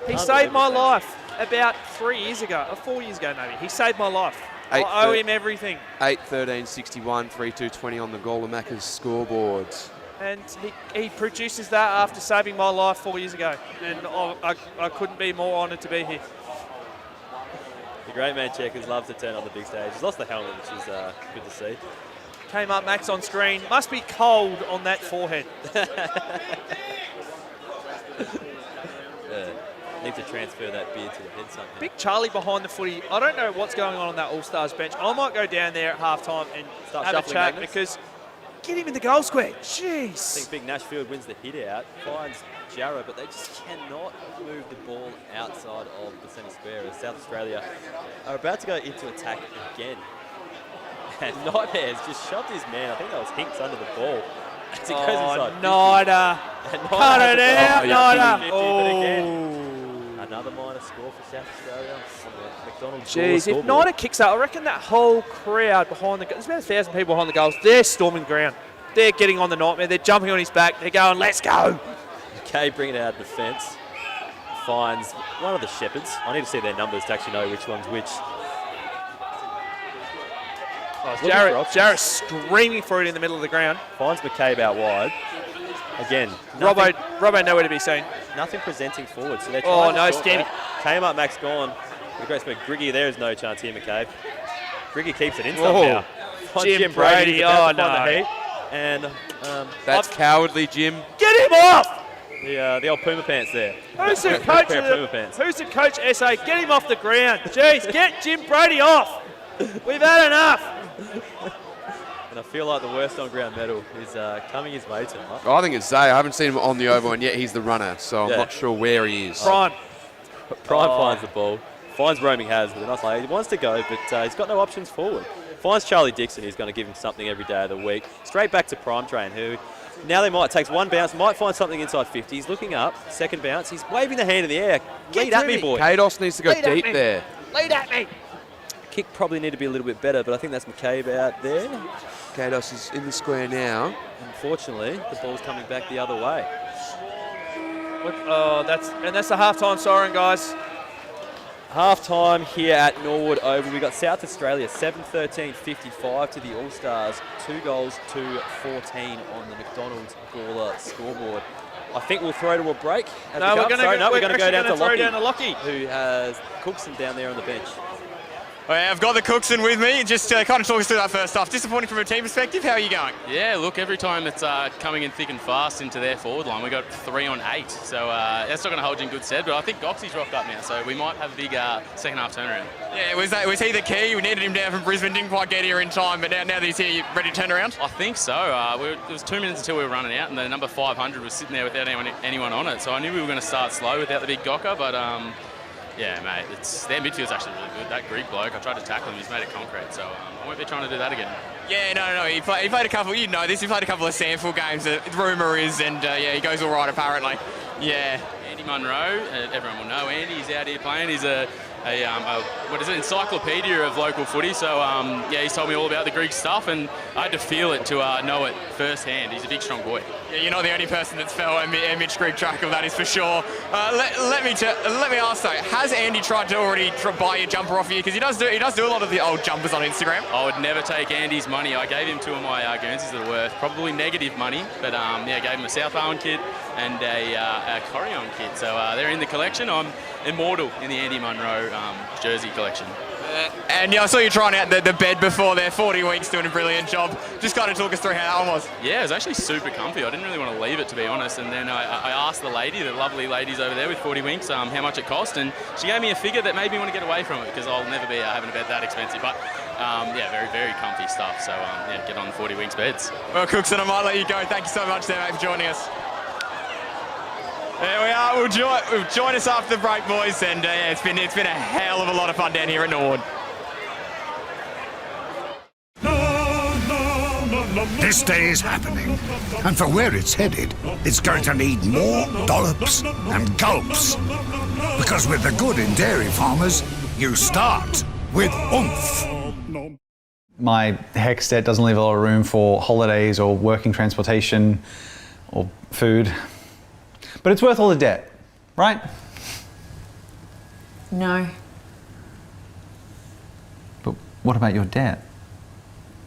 Speaker 2: He saved my life about 3 years ago, or 4 years ago maybe. He saved my life. I owe him everything.
Speaker 4: 8-13-61, 3-2-20 on the Golomakers scoreboards.
Speaker 2: And he produces that after saving my life 4 years ago. And I couldn't be more honoured to be here.
Speaker 18: The great man Checkers loves to turn on the big stage. He's lost the helmet, which is good to see.
Speaker 2: Came up Max on screen. Must be cold on that forehead.
Speaker 18: Need to transfer that beard to the head somehow.
Speaker 2: Big Charlie behind the footy. I don't know what's going on that All-Stars bench. I might go down there at halftime and
Speaker 18: Start
Speaker 2: have a
Speaker 18: shuffling
Speaker 2: chat
Speaker 18: Magnus.
Speaker 2: because get him in the goal square.
Speaker 18: I
Speaker 2: Jeez.
Speaker 18: think Big Nashfield wins the hit out, finds Jarrah, but they just cannot move the ball outside of the centre square as South Australia are about to go into attack again. And Nightmare's just shoved his man. I think that was Hinks under the ball. As he goes inside.
Speaker 2: Nida. Cut it out, Nida.
Speaker 18: But again, another minor score for South Australia on the McDonald's
Speaker 2: Jeez, if Nida kicks out, I reckon that whole crowd behind the goals, there's about 1,000 people behind the goals, they're storming the ground. They're getting on the Nightmare. They're jumping on his back. They're going, let's go.
Speaker 18: McKay bringing it out of defence. Finds one of the Shepherds. I need to see their numbers to actually know which one's which.
Speaker 2: Jarrett's screaming for it in the middle of the ground.
Speaker 18: Finds McCabe out wide. Again,
Speaker 2: Robbo nowhere to be seen.
Speaker 18: Nothing presenting forward. So they're trying to short
Speaker 2: Stammy.
Speaker 18: that. Came up, Max gone. With a great spin. Griggy, there is no chance here, McCabe. Griggy keeps it in somehow.
Speaker 2: Jim Brady, oh no.
Speaker 18: The heat. And
Speaker 9: that's cowardly, Jim.
Speaker 2: Get him off!
Speaker 18: The old Puma pants there.
Speaker 2: Who's the coach?
Speaker 18: Puma pants.
Speaker 2: Who's the coach? SA, get him off the ground. Jeez, get Jim Brady off. We've had enough.
Speaker 18: And I feel like the worst on-ground medal is coming his way tonight.
Speaker 9: I think it's Zay. I haven't seen him on the Oval, and yet he's the runner, so I'm not sure where he is.
Speaker 2: Prime
Speaker 18: finds the ball. Finds roaming Has with a nice lay. He wants to go, but he's got no options forward. Finds Charlie Dixon, who's going to give him something every day of the week. Straight back to Prime Train, who now they might takes one bounce, might find something inside 50. He's looking up, second bounce. He's waving the hand in the air. Lead at me, boy.
Speaker 9: Kados needs to go deep there.
Speaker 2: Lead at me.
Speaker 18: Kick probably need to be a little bit better, but I think that's McCabe out there.
Speaker 9: Kados is in the square now.
Speaker 18: Unfortunately, the ball's coming back the other way.
Speaker 2: That's the halftime siren, guys.
Speaker 18: Half-time here at Norwood Oval. We got South Australia 7-13-55 to the All-Stars. 2 goals to 14 on the McDonald's Gawler scoreboard. I think we'll throw to a break.
Speaker 2: We're going to go down to Lockie,
Speaker 18: who has Cookson down there on the bench.
Speaker 14: I've got the Cookson with me. Just kind of talk us through that first half. Disappointing from a team perspective. How are you going?
Speaker 5: Yeah, look, every time it's coming in thick and fast into their forward line, we got 3 on 8. So that's not going to hold you in good stead. But I think Goxie's rocked up now, so we might have a big second half turnaround.
Speaker 14: Yeah, was he the key? We needed him down from Brisbane. Didn't quite get here in time, but now that he's here, you ready to turn around?
Speaker 5: I think so. It was 2 minutes until we were running out, and the number 500 was sitting there without anyone on it. So I knew we were going to start slow without the big Gawker, but. Yeah, mate, their midfield's actually really good. That Greek bloke, I tried to tackle him, he's made it concrete, so I won't be trying to do that again.
Speaker 14: Yeah, no, he played a couple, you know this, he played a couple of sample games, the rumour is, and yeah, he goes all right apparently. Yeah.
Speaker 5: Andy Munro, everyone will know Andy, he's out here playing, he's a encyclopedia of local footy, so yeah, he's told me all about the Greek stuff, and I had to feel it to know it firsthand. He's a big, strong boy.
Speaker 14: Yeah, you're not the only person that's felt a Mitch Greek trackle, that is for sure. Let me ask though, has Andy tried to already buy your jumper off you? Because he does do a lot of the old jumpers on Instagram.
Speaker 5: I would never take Andy's money. I gave him 2 of my Guernseys that are worth probably negative money, but yeah, gave him a South Owen kit and a Corrion kit. So they're in the collection. I'm immortal in the Andy Munro jersey collection.
Speaker 14: And yeah, I saw you trying out the bed before there, 40 weeks, doing a brilliant job. Just kind of talk us through how that one was.
Speaker 5: Yeah, it was actually super comfy. I didn't really want to leave it, to be honest. And then I asked the lovely ladies over there with 40 winks, how much it cost. And she gave me a figure that made me want to get away from it because I'll never be having a bed that expensive. But yeah, very, very comfy stuff. So yeah, get on the 40 winks beds.
Speaker 14: Well, Cookson, I might let you go. Thank you so much there, mate, for joining us. There we are. We'll join us after the break, boys. And yeah, it's been a hell of a lot of fun down here at Norwood.
Speaker 6: This day is happening, and for where it's headed, it's going to need more dollops and gulps. Because with the good in dairy farmers, you start with oomph.
Speaker 15: My HECS debt doesn't leave a lot of room for holidays or working transportation or food. But it's worth all the debt, right?
Speaker 7: No.
Speaker 15: But what about your debt?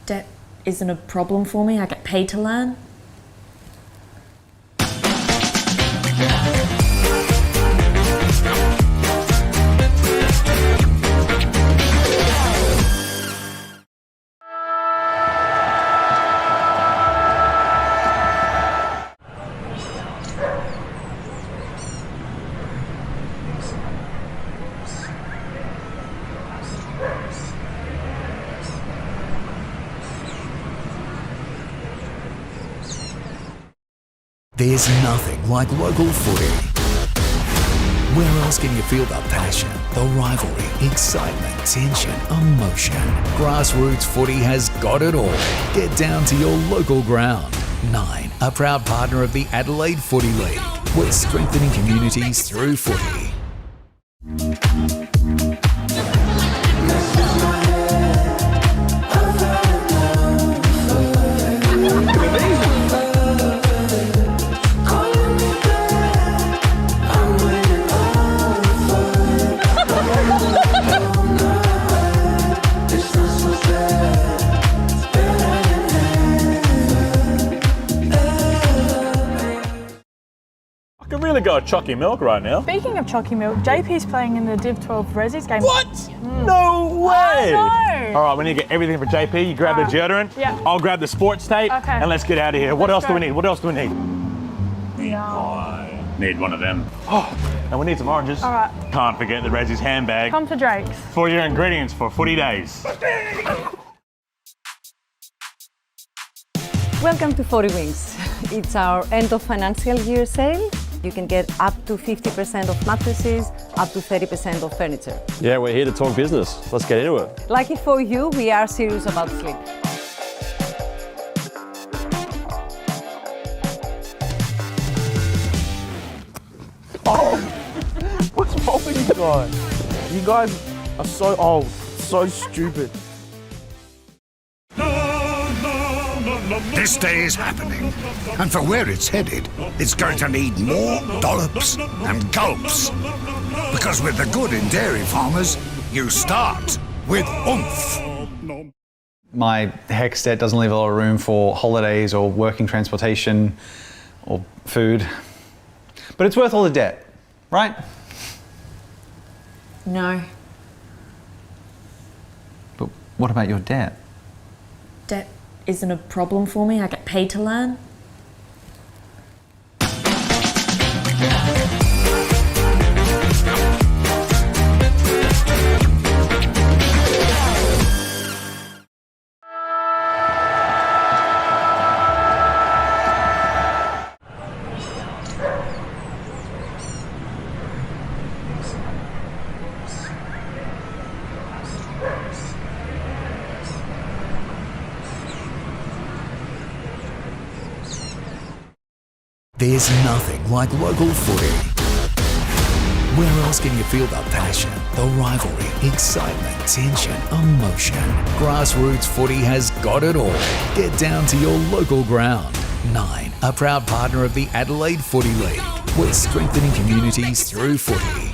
Speaker 7: Debt isn't a problem for me. I get paid to learn.
Speaker 8: There's nothing like local footy. Where else can you feel the passion, the rivalry, excitement, tension, emotion? Grassroots footy has got it all. Get down to your local ground. 9, a proud partner of the Adelaide Footy League. We're strengthening communities through footy.
Speaker 19: I could really go a chalky milk right now.
Speaker 10: Speaking of chalky milk, JP's playing in the Div 12 Ressies game.
Speaker 19: What? No way!
Speaker 10: I know.
Speaker 19: All right, we need to get everything for JP. You grab the deodorant.
Speaker 10: Yeah.
Speaker 19: I'll grab the sports tape.
Speaker 10: Okay.
Speaker 19: And let's get out of here. What else do we
Speaker 10: go.
Speaker 19: need? What else do we need?
Speaker 10: Yeah.
Speaker 19: Need one of them. Oh, and we need some oranges.
Speaker 10: All right.
Speaker 19: Can't forget the Ressies handbag.
Speaker 10: Come to Drake's.
Speaker 19: For your ingredients for footy days.
Speaker 11: Welcome to 40 Wings. It's our end of financial year sale. You can get up to 50% off mattresses, up to 30% off furniture.
Speaker 19: Yeah, we're here to talk business. Let's get into it.
Speaker 11: Lucky for you, we are serious about sleep.
Speaker 20: Oh, what's wrong with you guys? You guys are so old, so stupid.
Speaker 6: This day is happening, and for where it's headed, it's going to need more dollops and gulps. Because with the good in dairy farmers, you start with oomph.
Speaker 15: My HEX debt doesn't leave a lot of room for holidays or working transportation or food. But it's worth all the debt, right?
Speaker 7: No.
Speaker 15: But what about your debt?
Speaker 7: Debt isn't a problem for me. I get paid to learn.
Speaker 8: There's nothing like local footy. Where else can you feel the passion, the rivalry, excitement, tension, emotion? Grassroots footy has got it all. Get down to your local ground. 9, a proud partner of the Adelaide Footy League. We're strengthening communities through footy.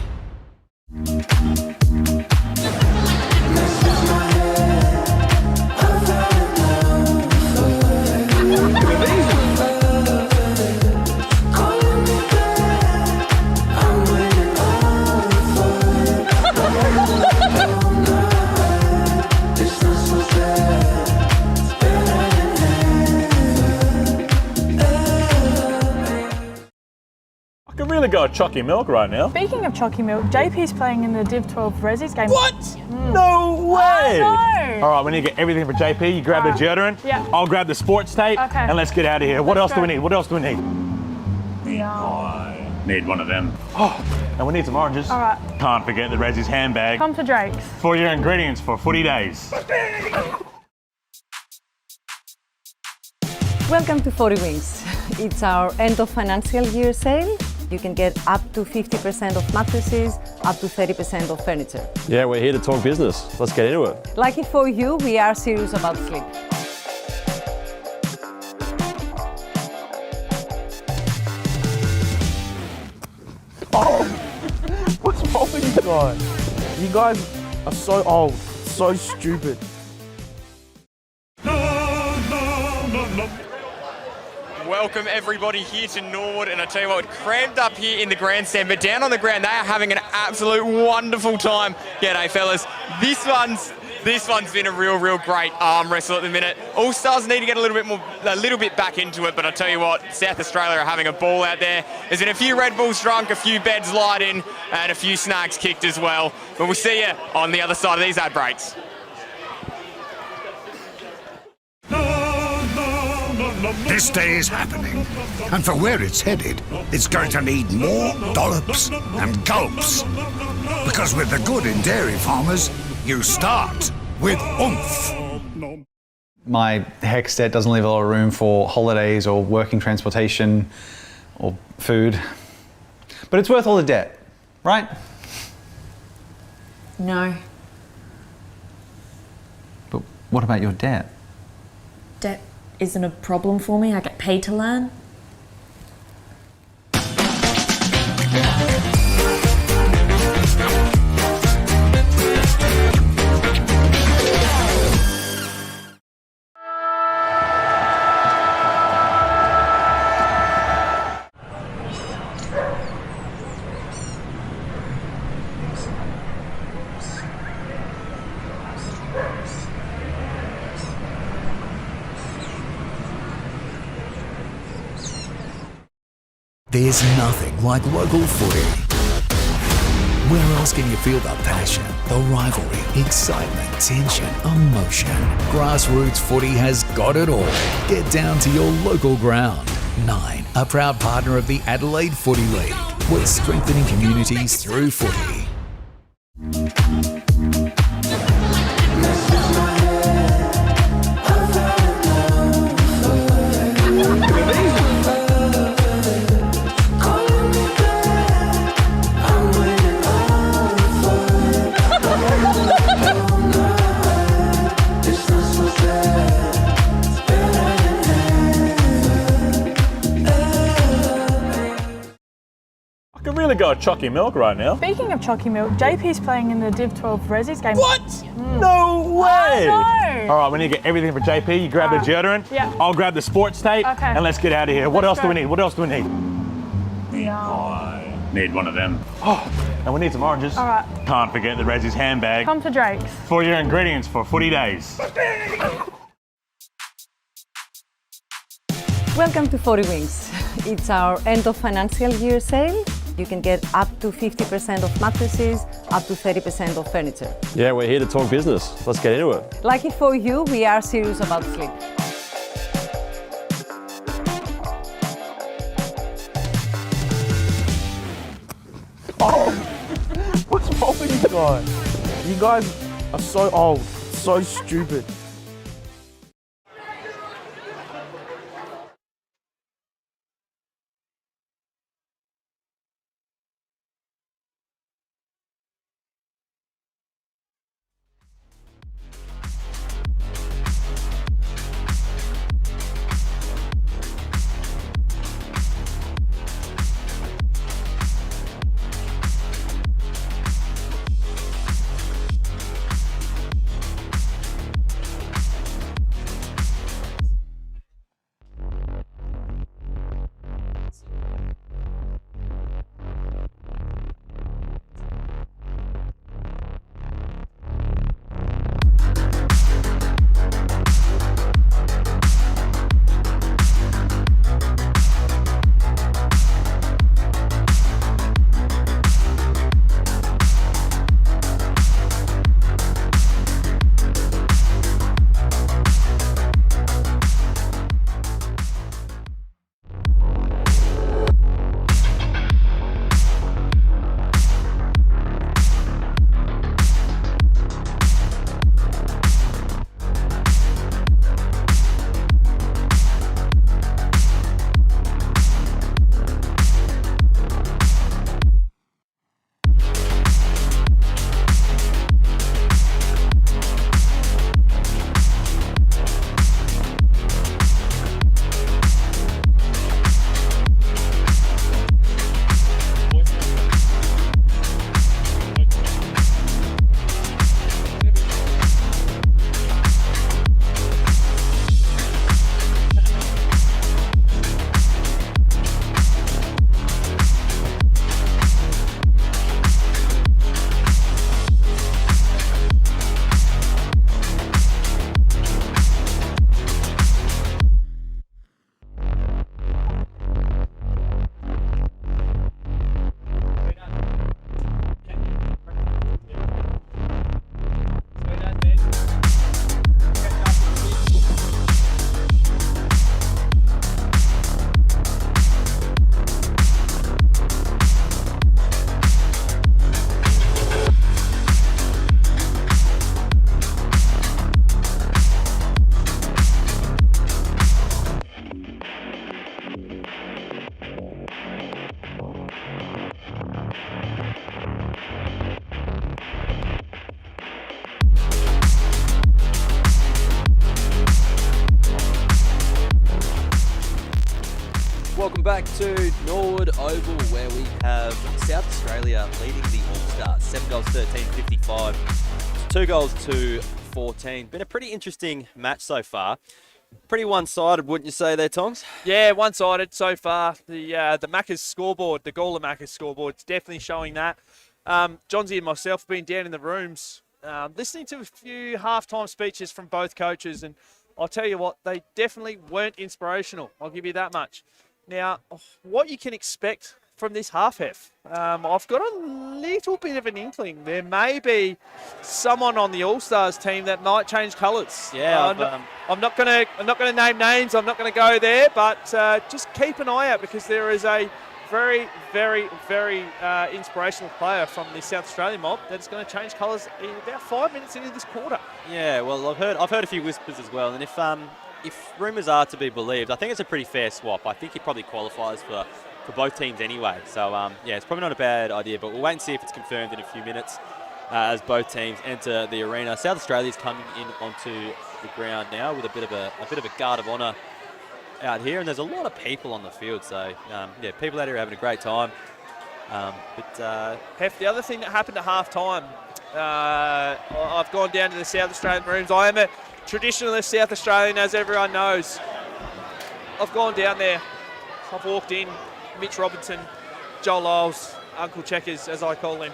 Speaker 19: I could really go a chalky milk right now.
Speaker 10: Speaking of chalky milk, JP's playing in the Div 12 Ressies game.
Speaker 19: What? No way!
Speaker 10: I know.
Speaker 19: All right, we need to get everything for JP. You grab the deodorant.
Speaker 10: Yeah.
Speaker 19: I'll grab the sports tape.
Speaker 10: Okay.
Speaker 19: And let's get out of here. What else
Speaker 10: Let's
Speaker 19: do we
Speaker 10: go.
Speaker 19: need? What else do we need?
Speaker 10: Yeah.
Speaker 19: Need one of them. Oh, and we need some oranges.
Speaker 10: All right.
Speaker 19: Can't forget the Ressies handbag.
Speaker 10: Come to Drake's.
Speaker 19: For your ingredients for footy days.
Speaker 11: Welcome to 40 Wings. It's our end of financial year sale. You can get up to 50% off mattresses, up to 30% off furniture.
Speaker 19: Yeah, we're here to talk business. Let's get into it.
Speaker 11: Lucky for you, we are serious about sleep.
Speaker 20: Oh, what's wrong with you guys? You guys are so old, so stupid.
Speaker 14: Welcome everybody here to Norwood, and I tell you what, crammed up here in the grandstand, but down on the ground they are having an absolute wonderful time. G'day fellas. This one's been a real great arm wrestle at the minute. All Stars need to get a little bit back into it, but I tell you what, South Australia are having a ball out there. There's been a few Red Bulls drunk, a few beds lied in, and a few snags kicked as well. But we'll see you on the other side of these ad breaks.
Speaker 6: This day is happening, and for where it's headed, it's going to need more dollops and gulps. Because with the good in dairy farmers, you start with oomph.
Speaker 15: My HEC stat doesn't leave a lot of room for holidays or working transportation or food. But it's worth all the debt, right?
Speaker 7: No.
Speaker 15: But what about your debt?
Speaker 7: Debt isn't a problem for me. I get paid to learn.
Speaker 8: There's nothing like local footy. Where else can you feel the passion, the rivalry, excitement, tension, emotion? Grassroots footy has got it all. Get down to your local ground. 9, a proud partner of the Adelaide Footy League. We're strengthening communities through footy.
Speaker 19: I could really go chalky milk right now.
Speaker 10: Speaking of chalky milk, JP's playing in the Div 12 Ressies game.
Speaker 19: What? No way!
Speaker 10: I know.
Speaker 19: All right, we need to get everything for JP. You grab the deodorant.
Speaker 10: Yeah.
Speaker 19: I'll grab the sports tape.
Speaker 10: Okay.
Speaker 19: And let's get out of here. What
Speaker 10: Let's
Speaker 19: else do we
Speaker 10: go.
Speaker 19: need? What else do we need?
Speaker 10: No.
Speaker 19: Need one of them. Oh, and we need some oranges.
Speaker 10: All right.
Speaker 19: Can't forget the Ressies handbag.
Speaker 10: Come to Drake's.
Speaker 19: For your ingredients for footy days.
Speaker 11: Welcome to 40 Wings. It's our end of financial year sale. You can get up to 50% of mattresses, up to 30% of furniture.
Speaker 12: Yeah, we're here to talk business. Let's get into it.
Speaker 11: Lucky for you, we are serious about sleep.
Speaker 20: Oh, what's wrong with you guys? You guys are so old, so stupid.
Speaker 18: Welcome back to Norwood Oval, where we have South Australia leading the All-Stars. 7 goals, 13, 55. 2 goals to 14. Been a pretty interesting match so far. Pretty one-sided, wouldn't you say there, Tongs?
Speaker 2: Yeah, one-sided so far. The Macca's scoreboard, the Gawler Macca's scoreboard, it's definitely showing that. Johnsy and myself have been down in the rooms listening to a few halftime speeches from both coaches, and I'll tell you what, they definitely weren't inspirational. I'll give you that much. Now, what you can expect from this half-hef, I've got a little bit of an inkling. There may be someone on the All-Stars team that might change colours.
Speaker 18: Yeah,
Speaker 2: I'm not going to name names. I'm not going to go there, but just keep an eye out because there is a very, very, very inspirational player from the South Australian mob that's going to change colours in about 5 minutes into this quarter.
Speaker 18: Yeah, well, I've heard a few whispers as well, and if rumours are to be believed, I think it's a pretty fair swap. I think he probably qualifies for both teams anyway. So, yeah, it's probably not a bad idea, but we'll wait and see if it's confirmed in a few minutes as both teams enter the arena. South Australia's coming in onto the ground now with a bit of a guard of honour out here, and there's a lot of people on the field. So, yeah, people out here are having a great time.
Speaker 2: Hef, the other thing that happened at half-time, I've gone down to the South Australian rooms. I am a traditionalist South Australian, as everyone knows. I've gone down there. I've walked in. Mitch Robinson, Joel Lyles, Uncle Checkers, as I call him,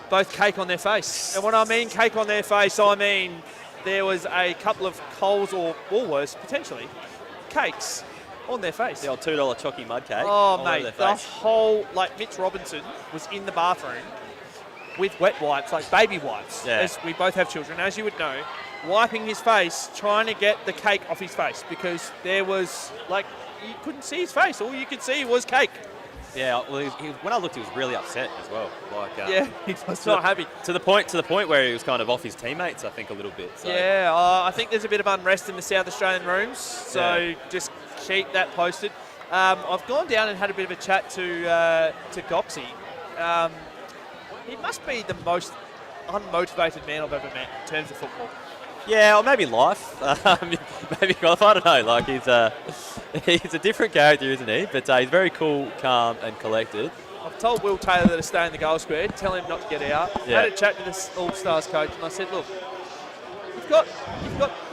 Speaker 2: both cake on their face. And when I mean cake on their face, I mean there was a couple of Coles or Woolworths, potentially, cakes on their face.
Speaker 18: The old $2 chalky mud cake.
Speaker 2: Oh, mate, the whole, like, Mitch Robinson was in the bathroom with wet wipes, like baby wipes, as we both have children, as you would know, wiping his face, trying to get the cake off his face because there was, like, you couldn't see his face. All you could see was cake.
Speaker 18: Yeah, well, when I looked, he was really upset as well. Like,
Speaker 2: yeah, he was not happy.
Speaker 18: To the point where he was kind of off his teammates, I think, a little bit. So.
Speaker 2: Yeah, I think there's a bit of unrest in the South Australian rooms, so just keep that posted. I've gone down and had a bit of a chat to Goxie. He must be the most unmotivated man I've ever met in terms of football.
Speaker 18: Yeah, or maybe life. Maybe golf. I don't know. Like he's a different character, isn't he? But he's very cool, calm, and collected.
Speaker 2: I've told Will Taylor to stay in the goal square. Tell him not to get out.
Speaker 18: Yeah.
Speaker 2: Had a chat to this All-Stars coach, and I said, look, you've got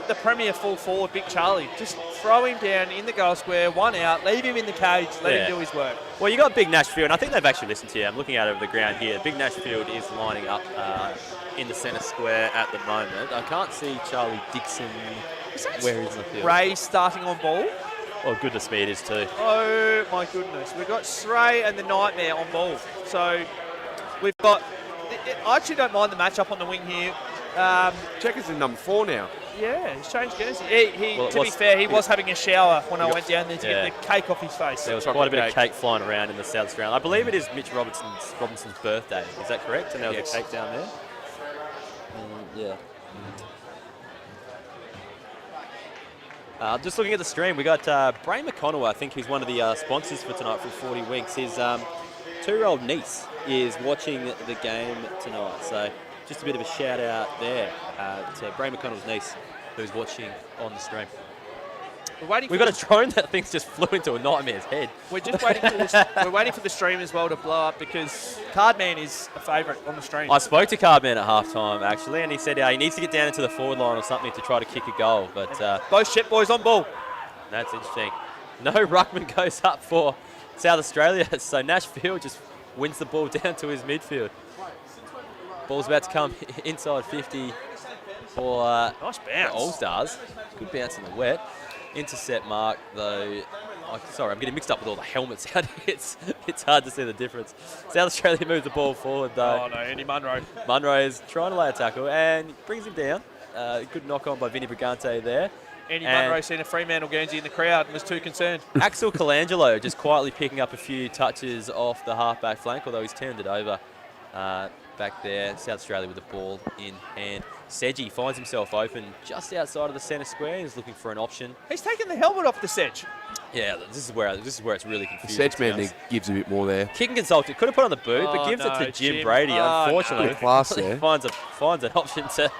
Speaker 2: the premier full forward, Big Charlie. Just throw him down in the goal square, one out, leave him in the cage, let him do his work.
Speaker 18: Well, you got Big Nashfield, and I think they've actually listened to you. I'm looking out over the ground here. Big Nashfield is lining up in the centre square at the moment. I can't see Charlie Dixon where he's in the field.
Speaker 2: Ray starting on ball.
Speaker 18: Oh, goodness me, it is too.
Speaker 2: Oh, my goodness. We've got Sray and the Nightmare on ball. So we've got... I actually don't mind the matchup on the wing here.
Speaker 4: Checkers in number 4 now.
Speaker 2: Yeah, he's changed jersey. To be fair, he was having a shower when I went down there to get the cake off his face.
Speaker 18: There was quite a bit of cake flying around in the South Australian. I believe it is Mitch Robinson's birthday. Is that correct? And there was a cake down there? Yeah. Just looking at the stream, we got Bray McConnell, I think, who's one of the sponsors for tonight for 40 Winks. His 2-year-old niece is watching the game tonight. So just a bit of a shout out there to Bray McConnell's niece who's watching on the stream. We've got a drone that thing's just flew into a Nightmare's head.
Speaker 2: We're just waiting for this. We're waiting for the stream as well to blow up because Cardman is a favourite on the stream.
Speaker 18: I spoke to Cardman at halftime actually, and he said he needs to get down into the forward line or something to try to kick a goal. But
Speaker 2: both Shep boys on ball.
Speaker 18: That's interesting. No ruckman goes up for South Australia, so Nashfield just wins the ball down to his midfield. Ball's about to come inside 50 for
Speaker 2: nice bounce.
Speaker 18: All-Stars. Good bounce in the wet. Intercept mark, though. Sorry, I'm getting mixed up with all the helmets out here. It's hard to see the difference. South Australia moves the ball forward, though.
Speaker 2: Oh, no, Andy Munro.
Speaker 18: Munro is trying to lay a tackle and brings him down. Good knock on by Vinny Brigante there.
Speaker 2: Andy Munro seen a Fremantle Guernsey in the crowd and was too concerned.
Speaker 18: Axel Colangelo just quietly picking up a few touches off the half-back flank, although he's turned it over back there. South Australia with the ball in hand. Sedgy finds himself open just outside of the centre square. He's looking for an option.
Speaker 2: He's taking the helmet off the Sedge.
Speaker 18: Yeah, this is where it's really
Speaker 9: The
Speaker 18: confusing.
Speaker 9: Sedge man there gives a bit more there.
Speaker 18: Kicking consultant could have put on the boot, but gives it to Jim Brady. Unfortunately,
Speaker 9: Good class there.
Speaker 18: finds an option to.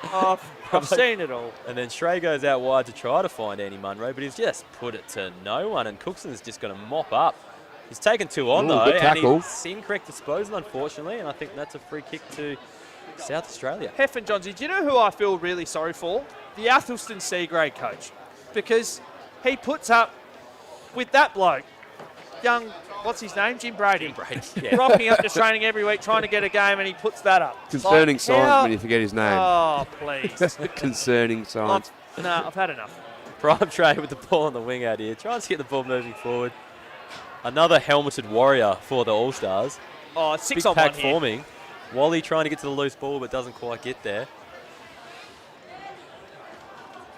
Speaker 2: I've seen it all.
Speaker 18: And then Shrey goes out wide to try to find Andy Munro, but he's just put it to no one. And Cookson's just going to mop up. He's taken 2 on though,
Speaker 9: good tackle.
Speaker 18: and he's incorrect disposal, unfortunately. And I think that's a free kick to South Australia.
Speaker 2: Heff and Johnsy, do you know who I feel really sorry for? The Athelston C grade coach, because he puts up with that bloke, young, what's his name, Jim Brady.
Speaker 18: Yeah.
Speaker 2: Rocking up to training every week, trying to get a game, and he puts that up.
Speaker 9: Concerning signs when you forget his name.
Speaker 2: Oh, please.
Speaker 9: Concerning signs.
Speaker 2: I've had enough.
Speaker 18: Prime Tray with the ball on the wing out here. Tries to get the ball moving forward. Another helmeted warrior for the All-Stars.
Speaker 2: Oh, 6
Speaker 18: Big
Speaker 2: on
Speaker 18: pack
Speaker 2: 1 here.
Speaker 18: forming. Wally trying to get to the loose ball, but doesn't quite get there.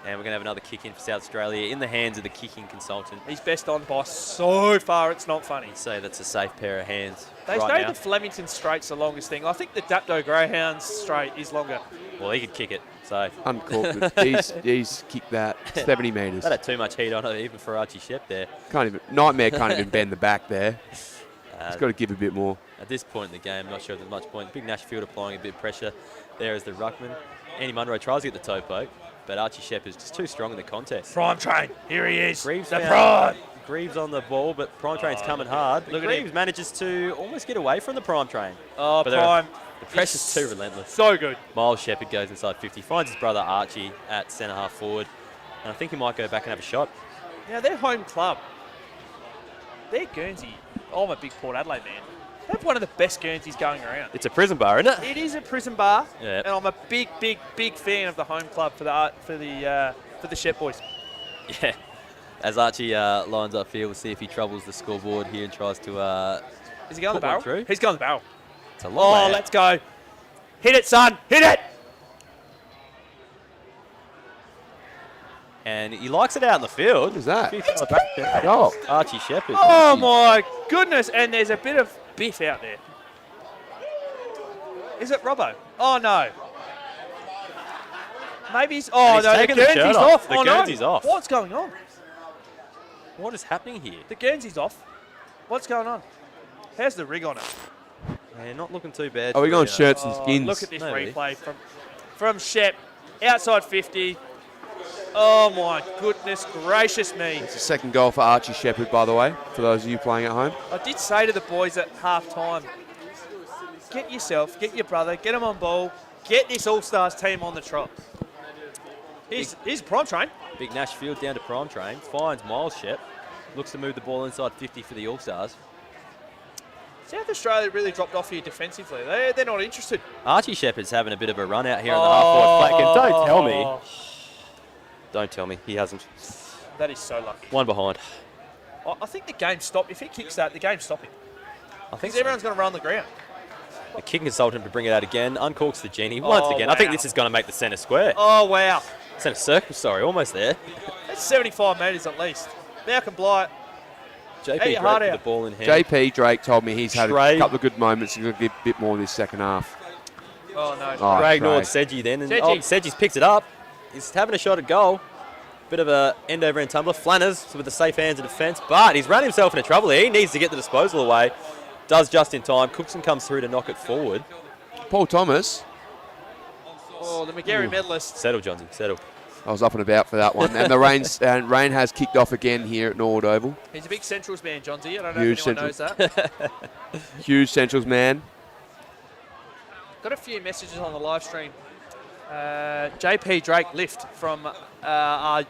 Speaker 18: And we're going to have another kick in for South Australia in the hands of the kicking consultant.
Speaker 2: He's best on by so far, it's not funny.
Speaker 18: So that's a safe pair of hands.
Speaker 2: They
Speaker 18: right
Speaker 2: say
Speaker 18: now.
Speaker 2: the Flemington Straight's the longest thing. I think the Dapto Greyhounds Straight is longer.
Speaker 18: Well, he could kick it. So
Speaker 9: Uncorked. he's kicked that 70 metres.
Speaker 18: That had too much heat on it, even for Archie Shep there.
Speaker 9: Nightmare can't even bend the back there. He's got to give a bit more.
Speaker 18: At this point in the game, I'm not sure if there's much point. Big Nashfield applying a bit of pressure there as the ruckman. Andy Munro tries to get the toe poke, but Archie Shep is just too strong in the contest.
Speaker 2: Prime Train, here he is.
Speaker 18: Greaves
Speaker 2: the
Speaker 18: found-
Speaker 2: prime.
Speaker 18: Greaves on the ball, but Prime Train's coming hard. But
Speaker 2: look at
Speaker 18: Greaves
Speaker 2: him.
Speaker 18: manages to almost get away from the Prime Train.
Speaker 2: Oh,
Speaker 18: But
Speaker 2: Prime.
Speaker 18: the pressure's too relentless.
Speaker 2: So good.
Speaker 18: Miles Shepherd goes inside 50, finds his brother Archie at centre half forward, and I think he might go back and have a shot.
Speaker 2: Now, their home club, they're Guernsey. Oh, I'm a big Port Adelaide man. They have one of the best Guernseys going around.
Speaker 18: It's a prison bar, isn't it?
Speaker 2: It is a prison bar,
Speaker 18: Yeah.
Speaker 2: and I'm a big, big, big fan of the home club for the Shep boys.
Speaker 18: Yeah. As Archie lines up field, we'll see if he troubles the scoreboard here and tries to.
Speaker 2: Is he going the
Speaker 18: put one
Speaker 2: barrel?
Speaker 18: through.
Speaker 2: He's going the barrel.
Speaker 18: It's a long way
Speaker 2: Oh,
Speaker 18: out.
Speaker 2: let's go. Hit it, son. Hit it.
Speaker 18: And he likes it out in the field.
Speaker 9: What is that?
Speaker 18: Oh, Archie Shepherd.
Speaker 2: Oh, my goodness. And there's a bit of biff out there. Is it Robbo? Oh, no. Maybe he's... Oh,
Speaker 18: He's
Speaker 2: no, the
Speaker 18: taken the shirt
Speaker 2: Guernsey's
Speaker 18: off.
Speaker 2: off.
Speaker 18: The
Speaker 2: Oh, no.
Speaker 18: Guernsey's off.
Speaker 2: What's going on?
Speaker 18: What is happening here?
Speaker 2: The Guernsey's off. What's going on? How's the rig on it?
Speaker 18: Yeah, not looking too bad.
Speaker 9: Are we going
Speaker 18: for,
Speaker 9: shirts and skins?
Speaker 2: Look at this
Speaker 18: Maybe.
Speaker 2: replay from Shep. Outside 50. Oh, my goodness gracious me.
Speaker 9: It's the second goal for Archie Shepherd, by the way, for those of you playing at home.
Speaker 2: I did say to the boys at half-time, get yourself, get your brother, get him on ball, get this All-Stars team on the trot. Here's Prime Train.
Speaker 18: Big Nashfield down to Prime Train. Finds Miles Shep. Looks to move the ball inside 50 for the All-Stars.
Speaker 2: South Australia really dropped off here defensively. They're not interested.
Speaker 18: Archie Shepherd's having a bit of a run out here on the half-forward flank. And don't tell me.
Speaker 2: Oh.
Speaker 18: Don't tell me. He hasn't.
Speaker 2: That is so lucky.
Speaker 18: One behind.
Speaker 2: I think the game stopped. If he kicks that, the game's stopping.
Speaker 18: I think
Speaker 2: Because everyone's going to run the ground.
Speaker 18: The kicking consultant to bring it out again. Uncorks the genie once again. I think this is going to make the centre square.
Speaker 2: Oh, wow.
Speaker 18: Centre circle, sorry. Almost there.
Speaker 2: That's 75 metres at least. Malcolm Blight.
Speaker 18: JP
Speaker 2: Hey,
Speaker 18: Drake
Speaker 2: hard
Speaker 18: with
Speaker 2: out.
Speaker 18: the ball in hand.
Speaker 9: JP Drake told me he's had a
Speaker 18: Trey.
Speaker 9: couple of good moments. He's going to give a bit more this second half.
Speaker 2: Oh, no.
Speaker 9: Oh,
Speaker 18: Ray ignored
Speaker 9: Trey.
Speaker 18: Sedgy then. And
Speaker 2: Sedgy.
Speaker 18: Sedgy's picked it up. He's having a shot at goal. Bit of a end over end tumbler. Flanners with the safe hands of defence. But he's run himself into trouble here. He needs to get the disposal away. Does just in time. Cookson comes through to knock it forward.
Speaker 9: Paul Thomas.
Speaker 2: Oh, the McGarry medalist.
Speaker 18: Settle, Johnsy. Settle.
Speaker 9: I was up and about for that one. And the rain has kicked off again here at Norwood Oval.
Speaker 2: He's a big Centrals man, Johnsy. I don't know
Speaker 9: Huge
Speaker 2: if anyone knows
Speaker 9: Central.
Speaker 2: that.
Speaker 9: Huge Centrals man.
Speaker 2: Got a few messages on the live stream. JP Drake lift from our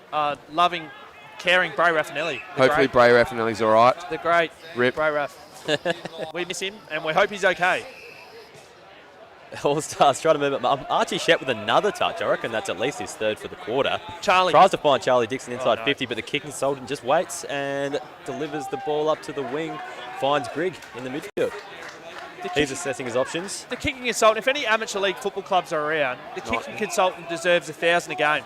Speaker 2: loving, caring Bray Raffinelli.
Speaker 9: Hopefully Bray Raffinelli's all right.
Speaker 2: The great
Speaker 9: Rip.
Speaker 2: Bray Raff. We miss him, and we hope he's okay.
Speaker 18: All-Stars trying to move it. Archie Shep with another touch. I reckon that's at least his third for the quarter.
Speaker 2: Charlie.
Speaker 18: Tries to find Charlie Dixon inside
Speaker 2: no.
Speaker 18: 50, but the kicking consultant just waits and delivers the ball up to the wing. Finds Grigg in the midfield. He's assessing his options.
Speaker 2: The kicking consultant, if any amateur league football clubs are around, the kicking consultant deserves 1,000 a game.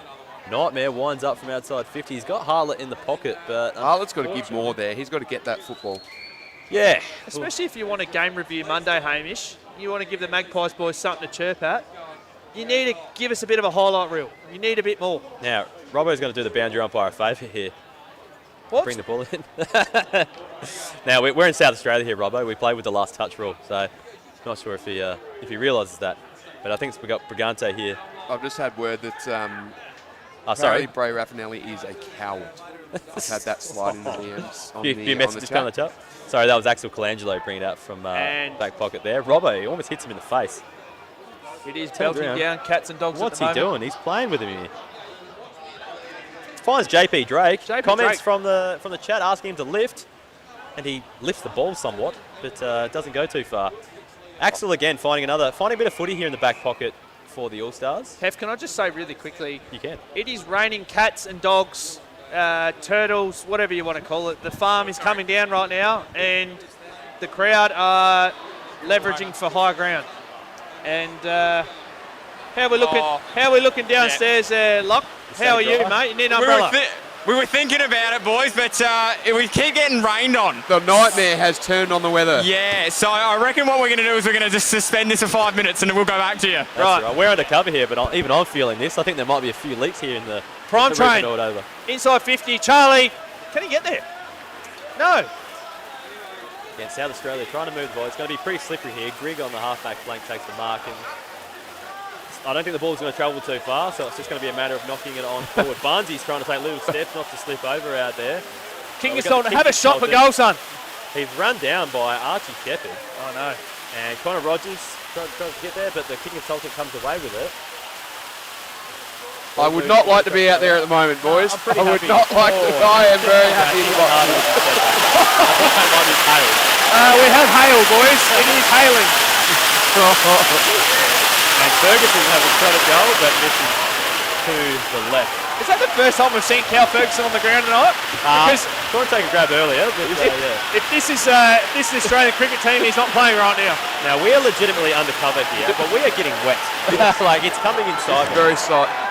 Speaker 18: Nightmare winds up from outside 50. He's got Harlett in the pocket, but
Speaker 9: Harlett's got to give more there. He's got to get that football.
Speaker 18: Yeah.
Speaker 2: Especially if you want a game review Monday, Hamish. You want to give the Magpies boys something to chirp at. you need to give us a bit of a highlight reel. You need a bit more.
Speaker 18: Now, Robbo's going to do the boundary umpire a favour here.
Speaker 2: What?
Speaker 18: Bring the ball in. Now, we're in South Australia here, Robbo. We play with the last touch rule, so not sure if he realises that. But I think we got Brigante here.
Speaker 9: I've just had word that
Speaker 18: sorry.
Speaker 9: apparently Bray Raffinelli is a coward. I've had that slide in the DMs on
Speaker 18: few messages
Speaker 9: on
Speaker 18: on the chat. Sorry, that was Axel Colangelo bringing it out from back pocket there. Robbo, he almost hits him in the face.
Speaker 2: It is belting down cats and dogs.
Speaker 18: What's
Speaker 2: at the
Speaker 18: he
Speaker 2: moment.
Speaker 18: doing? He's playing with him here. Finds JP Drake. Comments from the chat asking him to lift, and he lifts the ball somewhat, but doesn't go too far. Axel again finding a bit of footy here in the back pocket for the All-Stars.
Speaker 2: Hef, can I just say really quickly?
Speaker 18: You can.
Speaker 2: It is raining cats and dogs, turtles, whatever you want to call it. The farm is coming down right now, and the crowd are leveraging for high ground. And how are we looking downstairs there, Locke? How are you, mate? You need an umbrella.
Speaker 14: We were thinking about it, boys, but we keep getting rained on.
Speaker 9: The nightmare has turned on the weather.
Speaker 14: Yeah, so I reckon what we're going to do is we're going to just suspend this for 5 minutes and then we'll go back to you.
Speaker 18: That's right. We're undercover here, but even I'm feeling this. I think there might be a few leaks here in the
Speaker 2: prime train.
Speaker 18: Over.
Speaker 2: Inside 50, Charlie. Can he get there? No.
Speaker 18: Again, South Australia trying to move the ball. It's going to be pretty slippery here. Grigg on the halfback flank takes the mark, and I don't think the ball's going to travel too far, so it's just going to be a matter of knocking it on forward. Barnsley's trying to take little steps not to slip over out there.
Speaker 2: King Sultan, have a shot for goal, son.
Speaker 18: He's run down by Archie Shepherd.
Speaker 2: Oh, no.
Speaker 18: And Connor Rogers tries to get there, but the King Sultan comes away with it.
Speaker 9: I would not like to be out there at the moment, boys. I would not like to. I am very happy to watch.
Speaker 2: We have hail, boys. It is hailing.
Speaker 18: And Ferguson has a shot at goal, but misses to the left.
Speaker 2: Is that the first time we've seen Cal Ferguson on the ground tonight? Because
Speaker 18: trying to take a grab earlier, but
Speaker 2: if this is the Australian cricket team, he's not playing right now.
Speaker 18: Now we are legitimately undercover here, but we are getting wet. Like it's coming inside.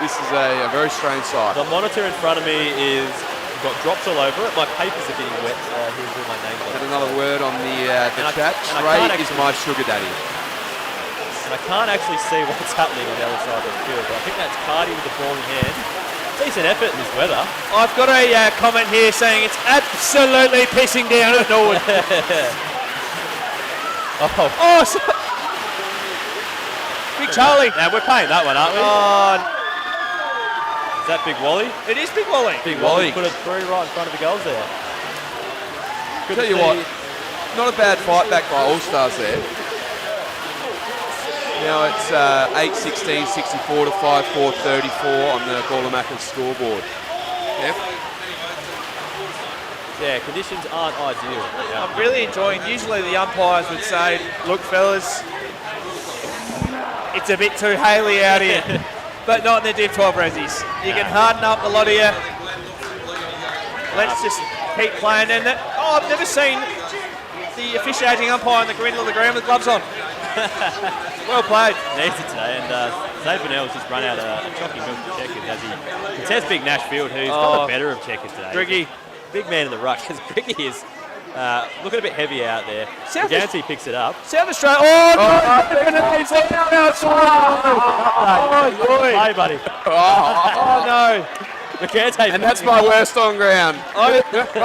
Speaker 9: This is a very strange sight.
Speaker 18: The monitor in front of me is got drops all over it. My papers are getting wet. Here's all my names on it.
Speaker 9: Had another word on the chat. Trey is my sugar daddy.
Speaker 18: And I can't actually see what's happening on the other side of the field, but I think that's Cardi with the ball in hand. Decent effort in this weather.
Speaker 2: I've got a comment here saying it's absolutely pissing down at Norwood. Big Charlie.
Speaker 18: Now we're paying that one, aren't we? Is that Big Wally?
Speaker 2: It is Big Wally.
Speaker 18: Big Wally put it through right in front of the goals there.
Speaker 9: Good tell you what, not a bad fight back by All-Stars there. Now it's 8-16, 64 to 5-4, 34 on the Gawler-Macca's scoreboard.
Speaker 18: Yeah, conditions aren't ideal.
Speaker 2: I'm really enjoying. Usually the umpires would say, "Look, fellas, it's a bit too haily out here," but not in the Div 12 Ressies. You can harden up a lot of you. Let's just keep playing. And I've never seen the officiating umpire in the middle of the ground with gloves on. Well played.
Speaker 18: Needs it today, and Zane Burnell's just run out a chalky milk to Checkers as he contests Big Nashfield, who's got the better of Checkers today.
Speaker 2: Griggy.
Speaker 18: Big man in the ruck, as Griggy is looking a bit heavy out there. Gantzi picks it up.
Speaker 2: South Australia. Oh,
Speaker 18: boy. Hey, buddy.
Speaker 2: Oh, no.
Speaker 9: And that's my worst on ground.
Speaker 2: I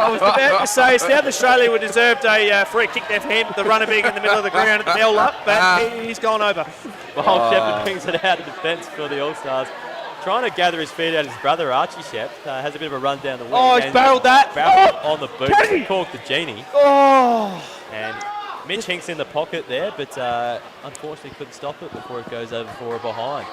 Speaker 2: was about to say South Australia would deserved a free kick there for him, the runner being in the middle of the ground at the bell up, but he's gone over.
Speaker 18: Well, Shepherd brings it out of defence for the All-Stars. Trying to gather his feet out, his brother Archie Shep has a bit of a run down the wing.
Speaker 2: Oh, he's barreled that.
Speaker 18: On the boot. Corked the genie.
Speaker 2: Oh.
Speaker 18: And Mitch Hinks in the pocket there, but unfortunately couldn't stop it before it goes over for a behind.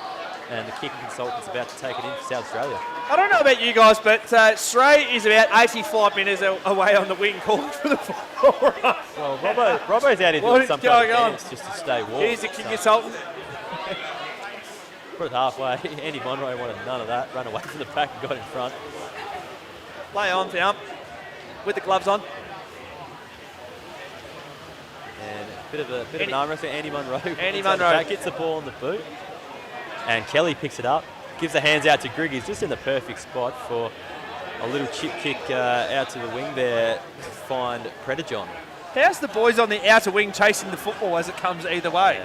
Speaker 18: And the kicking consultant's about to take it in for South Australia.
Speaker 2: I don't know about you guys, but Stray is about 85 metres away on the wing calling for the ball run.
Speaker 18: Well, Robbo's out here doing some kind of dance just to stay warm.
Speaker 2: Here's the kick consultant.
Speaker 18: Put it halfway. Andy Monroe wanted none of that. Ran away from the pack and got in front.
Speaker 2: Play on for ump with the gloves on.
Speaker 18: And a bit of an arm wrestling. Andy Monroe.
Speaker 2: Andy Monroe
Speaker 18: gets the ball on the boot. And Kelly picks it up. Gives the hands out to Grigg. He's just in the perfect spot for a little chip kick out to the wing there to find Predajon.
Speaker 2: How's the boys on the outer wing chasing the football as it comes either way?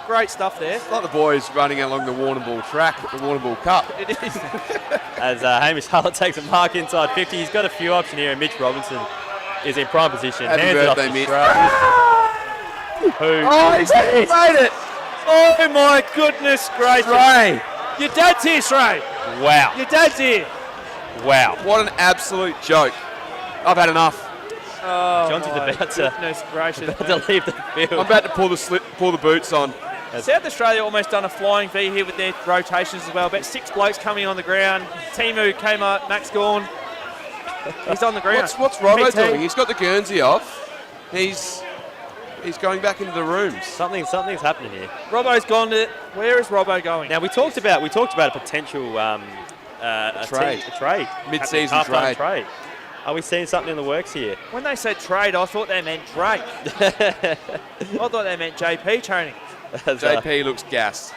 Speaker 2: Great stuff there.
Speaker 9: It's like the boys running along the Warrnambool track at the Warrnambool Cup.
Speaker 2: It is.
Speaker 18: As Hamish Harlett takes a mark inside 50. He's got a few options here, and Mitch Robinson is in prime position.
Speaker 9: Happy
Speaker 18: Hands it off
Speaker 9: birthday,
Speaker 18: to
Speaker 9: Mitch.
Speaker 18: Who?
Speaker 9: Oh, he's made it!
Speaker 2: Oh my goodness gracious.
Speaker 9: Ray.
Speaker 2: Your dad's here, Sray.
Speaker 18: Wow.
Speaker 2: Your dad's here.
Speaker 18: Wow.
Speaker 9: What an absolute joke. I've had enough.
Speaker 2: Oh,
Speaker 18: Johnson's
Speaker 2: my
Speaker 18: about to,
Speaker 2: goodness gracious.
Speaker 18: about to leave the field.
Speaker 9: I'm about to pull the boots on.
Speaker 2: South Australia almost done a flying V here with their rotations as well. About 6 blokes coming on the ground. Timu came up, Max Gorn. He's on the ground.
Speaker 9: What's Robbo
Speaker 2: PT.
Speaker 9: doing? He's got the Guernsey off. He's going back into the rooms.
Speaker 18: Something's happening here.
Speaker 2: Robbo's gone to. Where is Robbo going?
Speaker 18: Now we talked about a potential trade.
Speaker 9: Mid-season
Speaker 18: Half-time
Speaker 9: trade.
Speaker 18: Are we seeing something in the works here?
Speaker 2: When they said trade, I thought they meant Drake. I thought they meant JP training.
Speaker 9: JP looks gassed.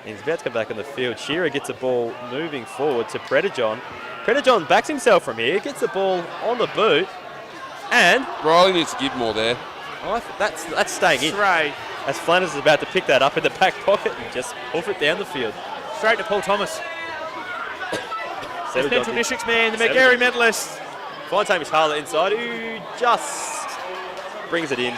Speaker 18: He's about to come back on the field. Shearer gets the ball moving forward to Predajon. Predajon backs himself from here, gets the ball on the boot, and
Speaker 9: Riley needs to give more there.
Speaker 18: Oh, that's staying in.
Speaker 2: Trade.
Speaker 18: As Flanders is about to pick that up in the back pocket and just hoof it down the field.
Speaker 2: Straight to Paul Thomas.
Speaker 18: Seven
Speaker 2: Central
Speaker 18: Dodgers.
Speaker 2: District's man, the McGarry medalist.
Speaker 18: Finds Hamish Harlett inside, who just brings it in.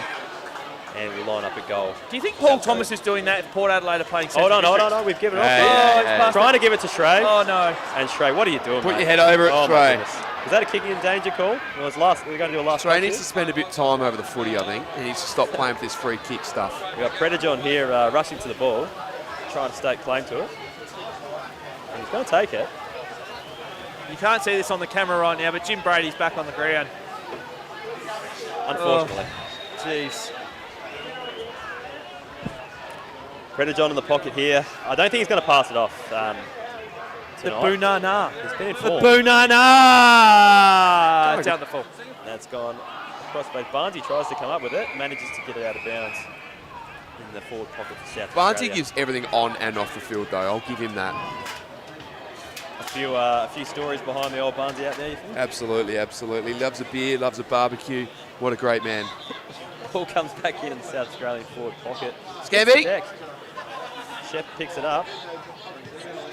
Speaker 18: And we line up at goal.
Speaker 2: Do you think Paul Thomas is doing that if Port Adelaide are playing Central
Speaker 18: Hold
Speaker 2: District?
Speaker 18: on. We've given it
Speaker 2: Hey,
Speaker 18: off. Trying to give it to Shrey.
Speaker 2: Oh, no.
Speaker 18: And Shrey, what are you doing,
Speaker 9: Put
Speaker 18: mate?
Speaker 9: your head over it,
Speaker 18: Oh, my
Speaker 9: Shrey.
Speaker 18: goodness. Was that a kicking in danger call? We're going to do a last
Speaker 9: Shrey
Speaker 18: touch
Speaker 9: needs
Speaker 18: here.
Speaker 9: to spend a bit of time over the footy, I think. He needs to stop playing with this free kick stuff.
Speaker 18: We've got Predajon here rushing to the ball, trying to stake claim to it. And he's going to take it.
Speaker 2: You can't see this on the camera right now, but Jim Brady's back on the ground.
Speaker 18: Unfortunately.
Speaker 2: Jeez.
Speaker 18: Predajon in the pocket here. I don't think he's going to pass it off.
Speaker 2: The
Speaker 18: tonight.
Speaker 2: Boonana.
Speaker 18: He's been in
Speaker 2: The
Speaker 18: form.
Speaker 2: Boonana. Down the full.
Speaker 18: That's gone across base. Barnesy tries to come up with it, manages to get it out of bounds in the forward pocket for South
Speaker 9: Barnesy
Speaker 18: Australia.
Speaker 9: gives everything on and off the field, though. I'll give him that.
Speaker 18: A few stories behind the old Barnesy out there, you think?
Speaker 9: Absolutely. Loves a beer, loves a barbecue. What a great man.
Speaker 18: Ball comes back in the South Australian forward pocket.
Speaker 9: Scamby.
Speaker 18: Shep picks it up,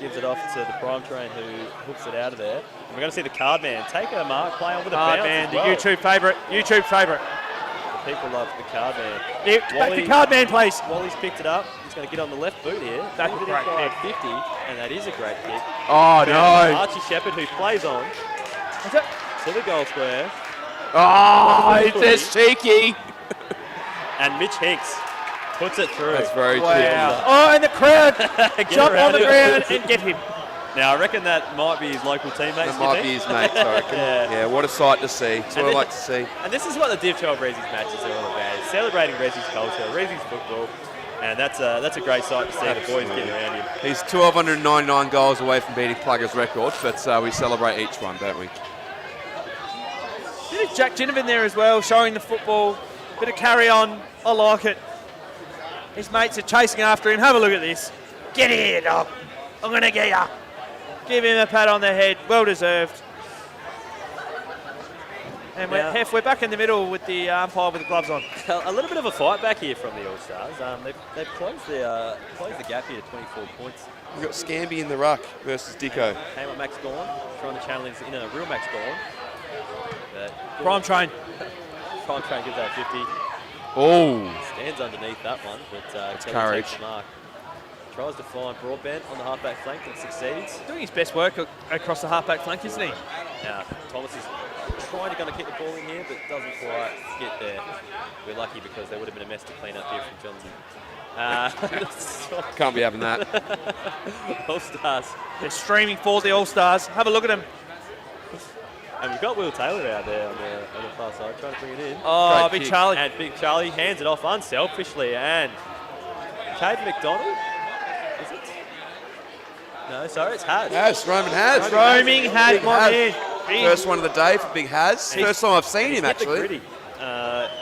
Speaker 18: gives it off to the prime train who hooks it out of there. And we're going to see the card man take a mark, play on with a bounce
Speaker 2: Man,
Speaker 18: as
Speaker 2: the
Speaker 18: well.
Speaker 2: YouTube favourite. YouTube favourite.
Speaker 18: The people love the card man.
Speaker 2: Back to card man, please.
Speaker 18: Wally's picked it up. He's going to get on the left boot here.
Speaker 2: That's a
Speaker 18: Move it
Speaker 2: great
Speaker 18: inside
Speaker 2: pick.
Speaker 18: 50, and that is a great pick.
Speaker 9: Oh, no.
Speaker 18: Archie Shepherd, who plays on to the goal square.
Speaker 9: Oh, it's cheeky.
Speaker 18: And Mitch Hinks puts it through.
Speaker 9: That's very cheeky.
Speaker 2: Wow. Oh, and the crowd jump on the ground
Speaker 18: and
Speaker 2: get him.
Speaker 18: Now, I reckon that might be his local teammates.
Speaker 9: That might be his mates, I reckon. Yeah, what a sight to see. That's what I like to see.
Speaker 18: And this is what the Div 12 Ressies matches are all about. It's celebrating Ressies culture, Ressies football. And that's a great sight to see the boys getting around him.
Speaker 9: He's 1,299 goals away from beating Plugger's record, but we celebrate each one, don't we?
Speaker 2: Bit of Jack Ginnivan there as well, showing the football. Bit of carry on. I like it. His mates are chasing after him. Have a look at this. Get here, dog. I'm going to get ya. Give him a pat on the head. Well deserved. And we're back in the middle with the umpire with the gloves on.
Speaker 18: A little bit of a fight back here from the All-Stars. They've closed the gap here to 24 points.
Speaker 9: We've got Scamby in the ruck versus Dicko.
Speaker 18: Came up Max Gorn, trying to channel in a real Max Gorn.
Speaker 2: Prime train.
Speaker 18: Prime train gives that 50.
Speaker 9: Oh.
Speaker 18: Stands underneath that one, but Kelly
Speaker 9: courage.
Speaker 18: takes the mark. Tries to find Broadbent on the halfback flank and succeeds.
Speaker 2: Doing his best work across the halfback flank, isn't he?
Speaker 18: Now, Thomas is trying to kick the ball in here, but doesn't quite get there. We're lucky because there would have been a mess to clean up here from Johnson.
Speaker 9: Can't be having that.
Speaker 18: All-Stars.
Speaker 2: They're streaming for the All-Stars. Have a look at them.
Speaker 18: And we've got Will Taylor out there on the far side trying to bring it in.
Speaker 2: Oh,
Speaker 18: Great
Speaker 2: Big
Speaker 18: kick.
Speaker 2: Charlie.
Speaker 18: And Big Charlie hands it off unselfishly. And Cade McDonald? Is it? No, sorry, it's Haz.
Speaker 9: Roman Haz.
Speaker 2: Roaming Haz, my man.
Speaker 9: First one of the day for Big Haz. First time I've seen him,
Speaker 18: He's hit the
Speaker 9: actually.
Speaker 18: gritty,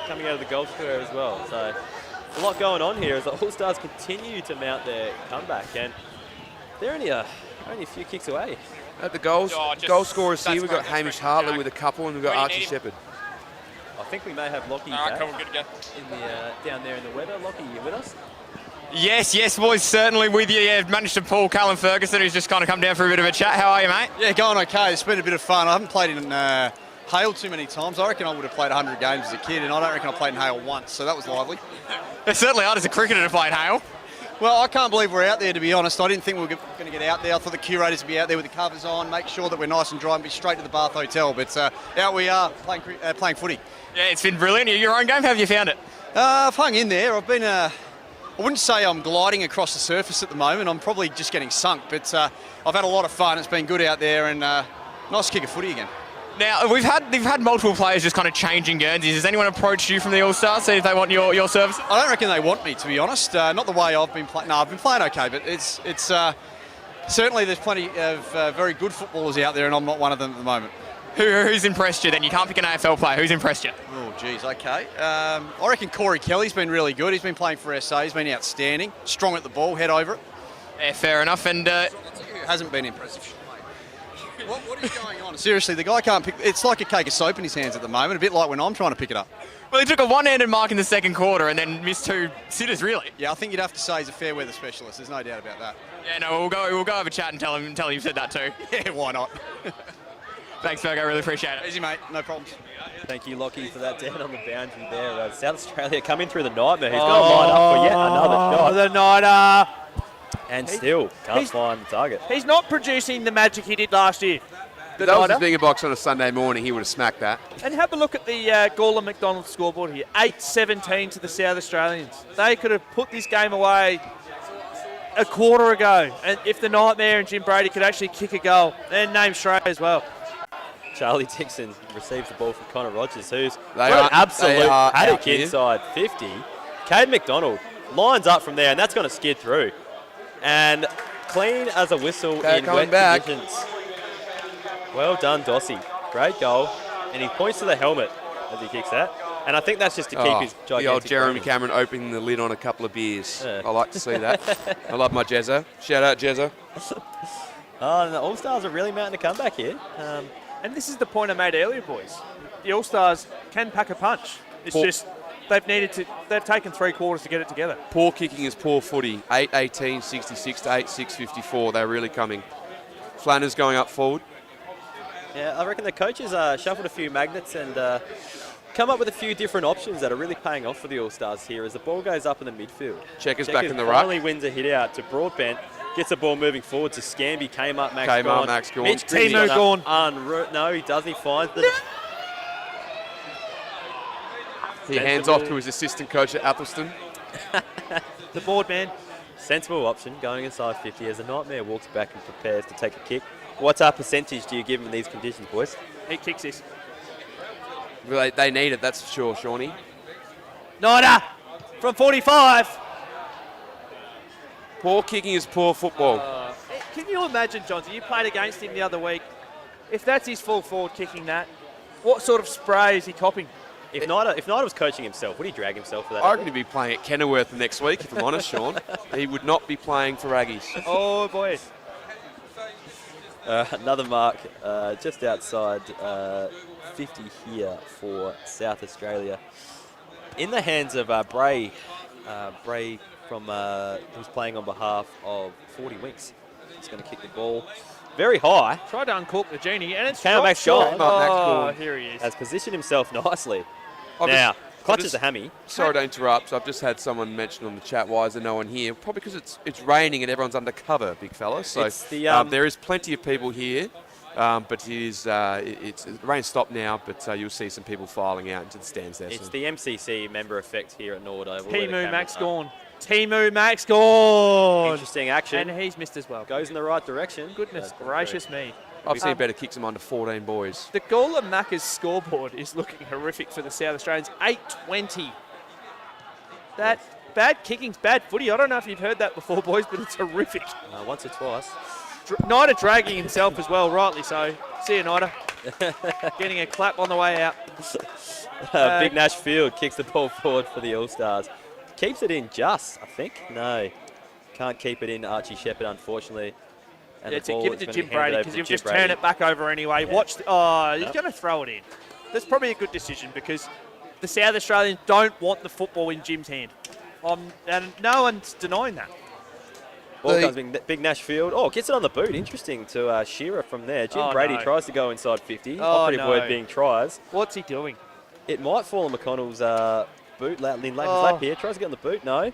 Speaker 18: coming out of the goal square as well. So a lot going on here as the All-Stars continue to mount their comeback. And they're only a few kicks away.
Speaker 9: At the goal scorers here, we've got Hamish Hartley with a couple, and we've got Archie Shepherd.
Speaker 18: I think we may have Lockie back
Speaker 14: come on, good to go.
Speaker 18: down there in the weather. Lockie, you with us?
Speaker 14: Yes, boys, certainly with you. Yeah, managed to pull Callum Ferguson, who's just kind of come down for a bit of a chat. How are you, mate?
Speaker 16: Yeah, going okay. It's been a bit of fun. I haven't played in Hale too many times. I reckon I would have played 100 games as a kid, and I don't reckon I played in Hale once, so that was lively.
Speaker 14: It's certainly hard as a cricketer to play in Hale.
Speaker 16: Well, I can't believe we're out there, to be honest. I didn't think we were going to get out there. I thought the curators would be out there with the covers on, make sure that we're nice and dry and be straight to the Bath Hotel. But out we are playing footy.
Speaker 14: Yeah, it's been brilliant. Your own game, how have you found it?
Speaker 16: I've hung in there. I've been... I wouldn't say I'm gliding across the surface at the moment. I'm probably just getting sunk. But I've had a lot of fun. It's been good out there and nice kick of footy again.
Speaker 14: Now, they've had multiple players just kind of changing Guernseys. Has anyone approached you from the All-Stars, see if they want your services?
Speaker 16: I don't reckon they want me, to be honest. Not the way I've been playing. No, I've been playing okay, but it's certainly there's plenty of very good footballers out there, and I'm not one of them at the moment.
Speaker 14: Who's impressed you then? You can't pick an AFL player. Who's impressed you?
Speaker 16: Oh, geez, okay. I reckon Corey Kelly's been really good. He's been playing for SA. He's been outstanding. Strong at the ball, head over it.
Speaker 14: Yeah, fair enough. And
Speaker 16: who hasn't been impressive? What is going on? Seriously, the guy can't pick... It's like a cake of soap in his hands at the moment, a bit like when I'm trying to pick it up.
Speaker 14: Well, he took a one-handed mark in the second quarter and then missed 2 sitters, really.
Speaker 16: Yeah, I think you'd have to say he's a fair weather specialist. There's no doubt about that.
Speaker 14: Yeah, no, we'll go have a chat and tell him you said that too.
Speaker 16: Yeah, why not?
Speaker 14: Thanks, Ferg. I really appreciate it.
Speaker 16: Easy, mate. No problems.
Speaker 18: Thank you, Lockie, for that down on the boundary there. South Australia coming through the nightmare. He's got to line up for yet another shot.
Speaker 2: The Nighter.
Speaker 18: And still can't find the target.
Speaker 2: He's not producing the magic he did last year.
Speaker 9: If that was his finger box on a Sunday morning, he would have smacked that.
Speaker 2: And have a look at the Gawler McDonald scoreboard here. 8-17 to the South Australians. They could have put this game away a quarter ago. And if the Nightmare and Jim Brady could actually kick a goal, then name Stray as well.
Speaker 18: Charlie Dixon receives the ball from Connor Rogers, who's
Speaker 9: They
Speaker 18: got
Speaker 9: are-
Speaker 18: an absolute
Speaker 9: they are
Speaker 18: paddock
Speaker 9: out here.
Speaker 18: inside 50. Cade McDonald lines up from there, and that's going to skid through. And clean as a whistle
Speaker 9: They're
Speaker 18: in
Speaker 9: coming
Speaker 18: wet
Speaker 9: back.
Speaker 18: conditions. Well done, Dossie. Great goal. And he points to the helmet as he kicks that. And I think that's just to keep his gigantic...
Speaker 9: The old Jeremy
Speaker 18: presence.
Speaker 9: Cameron opening the lid on a couple of beers.
Speaker 18: Yeah.
Speaker 9: I like to see that. I love my Jezza. Shout out, Jezza.
Speaker 18: And the All-Stars are really mounting a comeback here.
Speaker 2: And this is the point I made earlier, boys. The All-Stars can pack a punch. It's just they've taken 3 quarters to get it together.
Speaker 9: Poor kicking is poor footy. 8-18, 66 to 8-6, 54. They're really coming. Flanner's going up forward.
Speaker 18: Yeah, I reckon the coaches shuffled a few magnets and come up with a few different options that are really paying off for the All-Stars here as the ball goes up in the midfield.
Speaker 9: Checkers back in the ruck.
Speaker 18: Finally wins a hit out to Broadbent. Gets the ball moving forward to Scamby. Came up, Max
Speaker 9: Came up,
Speaker 18: gone.
Speaker 9: Max gone.
Speaker 18: Mitch
Speaker 2: Timu gone.
Speaker 18: No, he doesn't. He finds the...
Speaker 9: He hands off to his assistant coach at Athelston.
Speaker 2: The board man.
Speaker 18: Sensible option going inside 50 as the Nightmare walks back and prepares to take a kick. What percentage do you give him in these conditions, boys?
Speaker 2: He kicks this.
Speaker 9: They need it, that's for sure, Shawnee.
Speaker 2: Nighter from 45.
Speaker 9: Poor kicking is poor football.
Speaker 2: Can you imagine, Johnson? You played against him the other week. If that's his full forward kicking that, what sort of spray is he copping?
Speaker 18: If Nighter was coaching himself, would he drag himself for that?
Speaker 9: I'm going to be playing at Kenilworth next week, if I'm honest, Sean. He would not be playing for Aggies.
Speaker 2: Oh, boy.
Speaker 18: Another mark just outside 50 here for South Australia. In the hands of Bray. Bray from who's playing on behalf of 40 Winks. He's going to kick the ball very high.
Speaker 2: Tried to uncork the genie, and it's
Speaker 18: came back short.
Speaker 2: Oh, here he is.
Speaker 18: Has positioned himself nicely. Now, clutches the hammy.
Speaker 9: Sorry to interrupt. I've just had someone mention on the chat, why is there no one here? Probably because it's raining and everyone's under cover, big fella. So there is plenty of people here, but the rain stopped now, but you'll see some people filing out into the stands there.
Speaker 18: It's the MCC member effect here at Norwood Oval.
Speaker 2: Timu Max gone. Timu Max gone.
Speaker 18: Interesting action.
Speaker 2: And he's missed as well.
Speaker 18: Goes in the right direction.
Speaker 2: Goodness gracious me.
Speaker 9: I've seen better kicks them under 14 boys.
Speaker 2: The Gawler Macca's scoreboard is looking horrific for the South Australians. 8-20. That bad kicking's bad footy. I don't know if you've heard that before, boys, but it's horrific.
Speaker 18: Once or twice.
Speaker 2: Nighter dragging himself as well, rightly so. See you, Nighter. Getting a clap on the way out.
Speaker 18: Big Nash Field kicks the ball forward for the All-Stars. Keeps it in just, I think. No, can't keep it in, Archie Shepherd, unfortunately. And
Speaker 2: yeah, give it to Jim Brady because you've just turned it back over anyway.
Speaker 18: Yeah.
Speaker 2: Watch. He's going to throw it in. That's probably a good decision because the South Australians don't want the football in Jim's hand. And no one's denying that.
Speaker 12: Ball comes big Nash field. Oh, gets it on the boot. Interesting to Shearer from there. Jim Brady tries to go inside 50. Operative word being tries.
Speaker 2: What's he doing?
Speaker 12: It might fall on McConnell's boot. His lap here. Tries to get on the boot. No.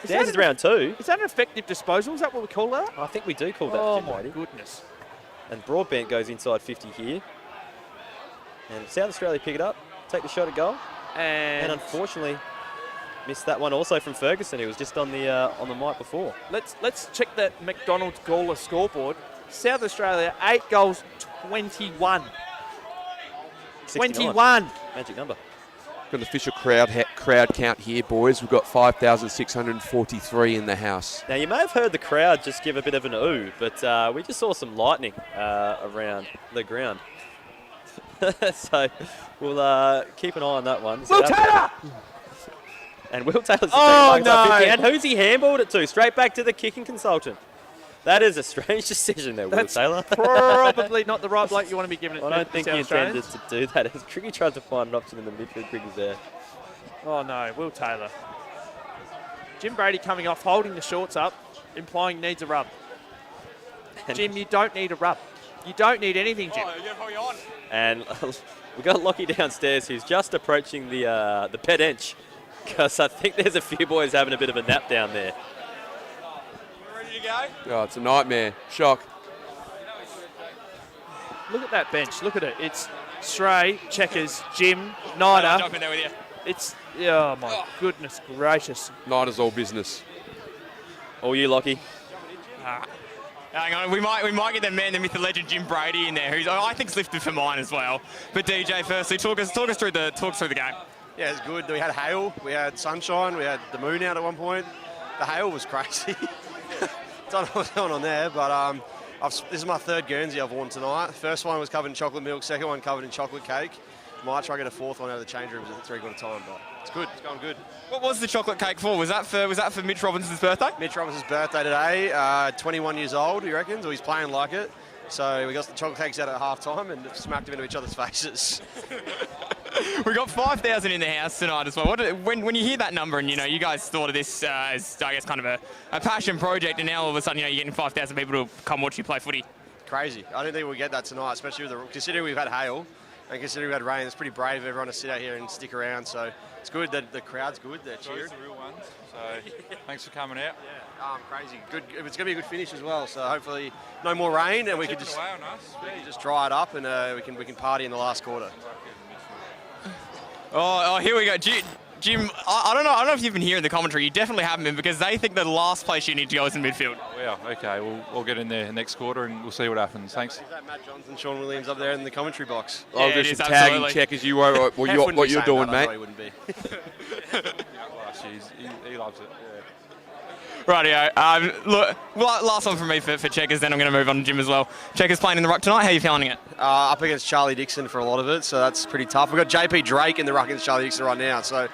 Speaker 12: Dances round 2.
Speaker 2: Is that an effective disposal? Is that what we call that?
Speaker 12: I think we do call that.
Speaker 2: Oh,
Speaker 12: Jim
Speaker 2: my
Speaker 12: Brady.
Speaker 2: goodness.
Speaker 12: And Broadbent goes inside 50 here. And South Australia pick it up, take the shot at goal. And unfortunately, missed that one also from Ferguson, who was just on the mic before.
Speaker 2: Let's check that McDonald's goalless scoreboard. South Australia, 8 goals, 21. 21.
Speaker 12: Magic number.
Speaker 9: Got an official crowd count here, boys. We've got 5,643 in the house.
Speaker 12: Now, you may have heard the crowd just give a bit of an ooh, but we just saw some lightning around the ground. So we'll keep an eye on that one.
Speaker 2: Will Taylor!
Speaker 12: And Will Taylor's
Speaker 2: no!
Speaker 12: 50. And who's he handballed it to? Straight back to the kicking consultant. That is a strange decision there, Will Taylor.
Speaker 2: Probably not the right bloke you want to be giving it to.
Speaker 12: I don't think he intended to do that. As Cricky tried to find an option in the midfield, Cricky's there.
Speaker 2: Oh no, Will Taylor. Jim Brady coming off, holding the shorts up, implying needs a rub. Jim, you don't need a rub. You don't need anything, Jim.
Speaker 12: And we've got Lockie downstairs who's just approaching the bench because I think there's a few boys having a bit of a nap down there.
Speaker 9: Oh, it's a nightmare. Shock.
Speaker 2: Look at that bench. Look at it. It's Stray, Checkers, Jim, Nida.
Speaker 14: Jump in there with you.
Speaker 2: It's, oh my goodness gracious.
Speaker 9: Night is all business.
Speaker 12: All you, Lockie.
Speaker 14: Hang on, we might get the man, the myth, the legend, Jim Brady in there, who's I think's lifted for mine as well. But DJ, firstly, talk us through the game.
Speaker 24: Yeah, it's good. We had hail, we had sunshine, we had the moon out at one point. The hail was crazy. Don't know what's going on there, but this is my third Guernsey I've worn tonight. First one was covered in chocolate milk, second one covered in chocolate cake. Might try to get a fourth one out of the change rooms at 3/4 time, but it's good. It's going good.
Speaker 14: What was the chocolate cake for? Was that for Mitch Robinson's birthday?
Speaker 24: Mitch Robinson's birthday today. 21 years old, he reckons, or he's playing like it. So we got the chocolate cakes out at half time and smacked them into each other's faces.
Speaker 14: We got 5,000 in the house tonight as well. When you hear that number and you guys thought of this as I guess kind of a passion project, and now all of a sudden you're getting 5,000 people to come watch you play footy.
Speaker 24: Crazy. I don't think we'll get that tonight, especially considering we've had hail and considering we had rain. It's pretty brave of everyone to sit out here and stick around. So it's good that the crowd's good. They're cheering.
Speaker 1: Those are the real ones. So thanks for coming out.
Speaker 24: Yeah, crazy. Good. It's going to be a good finish as well. So hopefully no more rain and we can just just dry it up and we can party in the last quarter.
Speaker 14: Oh, here we go. Jim, I don't know if you've been hearing the commentary. You definitely haven't been, because they think the last place you need to go is in midfield.
Speaker 1: Yeah, okay. We'll get in there next quarter and we'll see what happens. Thanks.
Speaker 24: Is that Matt Johnson, Sean Williams up there in the commentary box?
Speaker 14: Yeah,
Speaker 9: I'll do some tagging check as you what you're doing, mate.
Speaker 24: He wouldn't be.
Speaker 1: He loves it. Yeah.
Speaker 14: Rightio. Look, last one from me for Checkers, then I'm going to move on to Jim as well. Checkers playing in the ruck tonight. How are you feeling it?
Speaker 24: Up against Charlie Dixon for a lot of it, so that's pretty tough. We've got JP Drake in the ruck against Charlie Dixon right now, so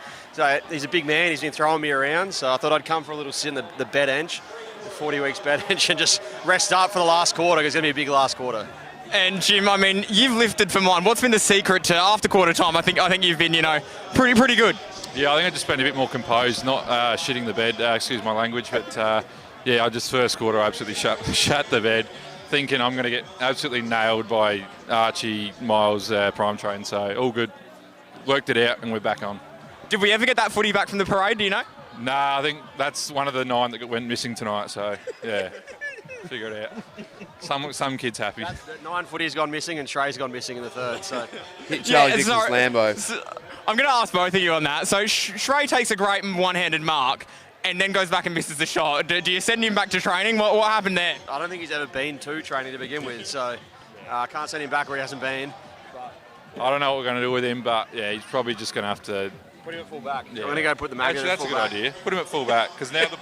Speaker 24: he's a big man. He's been throwing me around, so I thought I'd come for a little sit in the bed bench, the 40 weeks bed bench, and just rest up for the last quarter, because it's going to be a big last quarter.
Speaker 14: And Jim, I mean, you've lifted for mine. What's been the secret to after quarter time? I think you've been, pretty good.
Speaker 1: Yeah, I think I just been a bit more composed, not shitting the bed. Excuse my language, but yeah, I just first quarter absolutely shut the bed, thinking I'm going to get absolutely nailed by Archie, Miles, Prime Train. So all good. Worked it out and we're back on.
Speaker 14: Did we ever get that footy back from the parade? Do you know?
Speaker 1: Nah, I think that's one of the 9 that went missing tonight. So yeah, figure it out. Some kid's happy.
Speaker 24: That 9 footy's gone missing and Shrey's gone missing in the third. So
Speaker 9: hit Charlie Dixon's Lambo.
Speaker 14: I'm going to ask both of you on that. So Shrey takes a great one-handed mark and then goes back and misses the shot. Do you send him back to training? What happened there?
Speaker 24: I don't think he's ever been to training to begin with, so I can't send him back where he hasn't been.
Speaker 1: I don't know what we're going to do with him, but yeah, he's probably just going to have to...
Speaker 24: Put him at full back.
Speaker 1: Yeah.
Speaker 24: I'm going to go put the magnet
Speaker 1: at full back. That's a good idea. Put him at full back, because now the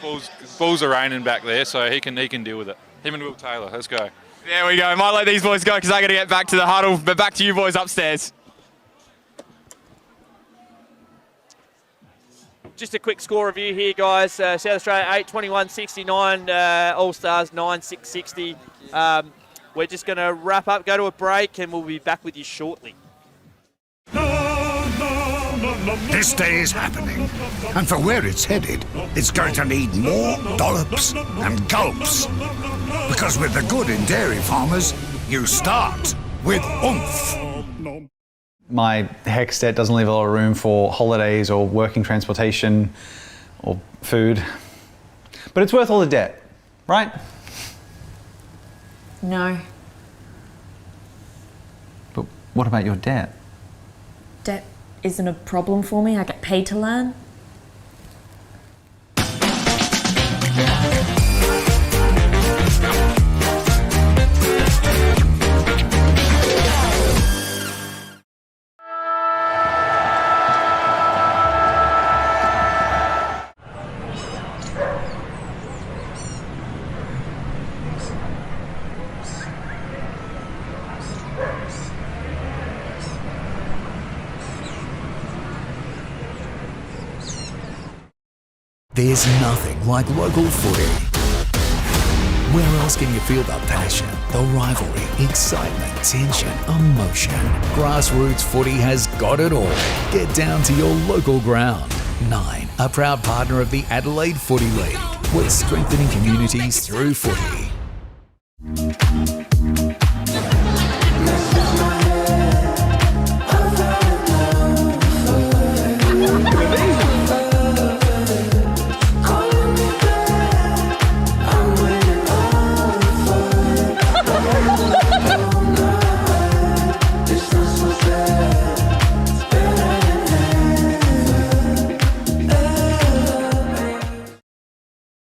Speaker 1: balls are raining back there, so he can deal with it. Him and Will Taylor, let's go.
Speaker 14: There we go. Might let these boys go because I got to get back to the huddle, but back to you boys upstairs.
Speaker 2: Just a quick score review here, guys. South Australia 8, 21-69. All Stars 9, 660. We're just going to wrap up, go to a break, and we'll be back with you shortly.
Speaker 6: No, no, no. This day is happening, and for where it's headed, it's going to need more dollops and gulps. Because with the good in dairy farmers, you start with oomph.
Speaker 15: My HEX debt doesn't leave a lot of room for holidays or working transportation or food. But it's worth all the debt, right?
Speaker 7: No.
Speaker 15: But what about your debt?
Speaker 7: Debt isn't a problem for me. I get paid to learn.
Speaker 8: There's nothing like local footy. Where else can you feel the passion, the rivalry, excitement, tension, emotion? Grassroots footy has got it all. Get down to your local ground. 9, a proud partner of the Adelaide Footy League. We're strengthening communities through footy.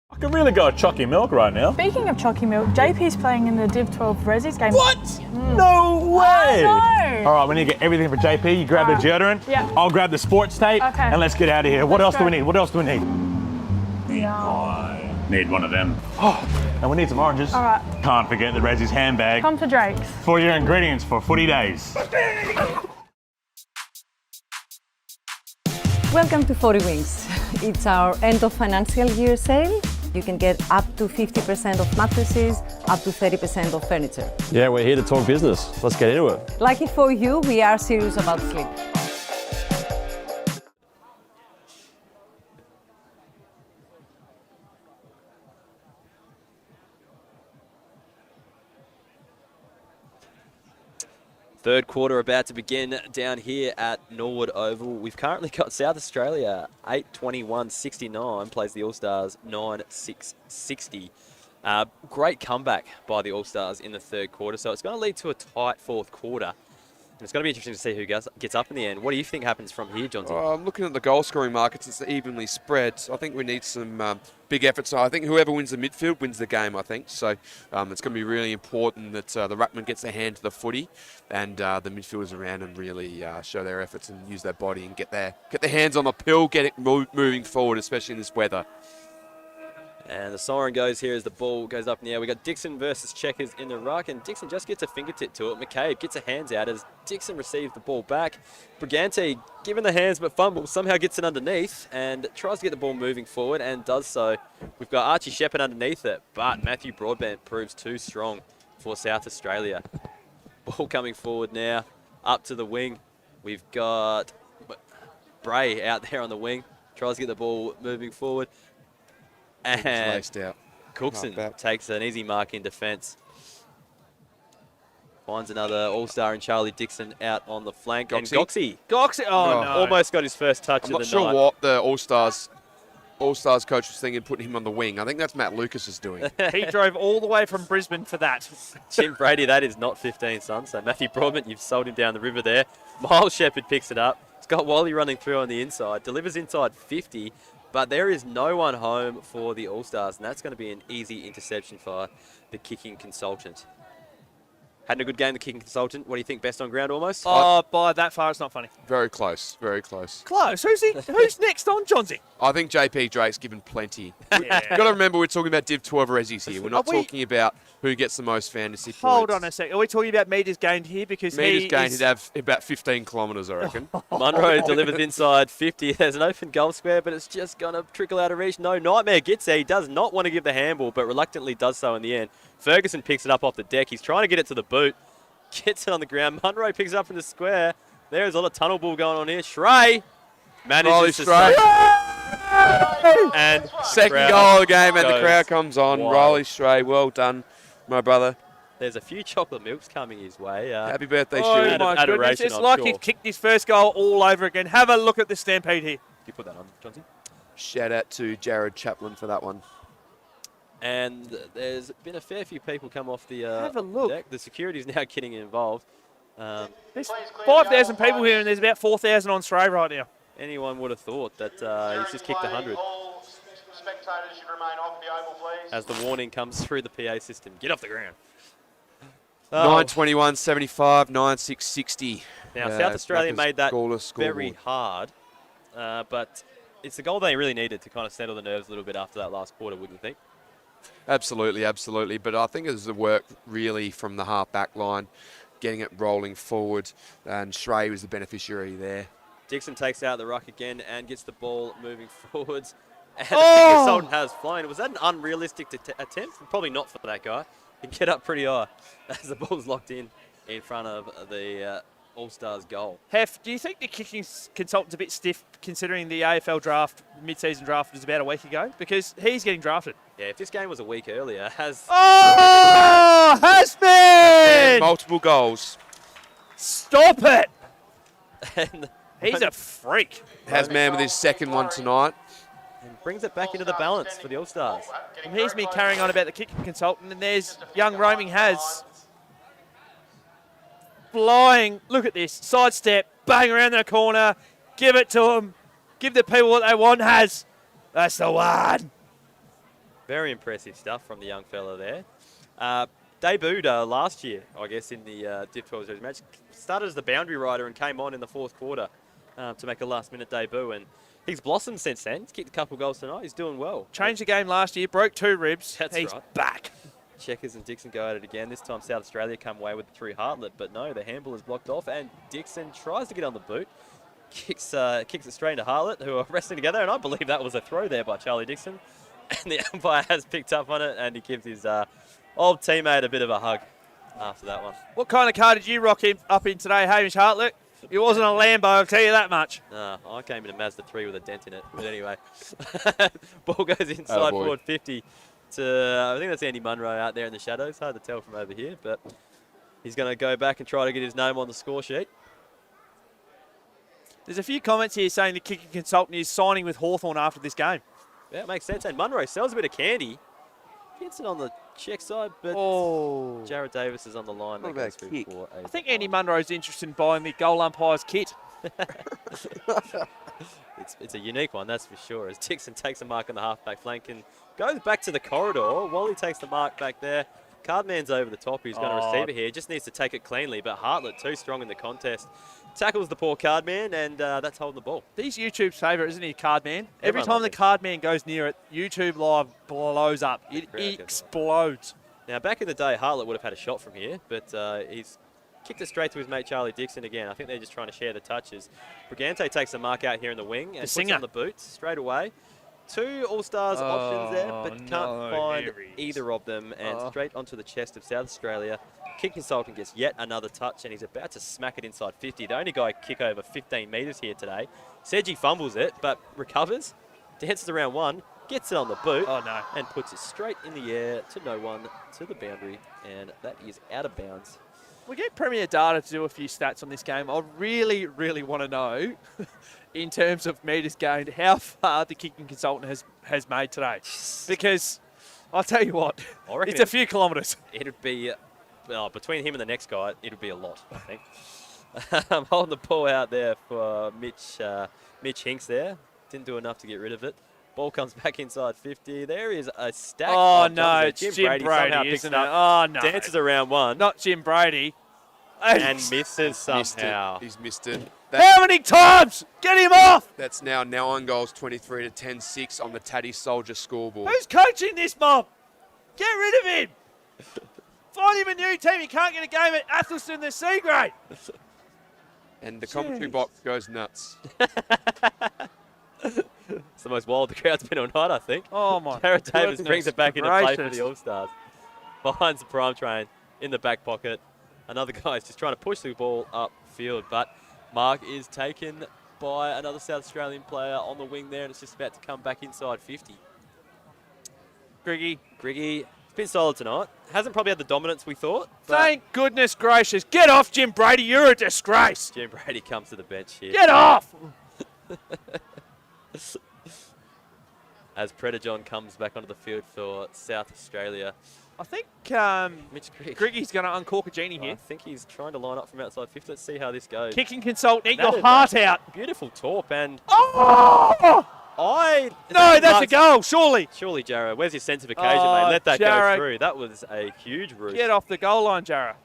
Speaker 19: I could really go chalky milk right now.
Speaker 10: Speaking of chalky milk, JP's playing in the Div 12 Ressies game.
Speaker 19: What? No way!
Speaker 10: I know.
Speaker 19: All right, we need to get everything for JP. You grab the deodorant.
Speaker 10: Yeah.
Speaker 19: I'll grab the sports tape.
Speaker 10: Okay.
Speaker 19: And let's get out of here. What
Speaker 10: Let's
Speaker 19: else do we
Speaker 10: go.
Speaker 19: need? What else do we need?
Speaker 10: No.
Speaker 19: Need one of them. Oh, and we need some oranges.
Speaker 10: All right.
Speaker 19: Can't forget the Ressies handbag.
Speaker 10: Come to Drake's.
Speaker 19: For your ingredients for footy days.
Speaker 11: Welcome to 40 Wings. It's our end of financial year sale. You can get up to 50% of mattresses, up to 30% of furniture.
Speaker 17: Yeah, we're here to talk business. Let's get into it.
Speaker 11: Lucky for you, we are serious about sleep.
Speaker 18: Third quarter about to begin down here at Norwood Oval. We've currently got South Australia 8-21-69, plays the All-Stars 9-6-60. Great comeback by the All-Stars in the third quarter, so it's going to lead to a tight fourth quarter. And it's going to be interesting to see who gets up in the end. What do you think happens from here, Johnson?
Speaker 9: I'm looking at the goal scoring markets. It's evenly spread. I think we need some big efforts. I think whoever wins the midfield wins the game, I think. So it's going to be really important that the ruckman gets their hand to the footy and the midfielders around and really show their efforts and use their body and get their hands on the pill, get it moving forward, especially in this weather.
Speaker 18: And the siren goes here as the ball goes up in the air. We got Dixon versus Checkers in the ruck, and Dixon just gets a fingertip to it. McCabe gets a hands out as Dixon receives the ball back. Brigante given the hands but fumbles, somehow gets it underneath and tries to get the ball moving forward and does so. We've got Archie Shepherd underneath it, but Matthew Broadbent proves too strong for South Australia. Ball coming forward now, up to the wing. We've got Bray out there on the wing, tries to get the ball moving forward. And Cookson takes an easy mark in defence. Finds another All-Star in Charlie Dixon out on the flank. And Goxie, oh no, almost got his first touch of the night.
Speaker 9: I'm not sure what the All-Stars coach was thinking, putting him on the wing. I think that's Matt Lucas is doing.
Speaker 2: He drove all the way from Brisbane for that.
Speaker 18: Jim Brady, that is not 15, son. So Matthew Broadbent, you've sold him down the river there. Miles Shepherd picks it up. It's got Wally running through on the inside. Delivers inside 50. But there is no one home for the All-Stars, and that's going to be an easy interception for the kicking consultant. Hadn't a good game, the kicking consultant. What do you think, best on ground almost?
Speaker 2: Oh, by that far, it's not funny.
Speaker 9: Very close, very close.
Speaker 2: Close? Who's next on, Johnsy?
Speaker 9: I think JP Drake's given plenty. You've got to remember, we're talking about Div 12 Ressies here. We're not talking about who gets the most fantasy points.
Speaker 2: Hold on a sec. Are we talking about metres gained here? Because
Speaker 9: metres gained, he'd have about 15 kilometres, I reckon.
Speaker 18: Munro delivers inside 50. There's an open goal square, but it's just going to trickle out of reach. No, Nightmare gets there. He does not want to give the handball, but reluctantly does so in the end. Ferguson picks it up off the deck. He's trying to get it to the boot. Gets it on the ground. Munro picks it up in the square. There's a lot of tunnel ball going on here. Shrey
Speaker 9: Riley
Speaker 18: to
Speaker 9: Stray.
Speaker 18: and
Speaker 9: Second goal of the game, and the crowd comes on.
Speaker 18: wild.
Speaker 9: Riley Stray, well done, my brother.
Speaker 18: There's a few chocolate milks coming his way.
Speaker 9: Happy birthday,
Speaker 2: Oh
Speaker 9: Stu.
Speaker 2: my goodness,
Speaker 18: adoration,
Speaker 2: it's
Speaker 18: I'm
Speaker 2: like
Speaker 18: sure.
Speaker 2: he's kicked his first goal all over again. Have a look at the stampede here.
Speaker 18: You put that on, Johnsy.
Speaker 9: Shout out to Jared Chaplin for that one.
Speaker 18: And there's been a fair few people come off the
Speaker 2: Have a look.
Speaker 18: deck. The security's now getting involved.
Speaker 2: There's 5,000 people here, and there's about 4,000 on Stray right now.
Speaker 18: Anyone would have thought that he's just kicked 100. As the warning comes through the PA system, get off the ground.
Speaker 9: 9:21.75, 9:6.60.
Speaker 18: Now, South Australia
Speaker 9: Macca's
Speaker 18: made that
Speaker 9: scoreless
Speaker 18: very
Speaker 9: scoreboard.
Speaker 18: hard, but it's the goal they really needed to kind of settle the nerves a little bit after that last quarter, wouldn't you think?
Speaker 9: Absolutely, absolutely. But I think it was the work really from the half-back line, getting it rolling forward, and Shrey was the beneficiary there.
Speaker 18: Dixon takes out the ruck again and gets the ball moving forwards. And the consultant has flown. Was that an unrealistic attempt? Probably not for that guy. He can get up pretty high as the ball's locked in front of the All-Stars goal.
Speaker 2: Hef, do you think the kicking consultant's a bit stiff considering the AFL draft, mid-season draft, was about a week ago? Because he's getting drafted.
Speaker 18: Yeah, if this game was a week earlier, has
Speaker 2: been
Speaker 9: multiple goals.
Speaker 2: Stop it!
Speaker 18: And
Speaker 2: He's a freak.
Speaker 9: Hasman with his second one tonight.
Speaker 18: And brings it back into the balance for the All-Stars.
Speaker 2: And here's me carrying on about the kicking consultant, and there's young roaming Has. Flying, look at this, sidestep, bang around the corner, give it to him, give the people what they want, Has. That's the one.
Speaker 18: Very impressive stuff from the young fella there. Debuted last year, I guess, in the Div 12 Series match. Started as the boundary rider and came on in the fourth quarter to make a last-minute debut. And he's blossomed since then. He's kicked a couple goals tonight. He's doing well.
Speaker 2: Changed the game last year, broke 2 ribs. He's
Speaker 18: right.
Speaker 2: back.
Speaker 18: Checkers and Dixon go at it again. This time South Australia come away with it through Hartlett, but no, the handball is blocked off, and Dixon tries to get on the boot. Kicks it straight into Hartlett, who are wrestling together, and I believe that was a throw there by Charlie Dixon. And the umpire has picked up on it, and he gives his old teammate a bit of a hug after that one.
Speaker 2: What kind of car did you rock up in today, Hamish Hartlett? It wasn't a Lambo, I'll tell you that much.
Speaker 18: I came in a Mazda 3 with a dent in it. But anyway, ball goes inside forward 50 to, I think that's Andy Munro out there in the shadows. Hard to tell from over here, but he's going to go back and try to get his name on the score sheet.
Speaker 2: There's a few comments here saying the kicking consultant is signing with Hawthorn after this game.
Speaker 18: Yeah, it makes sense. And Munro sells a bit of candy. Gets it on the check side, but Jared Davis is on the line. That goes through for
Speaker 2: I think Andy Munro's interested in buying the goal umpire's kit.
Speaker 18: It's a unique one, that's for sure. As Dixon takes a mark on the halfback flank and goes back to the corridor. Wally takes the mark back there. Cardman's over the top. He's going to receive it here. Just needs to take it cleanly, but Hartlett too strong in the contest. Tackles the poor Cardman, and that's holding the ball.
Speaker 2: He's YouTube's favourite, isn't he, Cardman? Every
Speaker 18: Everyone
Speaker 2: time the
Speaker 18: loves
Speaker 2: Cardman goes near it, YouTube Live blows up. It explodes.
Speaker 18: Now, back in the day, Hartlett would have had a shot from here, but he's kicked it straight to his mate Charlie Dixon again. I think they're just trying to share the touches. Brigante takes the mark out here in the wing and puts it on the boots straight away. 2 All-Stars options there, but can't find either of them. And straight onto the chest of South Australia. Kick consultant gets yet another touch, and he's about to smack it inside 50. The only guy kick over 15 metres here today. Seji fumbles it, but recovers, dances around one, gets it on the boot, and puts it straight in the air to no one, to the boundary, and that is out of bounds.
Speaker 2: We get Premier Data to do a few stats on this game. I really, really want to know, in terms of metres gained, how far the kicking consultant has made today. Because I'll tell you what, it's a few kilometres.
Speaker 18: It'd be, well, between him and the next guy, it'd be a lot, I think. I'm holding the ball out there for Mitch Hinks there. Didn't do enough to get rid of it. Ball comes back inside 50. There is a stack.
Speaker 2: Oh, no, it's
Speaker 18: Jim
Speaker 2: Brady,
Speaker 18: somehow picks
Speaker 2: isn't
Speaker 18: it
Speaker 2: it?
Speaker 18: up.
Speaker 2: Oh, no.
Speaker 18: Dances around one.
Speaker 2: Not Jim Brady.
Speaker 18: And misses somehow.
Speaker 9: He's missed it.
Speaker 2: How many times? Get him off!
Speaker 9: That's now 9 goals, 23 to 10-6 on the Taddy Soldier scoreboard.
Speaker 2: Who's coaching this mob? Get rid of him! Find him a new team. He can't get a game at Athelston, the C grade.
Speaker 9: And the commentary box goes nuts.
Speaker 18: It's the most wild the crowd's been all night, I think.
Speaker 2: Oh, my
Speaker 18: Jared Davis
Speaker 2: goodness
Speaker 18: brings it back into play for
Speaker 2: gracious.
Speaker 18: the All-Stars. Behind the prime train in the back pocket. Another guy's just trying to push the ball upfield, but mark is taken by another South Australian player on the wing there, and it's just about to come back inside 50.
Speaker 2: Griggy.
Speaker 18: It's been solid tonight. Hasn't probably had the dominance we thought. But
Speaker 2: Thank goodness gracious. Get off, Jim Brady. You're a disgrace.
Speaker 18: Jim Brady comes to the bench here.
Speaker 2: Get off!
Speaker 18: As Predajon comes back onto the field for South Australia.
Speaker 2: I think
Speaker 18: Mitch Grigg.
Speaker 2: Griggy's going to uncork a genie here.
Speaker 18: I think he's trying to line up from outside 50. Let's see how this goes.
Speaker 2: Kicking consultant, eat
Speaker 18: That
Speaker 2: your
Speaker 18: is
Speaker 2: heart
Speaker 18: a
Speaker 2: out.
Speaker 18: Beautiful torp and...
Speaker 2: Oh! No, that's a goal, surely.
Speaker 18: Surely, Jarrah. Where's your sense of occasion,
Speaker 2: Oh,
Speaker 18: mate? Let that
Speaker 2: Jarrah.
Speaker 18: go through. That was a huge roost.
Speaker 2: Get off the goal line, Jarrah.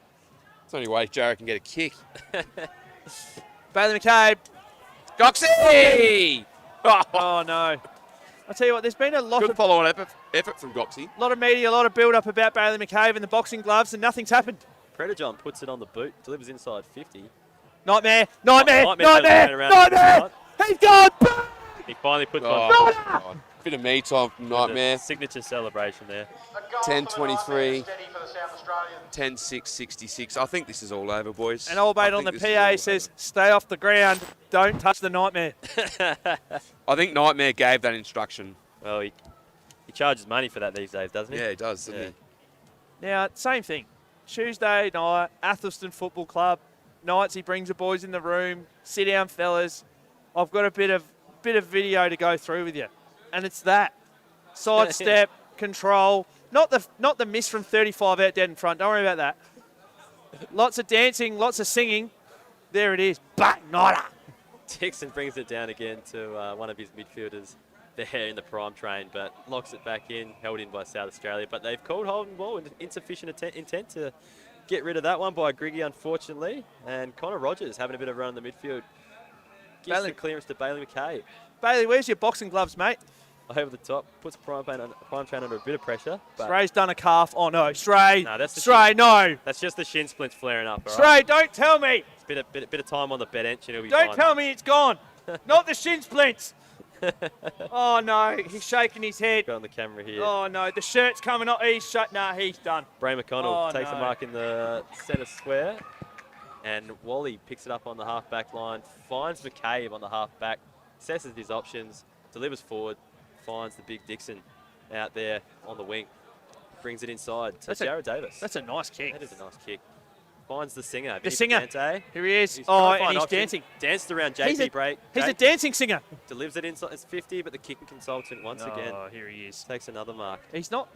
Speaker 9: It's the only way Jarrah can get a kick.
Speaker 2: Bailey McCabe.
Speaker 9: Goxie!
Speaker 2: Oh, no. I'll tell you what, there's been a lot
Speaker 9: Good
Speaker 2: of
Speaker 9: follow-on effort from Goxie.
Speaker 2: lot of media, a lot of build-up about Bailey McCabe and the boxing gloves, and nothing's happened.
Speaker 18: Predajon puts it on the boot, delivers inside 50.
Speaker 2: Nightmare. He's gone.
Speaker 18: He finally puts
Speaker 9: one. Bit of me time from Nightmare.
Speaker 18: Signature celebration there.
Speaker 9: 10:23. 10:6:66. I think this is all over, boys.
Speaker 2: And old mate on the PA says, stay off the ground, don't touch the Nightmare.
Speaker 9: I think Nightmare gave that instruction.
Speaker 18: Well, he charges money for that these days, doesn't he?
Speaker 9: Yeah, he does, doesn't he?
Speaker 2: Now, same thing. Tuesday night, Athelston Football Club. Nights he brings the boys in the room. Sit down, fellas. I've got a bit of video to go through with you. And it's that. Sidestep, control. Not the miss from 35 out dead in front. Don't worry about that. Lots of dancing, lots of singing. There it is. Bang, nada.
Speaker 18: Dixon brings it down again to one of his midfielders there in the prime train, but locks it back in, held in by South Australia. But they've called holding ball with insufficient intent to get rid of that one by Griggy, unfortunately. And Connor Rogers having a bit of a run in the midfield. Gives the clearance to Bailey McCabe.
Speaker 2: Bailey, where's your boxing gloves, mate?
Speaker 18: Over the top, puts prime train under a bit of pressure.
Speaker 2: Stray's done a calf. Oh, no. Stray.
Speaker 18: No, that's
Speaker 2: Stray, no.
Speaker 18: That's just the shin splints flaring up. All
Speaker 2: Stray,
Speaker 18: right?
Speaker 2: don't tell me.
Speaker 18: It's bit of time on the bench and he'll be
Speaker 2: Don't
Speaker 18: fine.
Speaker 2: tell me it's gone. Not the shin splints. Oh, no. He's shaking his head.
Speaker 18: Got on the camera here.
Speaker 2: Oh, no. The shirt's coming off. He's shut. Nah, he's done.
Speaker 18: Bray McConnell
Speaker 2: Oh,
Speaker 18: takes
Speaker 2: no.
Speaker 18: the mark in the centre square. And Wally picks it up on the half-back line, finds McCabe on the half-back, assesses his options, delivers forward, finds the big Dixon out there on the wing, brings it inside to Jared Davis.
Speaker 2: That's a nice kick.
Speaker 18: That is a nice kick. Finds the singer.
Speaker 2: The singer.
Speaker 18: Dante.
Speaker 2: Here he is.
Speaker 18: He's
Speaker 2: Oh,
Speaker 18: trying to
Speaker 2: and
Speaker 18: find
Speaker 2: he's
Speaker 18: options.
Speaker 2: dancing.
Speaker 18: Danced around
Speaker 2: He's
Speaker 18: JP
Speaker 2: a-
Speaker 18: Break.
Speaker 2: He's a dancing singer.
Speaker 18: Delivers it inside. It's 50, but the kicking consultant once again.
Speaker 2: Oh, here he is.
Speaker 18: Takes another mark.
Speaker 2: It's not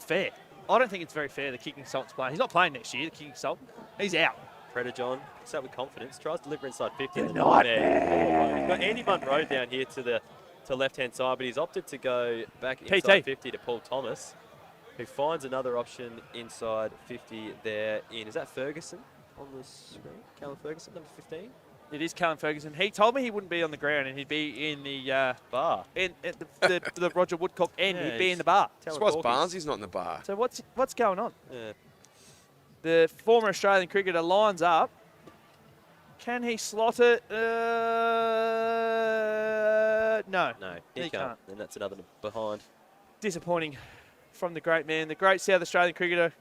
Speaker 2: fair. I don't think it's very fair the kicking consultant's playing. He's not playing next year, the kicking consultant. He's out.
Speaker 18: Predajon picks up with confidence, tries to deliver inside 50.
Speaker 2: Good
Speaker 18: and
Speaker 2: night,
Speaker 18: there. He's got Andy Munro down here to the left-hand side, but he's opted to go back inside 50 to Paul Thomas, who finds another option inside 50 there in. Is that Ferguson on the screen? Callum Ferguson, number 15?
Speaker 2: It is Callum Ferguson. He told me he wouldn't be on the ground and he'd be in the
Speaker 18: bar.
Speaker 2: In the Roger Woodcock end.
Speaker 18: Yeah,
Speaker 2: he'd be in the bar.
Speaker 9: That's why Barnsley's not in the bar.
Speaker 2: So what's going on?
Speaker 18: Yeah.
Speaker 2: The former Australian cricketer lines up. Can he slot it? No.
Speaker 18: No, he can't. And that's another behind.
Speaker 2: Disappointing from the great man, the great South Australian cricketer.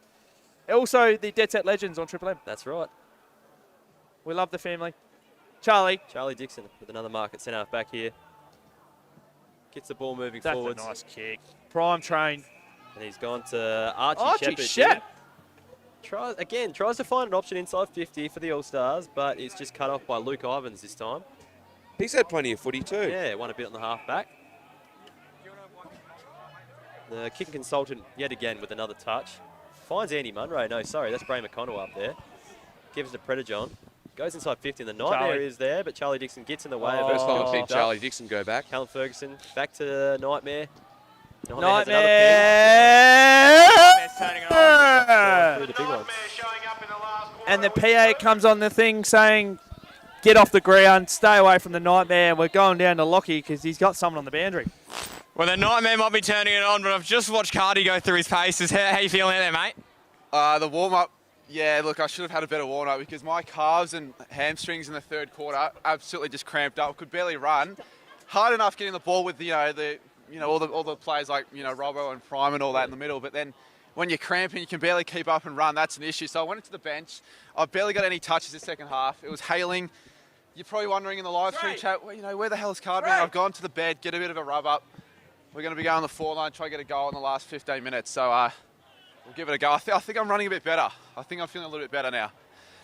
Speaker 2: Also the Dead Set Legends on Triple M.
Speaker 18: That's right.
Speaker 2: We love the family. Charlie
Speaker 18: Dixon with another mark at centre back here. Gets the ball moving
Speaker 2: That's
Speaker 18: forwards.
Speaker 2: a nice kick. Prime train.
Speaker 18: And he's gone to Archie
Speaker 2: Archie
Speaker 18: Shepherd. Tries to find an option inside 50 for the All-Stars, but it's just cut off by Luke Ivans this time.
Speaker 9: He's had plenty of footy too.
Speaker 18: Yeah, won a bit on the half-back. The kicking consultant, yet again, with another touch. Finds Andy Munro. No, sorry, that's Bray McConnell up there. Gives it to Predajon. Goes inside 50, and the Nightmare is there, but Charlie Dixon gets in the way of it.
Speaker 9: First time I've seen Charlie Dixon go back.
Speaker 18: Callum Ferguson back to Nightmare.
Speaker 2: Nightmare!
Speaker 18: Through the big ones.
Speaker 2: And the PA comes on the thing saying, get off the ground, stay away from the Nightmare. We're going down to Lockie because he's got someone on the boundary.
Speaker 14: Well, the Nightmare might be turning it on, but I've just watched Cardi go through his paces. How you feeling out there, mate?
Speaker 13: The warm-up, yeah, look, I should have had a better warm-up because my calves and hamstrings in the third quarter absolutely just cramped up. Could barely run. Hard enough getting the ball with, all the players like, Robbo and Prime and all that in the middle, but then when you're cramping, you can barely keep up and run. That's an issue. So I went into the bench. I barely got any touches the second half. It was hailing. You're probably wondering in the live stream chat, well, where the hell is Cardman? I've gone to the bed, get a bit of a rub up. We're going to be going on the forward line, try to get a goal in the last 15 minutes. So we'll give it a go. I think I'm running a bit better. I think I'm feeling a little bit better now.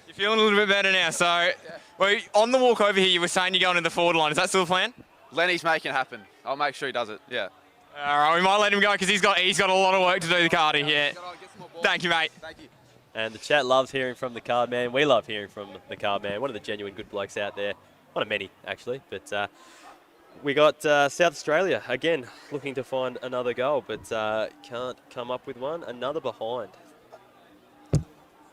Speaker 14: You're feeling a little bit better now. So, well, on the walk over here, you were saying you're going to the forward line. Is that still the plan?
Speaker 13: Lenny's making it happen. I'll make sure he does it. Yeah.
Speaker 14: All right, we might let him go because he's got a lot of work to do, the Cardi. Yeah. Thank you, mate.
Speaker 13: Thank you.
Speaker 12: And the chat loves hearing from the card man. We love hearing from the card man. One of the genuine good blokes out there. One of many, actually. But we got South Australia, again, looking to find another goal, but can't come up with one. Another behind.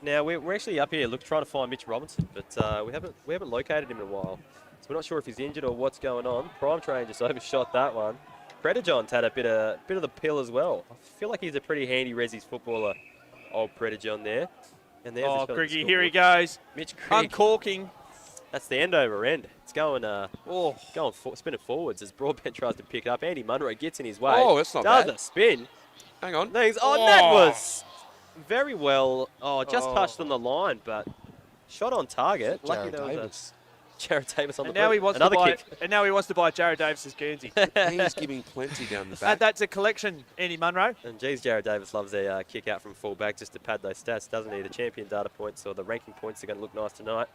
Speaker 12: Now, we're actually up here trying to find Mitch Robinson, but we haven't located him in a while. So we're not sure if he's injured or what's going on. Prime Train just overshot that one. Predajohn's had a bit of the pill as well. I feel like he's a pretty handy Ressies footballer, old Predajohn there. And there's
Speaker 2: Oh, Griggy, here he goes.
Speaker 12: Mitch Grigg.
Speaker 2: Uncorking.
Speaker 12: That's the end over end. It's going spinning forwards as Broadbent tries to pick it up. Andy Munro gets in his way.
Speaker 9: Oh, that's not
Speaker 12: Does
Speaker 9: bad.
Speaker 12: a spin.
Speaker 9: Hang on.
Speaker 12: That was very well. Oh, just touched on the line, but shot on target. Lucky there was Jared Davis on
Speaker 2: And
Speaker 12: the
Speaker 2: now
Speaker 12: boot.
Speaker 2: he wants
Speaker 12: Another
Speaker 2: to buy.
Speaker 12: kick.
Speaker 2: And now he wants to buy Jared Davis's Guernsey.
Speaker 9: He's giving plenty down the back.
Speaker 2: That's a collection, Andy Munro.
Speaker 12: And geez, Jared Davis loves a kick out from full back just to pad those stats, doesn't he? The champion data points or the ranking points are going to look nice tonight.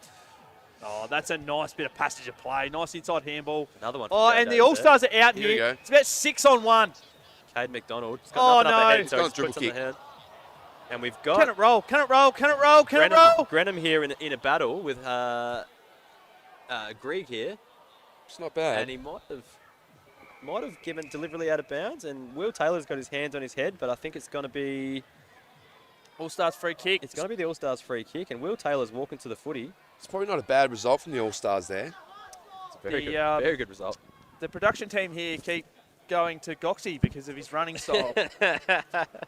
Speaker 2: Oh, that's a nice bit of passage of play. Nice inside handball.
Speaker 12: Another one.
Speaker 2: Oh, and the All-Stars are out
Speaker 9: Here we
Speaker 2: here.
Speaker 9: go.
Speaker 2: It's about 6-on-1.
Speaker 12: Cade McDonald. He's
Speaker 2: Oh,
Speaker 12: got nothing up
Speaker 2: no.
Speaker 12: ahead, so
Speaker 9: Got a
Speaker 12: he just puts
Speaker 9: dribble
Speaker 12: on the hand. And we've got
Speaker 2: Can it roll? Can it roll? Can it roll? Can it roll?
Speaker 12: Grenham here in a battle with Grieg here.
Speaker 9: It's not bad.
Speaker 12: And he might have given deliberately out of bounds. And Will Taylor's got his hands on his head, but I think it's going to be
Speaker 2: All-Stars free kick.
Speaker 12: It's going to be the All-Stars free kick, and Will Taylor's walking to the footy.
Speaker 9: It's probably not a bad result from the All-Stars there.
Speaker 12: It's a very good result.
Speaker 2: The production team here keep going to Goxie because of his running style. And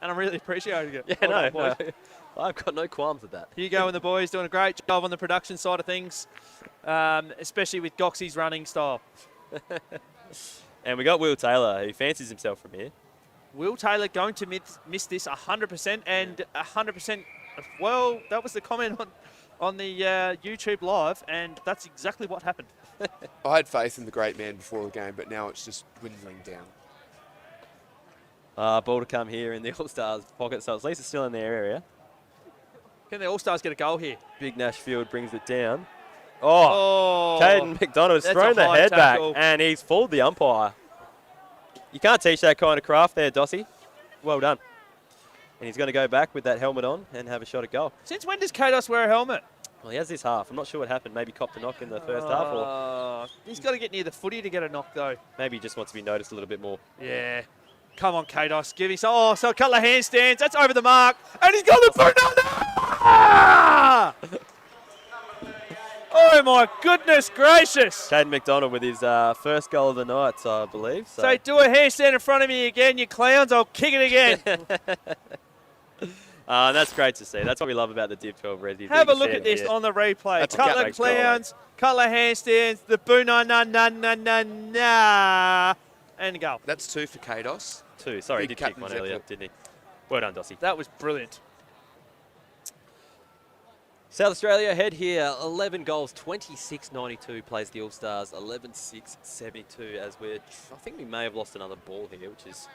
Speaker 2: I'm really appreciating it.
Speaker 12: Yeah,
Speaker 2: Well done,
Speaker 12: no,
Speaker 2: boys.
Speaker 12: I've got no qualms with that.
Speaker 2: Hugo and the boys doing a great job on the production side of things, especially with Goxie's running style.
Speaker 12: And we got Will Taylor, who fancies himself from here.
Speaker 2: Will Taylor going to miss this 100% and 100%. Well, that was the comment on the YouTube live, and that's exactly what happened.
Speaker 9: I had faith in the great man before the game, but now it's just dwindling down.
Speaker 12: Ball to come here in the All-Stars pocket, so at least it's still in their area.
Speaker 2: Can the All-Stars get a goal here?
Speaker 12: Big Nashfield brings it down. Oh, Caden McDonald's
Speaker 2: that's
Speaker 12: thrown
Speaker 2: a
Speaker 12: the
Speaker 2: high
Speaker 12: head
Speaker 2: tackle.
Speaker 12: back, and he's fooled the umpire. You can't teach that kind of craft there, Dossie. Well done. And he's going to go back with that helmet on and have a shot at goal.
Speaker 2: Since when does Kados wear a helmet?
Speaker 12: Well, he has this half. I'm not sure what happened. Maybe copped a knock in the first half, or
Speaker 2: He's got to get near the footy to get a knock, though.
Speaker 12: maybe he just wants to be noticed a little bit more.
Speaker 2: Yeah. Come on, Kados. Give him some. Oh, so a couple of handstands. That's over the mark. And he's got the boot. Oh, my goodness gracious.
Speaker 12: Caden McDonald with his first goal of the night, I believe.
Speaker 2: So do a handstand in front of me again, you clowns. I'll kick it again.
Speaker 12: That's great to see. That's what we love about the Div 12 Ressies.
Speaker 2: Have a look at this on the replay.
Speaker 12: That's a
Speaker 2: Couple of
Speaker 12: great goal,
Speaker 2: clowns, couple of handstands, the boo na na na na na na, and a goal.
Speaker 9: That's 2 for Kados.
Speaker 12: 2. Sorry, he
Speaker 9: Big
Speaker 12: did kick
Speaker 9: Captain
Speaker 12: one
Speaker 9: Zeppelin.
Speaker 12: earlier, didn't he? Well done, Dossie.
Speaker 2: That was brilliant.
Speaker 12: South Australia ahead here, 11 goals, 26-92 plays the All-Stars, 11-6-72 as I think we may have lost another ball here, which is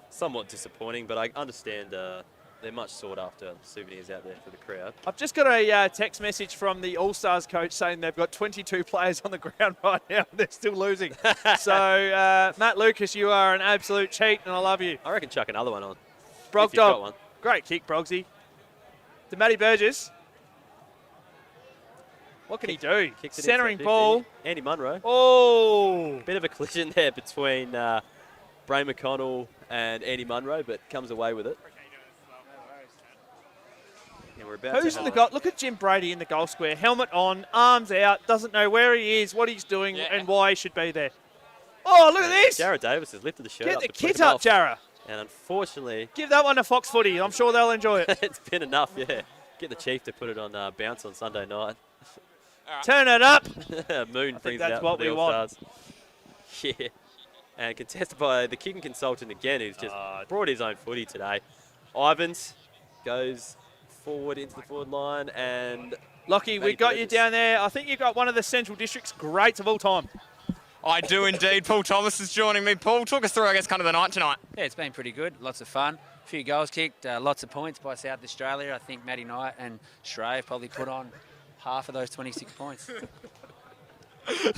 Speaker 12: somewhat disappointing, but I understand they're much sought after souvenirs out there for the crowd.
Speaker 2: I've just got a text message from the All-Stars coach saying they've got 22 players on the ground right now and they're still losing. So, Matt Lucas, you are an absolute cheat and I love you.
Speaker 12: I reckon chuck another one on.
Speaker 2: Brog
Speaker 12: if you've got
Speaker 2: Dog.
Speaker 12: one.
Speaker 2: Great kick, Brogsy. To Matty Burgess. What can he do?
Speaker 12: Kicks it
Speaker 2: Centering
Speaker 12: inside 50.
Speaker 2: ball.
Speaker 12: Andy Munro.
Speaker 2: Oh!
Speaker 12: Bit of a collision there between Bray McConnell and Andy Munro, but comes away with it. And we're about
Speaker 2: Who's
Speaker 12: to
Speaker 2: in the
Speaker 12: have
Speaker 2: goal? Look at Jim Brady in the goal square. Helmet on, arms out, doesn't know where he is, what he's doing, and why he should be there. Oh, look at this!
Speaker 12: Jared Davis has lifted the shirt
Speaker 2: Get
Speaker 12: up
Speaker 2: the
Speaker 12: to put
Speaker 2: kit
Speaker 12: him
Speaker 2: up,
Speaker 12: off.
Speaker 2: Jara.
Speaker 12: And unfortunately,
Speaker 2: Give that one to Fox Footy. I'm sure they'll enjoy it.
Speaker 12: it's been enough, yeah. Get the Chief to put it on bounce on Sunday night.
Speaker 2: Turn it up.
Speaker 12: Moon brings it
Speaker 2: that's
Speaker 12: out
Speaker 2: what
Speaker 12: for the
Speaker 2: we want.
Speaker 12: All-Stars. Yeah. And contested by the kicking consultant again, who's just brought his own footy today. Ivans goes forward into the forward line, and
Speaker 2: Lockie, we got you down there. I think you got one of the Central District's greats of all time.
Speaker 14: I do indeed. Paul Thomas is joining me. Paul, talk us through, I guess, kind of the night tonight.
Speaker 3: Yeah, it's been pretty good. Lots of fun. A few goals kicked, lots of points by South Australia. I think Matty Knight and Stray have probably put on half of those 26 points.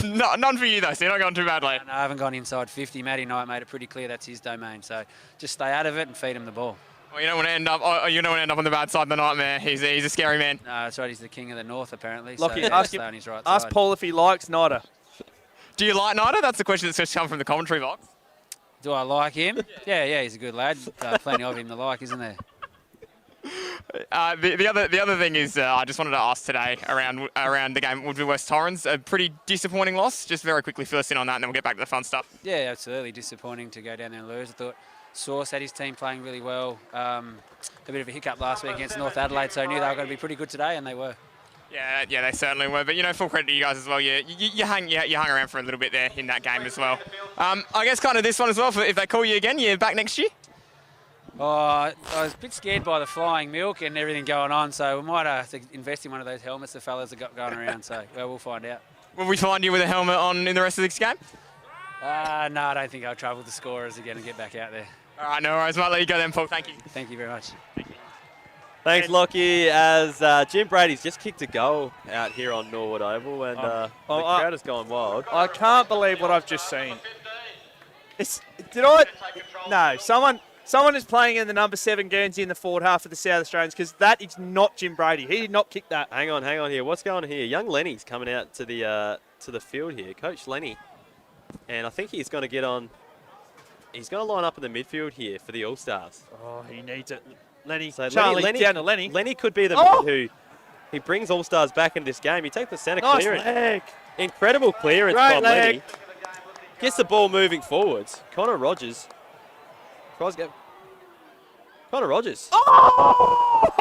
Speaker 14: No, none for you, though, so you're not going too badly.
Speaker 3: No, I haven't gone inside 50. Matty Knight made it pretty clear that's his domain. So just stay out of it and feed him the ball.
Speaker 14: Well, you don't want to end up. You don't want to end up on the bad side of the nightmare. He's a scary man.
Speaker 3: No, that's right. He's the king of the north, apparently.
Speaker 2: Lockie,
Speaker 3: so
Speaker 2: ask,
Speaker 3: stay on his right
Speaker 2: ask
Speaker 3: side.
Speaker 2: Paul if he likes Nida.
Speaker 14: Do you like Nida? That's the question that's just come from the commentary box.
Speaker 3: Do I like him? Yeah, he's a good lad. Plenty of him to like, isn't there?
Speaker 14: The other thing is, I just wanted to ask today around the game at Woodville West Torrens. A pretty disappointing loss. Just very quickly, first in on that, and then we'll get back to the fun stuff.
Speaker 3: Yeah, absolutely disappointing to go down there and lose. I thought Source had his team playing really well. A bit of a hiccup last week against North Adelaide, so I knew they were going to be pretty good today, and they were.
Speaker 14: Yeah, they certainly were. But, full credit to you guys as well. You hung around for a little bit there in that game as well. I guess kind of this one as well, if they call you again, you're back next year?
Speaker 3: Oh, I was a bit scared by the flying milk and everything going on, so we might have to invest in one of those helmets the fellas have got going around, so we'll find out.
Speaker 14: Will we find you with a helmet on in the rest of this game?
Speaker 3: No, I don't think I'll trouble the scorers again and get back out there.
Speaker 14: All right, no worries. Might let you go then, Paul. Thank you.
Speaker 3: Thank you very much.
Speaker 12: Thanks, Lockie. As Jim Brady's just kicked a goal out here on Norwood Oval, and the crowd has gone wild.
Speaker 2: I can't believe what I've just seen. No, someone is playing in the number 7 Guernsey in the forward half of the South Australians, because that is not Jim Brady. He did not kick that.
Speaker 12: Hang on here. What's going on here? Young Lenny's coming out to the field here. Coach Lenny, and I think he's going to get on. He's going to line up in the midfield here for the All Stars.
Speaker 2: Oh, he needs it. Lenny,
Speaker 12: so
Speaker 2: Charlie, down to Lenny.
Speaker 12: Lenny could be the man who he brings All Stars back into this game. He takes the centre clearance.
Speaker 2: Leg.
Speaker 12: Incredible clearance
Speaker 2: Great
Speaker 12: from
Speaker 2: leg.
Speaker 12: Lenny. Gets the ball moving forwards. Connor Rogers. Connor Rogers.
Speaker 2: Oh!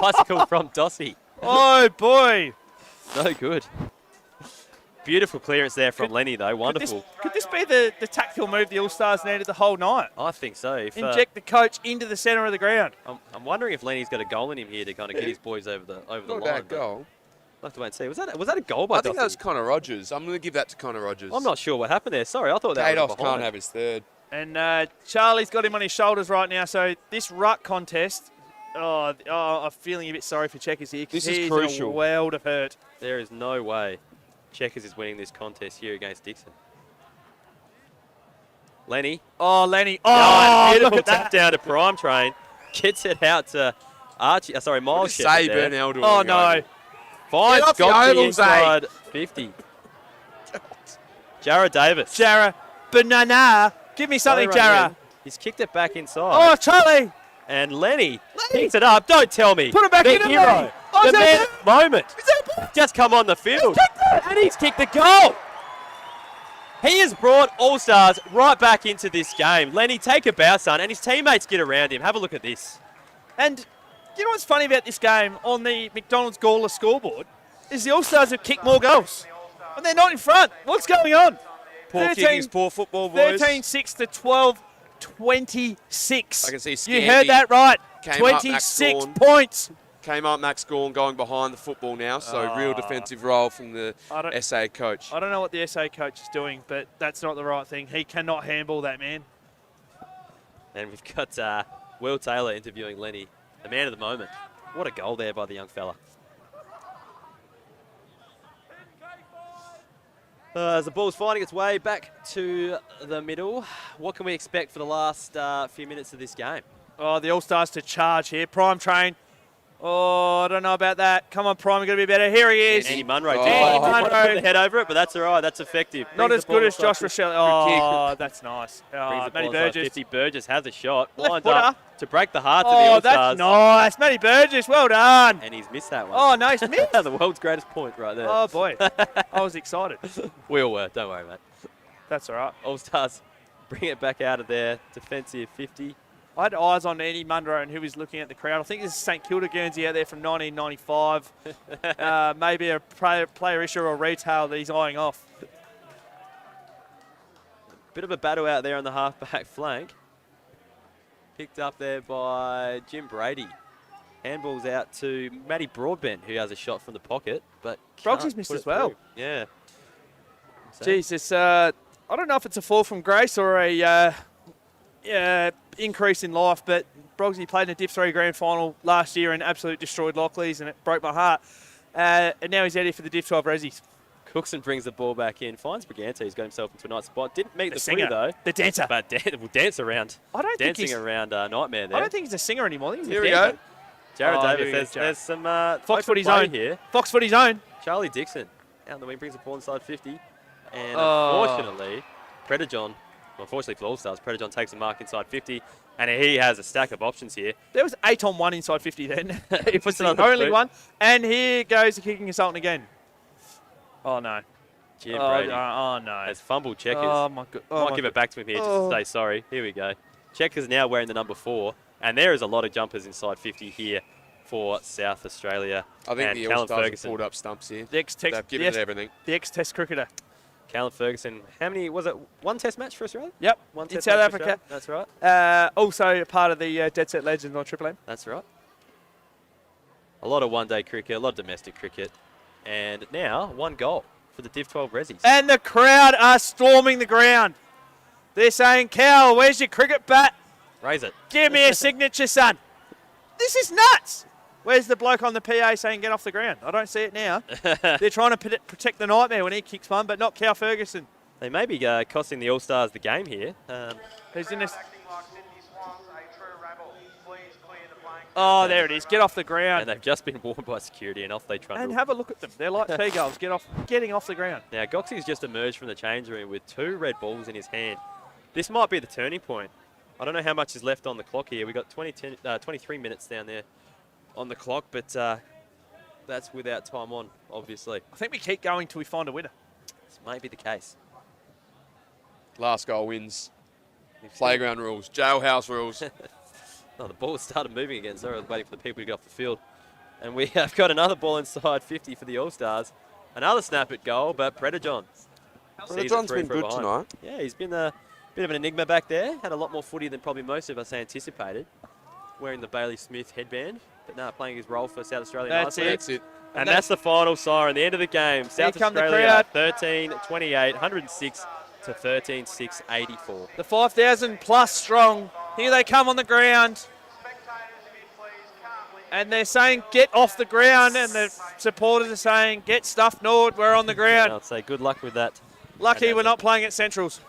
Speaker 12: Bicycle from Dossie.
Speaker 2: Oh, boy.
Speaker 12: So good. Beautiful clearance there from Lenny, though. Wonderful.
Speaker 2: Could this be the tactical move the All-Stars needed the whole night?
Speaker 12: I think so.
Speaker 2: Inject the coach into the centre of the ground.
Speaker 12: I'm wondering if Lenny's got a goal in him here to kind of get his boys over the line.
Speaker 9: Not a bad goal.
Speaker 12: We'll have to wait and see. Was that a goal by Dossie?
Speaker 9: I think that was Connor Rogers. I'm going to give that to Connor Rogers.
Speaker 12: I'm not sure what happened there. Sorry, I thought that was
Speaker 9: Kados
Speaker 12: behind.
Speaker 9: can't have his third.
Speaker 2: And Charlie's got him on his shoulders right now. So this ruck contest, I'm feeling a bit sorry for Checkers here.
Speaker 9: This is
Speaker 2: he's
Speaker 9: crucial.
Speaker 2: In a world of hurt.
Speaker 12: There is no way Checkers is winning this contest here against Dixon. Lenny.
Speaker 2: Oh, Lenny.
Speaker 12: Oh, beautiful
Speaker 2: look at
Speaker 12: tap
Speaker 2: that.
Speaker 12: down to Prime Train. Gets it out to Archie. Miles
Speaker 9: Say Burnell doing.
Speaker 2: Oh, no.
Speaker 12: Finds
Speaker 9: Get off the
Speaker 12: got the
Speaker 9: ovals,
Speaker 12: inside 50. Jarrah Davis.
Speaker 2: Jarrah. Banana. Give me something, Jarrah.
Speaker 12: He's kicked it back inside.
Speaker 2: Oh, Charlie.
Speaker 12: And Lenny picks it up. Don't tell me.
Speaker 2: Put it back
Speaker 12: the
Speaker 2: in,
Speaker 12: hero.
Speaker 2: Lenny. Oh,
Speaker 12: The man at the moment. Just come on the field. And he's kicked the goal. He has brought All-Stars right back into this game. Lenny, take a bow, son. And his teammates get around him. Have a look at this.
Speaker 2: And you know what's funny about this game on the McDonald's Gawler scoreboard is the All-Stars have kicked more goals. And they're not in front. What's going on?
Speaker 9: Poor kicking, poor football, boys.
Speaker 2: 13-6 to 12-26.
Speaker 9: I can see
Speaker 2: You heard that right.
Speaker 9: Came
Speaker 2: 26 points.
Speaker 9: Came up Max Gorn going behind the football now, so real defensive role from the SA coach.
Speaker 2: I don't know what the SA coach is doing, but that's not the right thing. He cannot handball that man.
Speaker 12: And we've got Will Taylor interviewing Lenny, the man of the moment. What a goal there by the young fella. As the ball's finding its way back to the middle, what can we expect for the last few minutes of this game?
Speaker 2: Oh, the All-Stars to charge here. Prime Train. Oh, I don't know about that. Come on, Prime, you're going to be better. Here he is.
Speaker 12: Andy Munro.
Speaker 2: Andy Munro.
Speaker 12: Put the head over it, but that's all right. That's effective.
Speaker 2: Not
Speaker 12: Brings
Speaker 2: as
Speaker 12: the ball
Speaker 2: good as
Speaker 12: inside
Speaker 2: Josh
Speaker 12: 50.
Speaker 2: Rochelle. Oh, that's nice.
Speaker 12: Brings
Speaker 2: Oh,
Speaker 12: the
Speaker 2: Matty
Speaker 12: ball inside
Speaker 2: Burgess.
Speaker 12: 50. Burgess has a shot.
Speaker 2: Left
Speaker 12: Lined
Speaker 2: footer.
Speaker 12: up to break the hearts of the
Speaker 2: Oh,
Speaker 12: All-Stars.
Speaker 2: that's nice. Matty Burgess, well done.
Speaker 12: And he's missed that one.
Speaker 2: Oh, no, he's missed.
Speaker 12: The world's greatest point right there.
Speaker 2: Oh, boy. I was excited.
Speaker 12: We all were. Don't worry, mate.
Speaker 2: That's all right.
Speaker 12: All-Stars bring it back out of their defensive 50.
Speaker 2: I had eyes on Andy Munro and who was looking at the crowd. I think this is St Kilda Guernsey out there from 1995. Maybe a player issue or retail that he's eyeing off.
Speaker 12: Bit of a battle out there on the half-back flank. Picked up there by Jim Brady.
Speaker 18: Handball's out to Matty Broadbent, who has a shot from the pocket, but
Speaker 2: Brogsy's missed as well.
Speaker 18: Yeah.
Speaker 2: Jesus, I don't know if it's a fall from grace or a increase in life, but Brogsy played in a Div 3 Grand Final last year and absolutely destroyed Lockleys, and it broke my heart. And now he's out here for the Div 12 Ressies.
Speaker 18: Cookson brings the ball back in, finds Brigante. He's got himself into a nice spot. Didn't meet the footy,
Speaker 2: singer,
Speaker 18: though.
Speaker 2: the dancer.
Speaker 18: But dance around.
Speaker 2: I don't think
Speaker 18: Dancing around Nightmare there.
Speaker 2: I don't think he's a singer anymore. I think he's
Speaker 18: Here
Speaker 2: a
Speaker 18: we
Speaker 2: dancer.
Speaker 18: go. Jared
Speaker 2: Oh,
Speaker 18: Davis,
Speaker 2: here we go,
Speaker 18: there's some
Speaker 2: Fox
Speaker 18: open
Speaker 2: footy
Speaker 18: play
Speaker 2: zone
Speaker 18: here.
Speaker 2: Fox footy zone.
Speaker 18: Charlie Dixon out in the wing, brings the ball inside 50. And
Speaker 2: Oh.
Speaker 18: unfortunately, unfortunately for All Stars, Predajon takes a mark inside 50. And he has a stack of options here.
Speaker 2: There was 8-on-1 inside 50 then.
Speaker 18: He puts it
Speaker 2: the
Speaker 18: on the
Speaker 2: only
Speaker 18: boot.
Speaker 2: one. And here goes the kicking consultant again. Oh, no.
Speaker 18: Jim
Speaker 2: Oh,
Speaker 18: Brady
Speaker 2: no. Oh, no.
Speaker 18: has fumbled Checkers.
Speaker 2: Oh, my God. Oh,
Speaker 18: Might
Speaker 2: my
Speaker 18: give it
Speaker 2: God.
Speaker 18: back to him here just to say sorry. Here we go. Checkers now wearing the number 4. And there is a lot of jumpers inside 50 here for South Australia.
Speaker 4: I think
Speaker 18: and
Speaker 4: the
Speaker 18: Callum
Speaker 4: All-Stars have
Speaker 18: Ferguson.
Speaker 4: pulled up stumps here.
Speaker 2: The ex-Tex,
Speaker 4: They've given it everything.
Speaker 2: The ex-Test cricketer.
Speaker 18: Callum Ferguson, how many, was it one Test match for Australia?
Speaker 2: Yep,
Speaker 18: One
Speaker 2: in
Speaker 18: Test
Speaker 2: South
Speaker 18: match for
Speaker 2: Africa.
Speaker 18: Australia? That's right.
Speaker 2: Also a part of the Dead Set Legends on Triple M.
Speaker 18: That's right. A lot of one-day cricket, a lot of domestic cricket. And now, 1 goal for the Div 12 Ressies.
Speaker 2: And the crowd are storming the ground. They're saying, Cal, where's your cricket bat?
Speaker 18: Raise it.
Speaker 2: Give me a signature, son. This is nuts. Where's the bloke on the PA saying get off the ground? I don't see it now. They're trying to protect the Nightmare when he kicks one, but not Cal Ferguson.
Speaker 18: They may be costing the All-Stars the game here.
Speaker 2: Who's in this? Oh, there it is. Get off the ground.
Speaker 18: And they've just been warned by security and off they trundle.
Speaker 2: And have a look at them. They're like seagulls. Getting off the ground.
Speaker 18: Now, Goxie's just emerged from the change room with 2 red balls in his hand. This might be the turning point. I don't know how much is left on the clock here. We've got 23 minutes down there on the clock, but that's without time on, obviously.
Speaker 2: I think we keep going till we find a winner.
Speaker 18: This may be the case.
Speaker 4: Last goal wins. Playground rules. Jailhouse rules.
Speaker 18: Oh, the ball started moving again. Sorry, I was waiting for the people to get off the field. And we have got another ball inside 50 for the All-Stars. Another snap at goal, but Predajon.
Speaker 9: Predajon's been good tonight.
Speaker 18: Yeah, he's been a bit of an enigma back there. Had a lot more footy than probably most of us anticipated. Wearing the Bailey Smith headband, but now playing his role for South Australia.
Speaker 2: That's
Speaker 18: nicely.
Speaker 2: it. That's it.
Speaker 18: And that's the final siren, the end of the game. South
Speaker 2: come the
Speaker 18: Australia,
Speaker 2: crowd.
Speaker 18: 13-28, 106 to 13-6, 84.
Speaker 2: The 5,000 plus strong. Here they come on the ground. And they're saying, get off the ground. And the supporters are saying, get stuffed, Nord. We're on the ground.
Speaker 18: I'd say good luck with that.
Speaker 2: Lucky we're not playing at Centrals.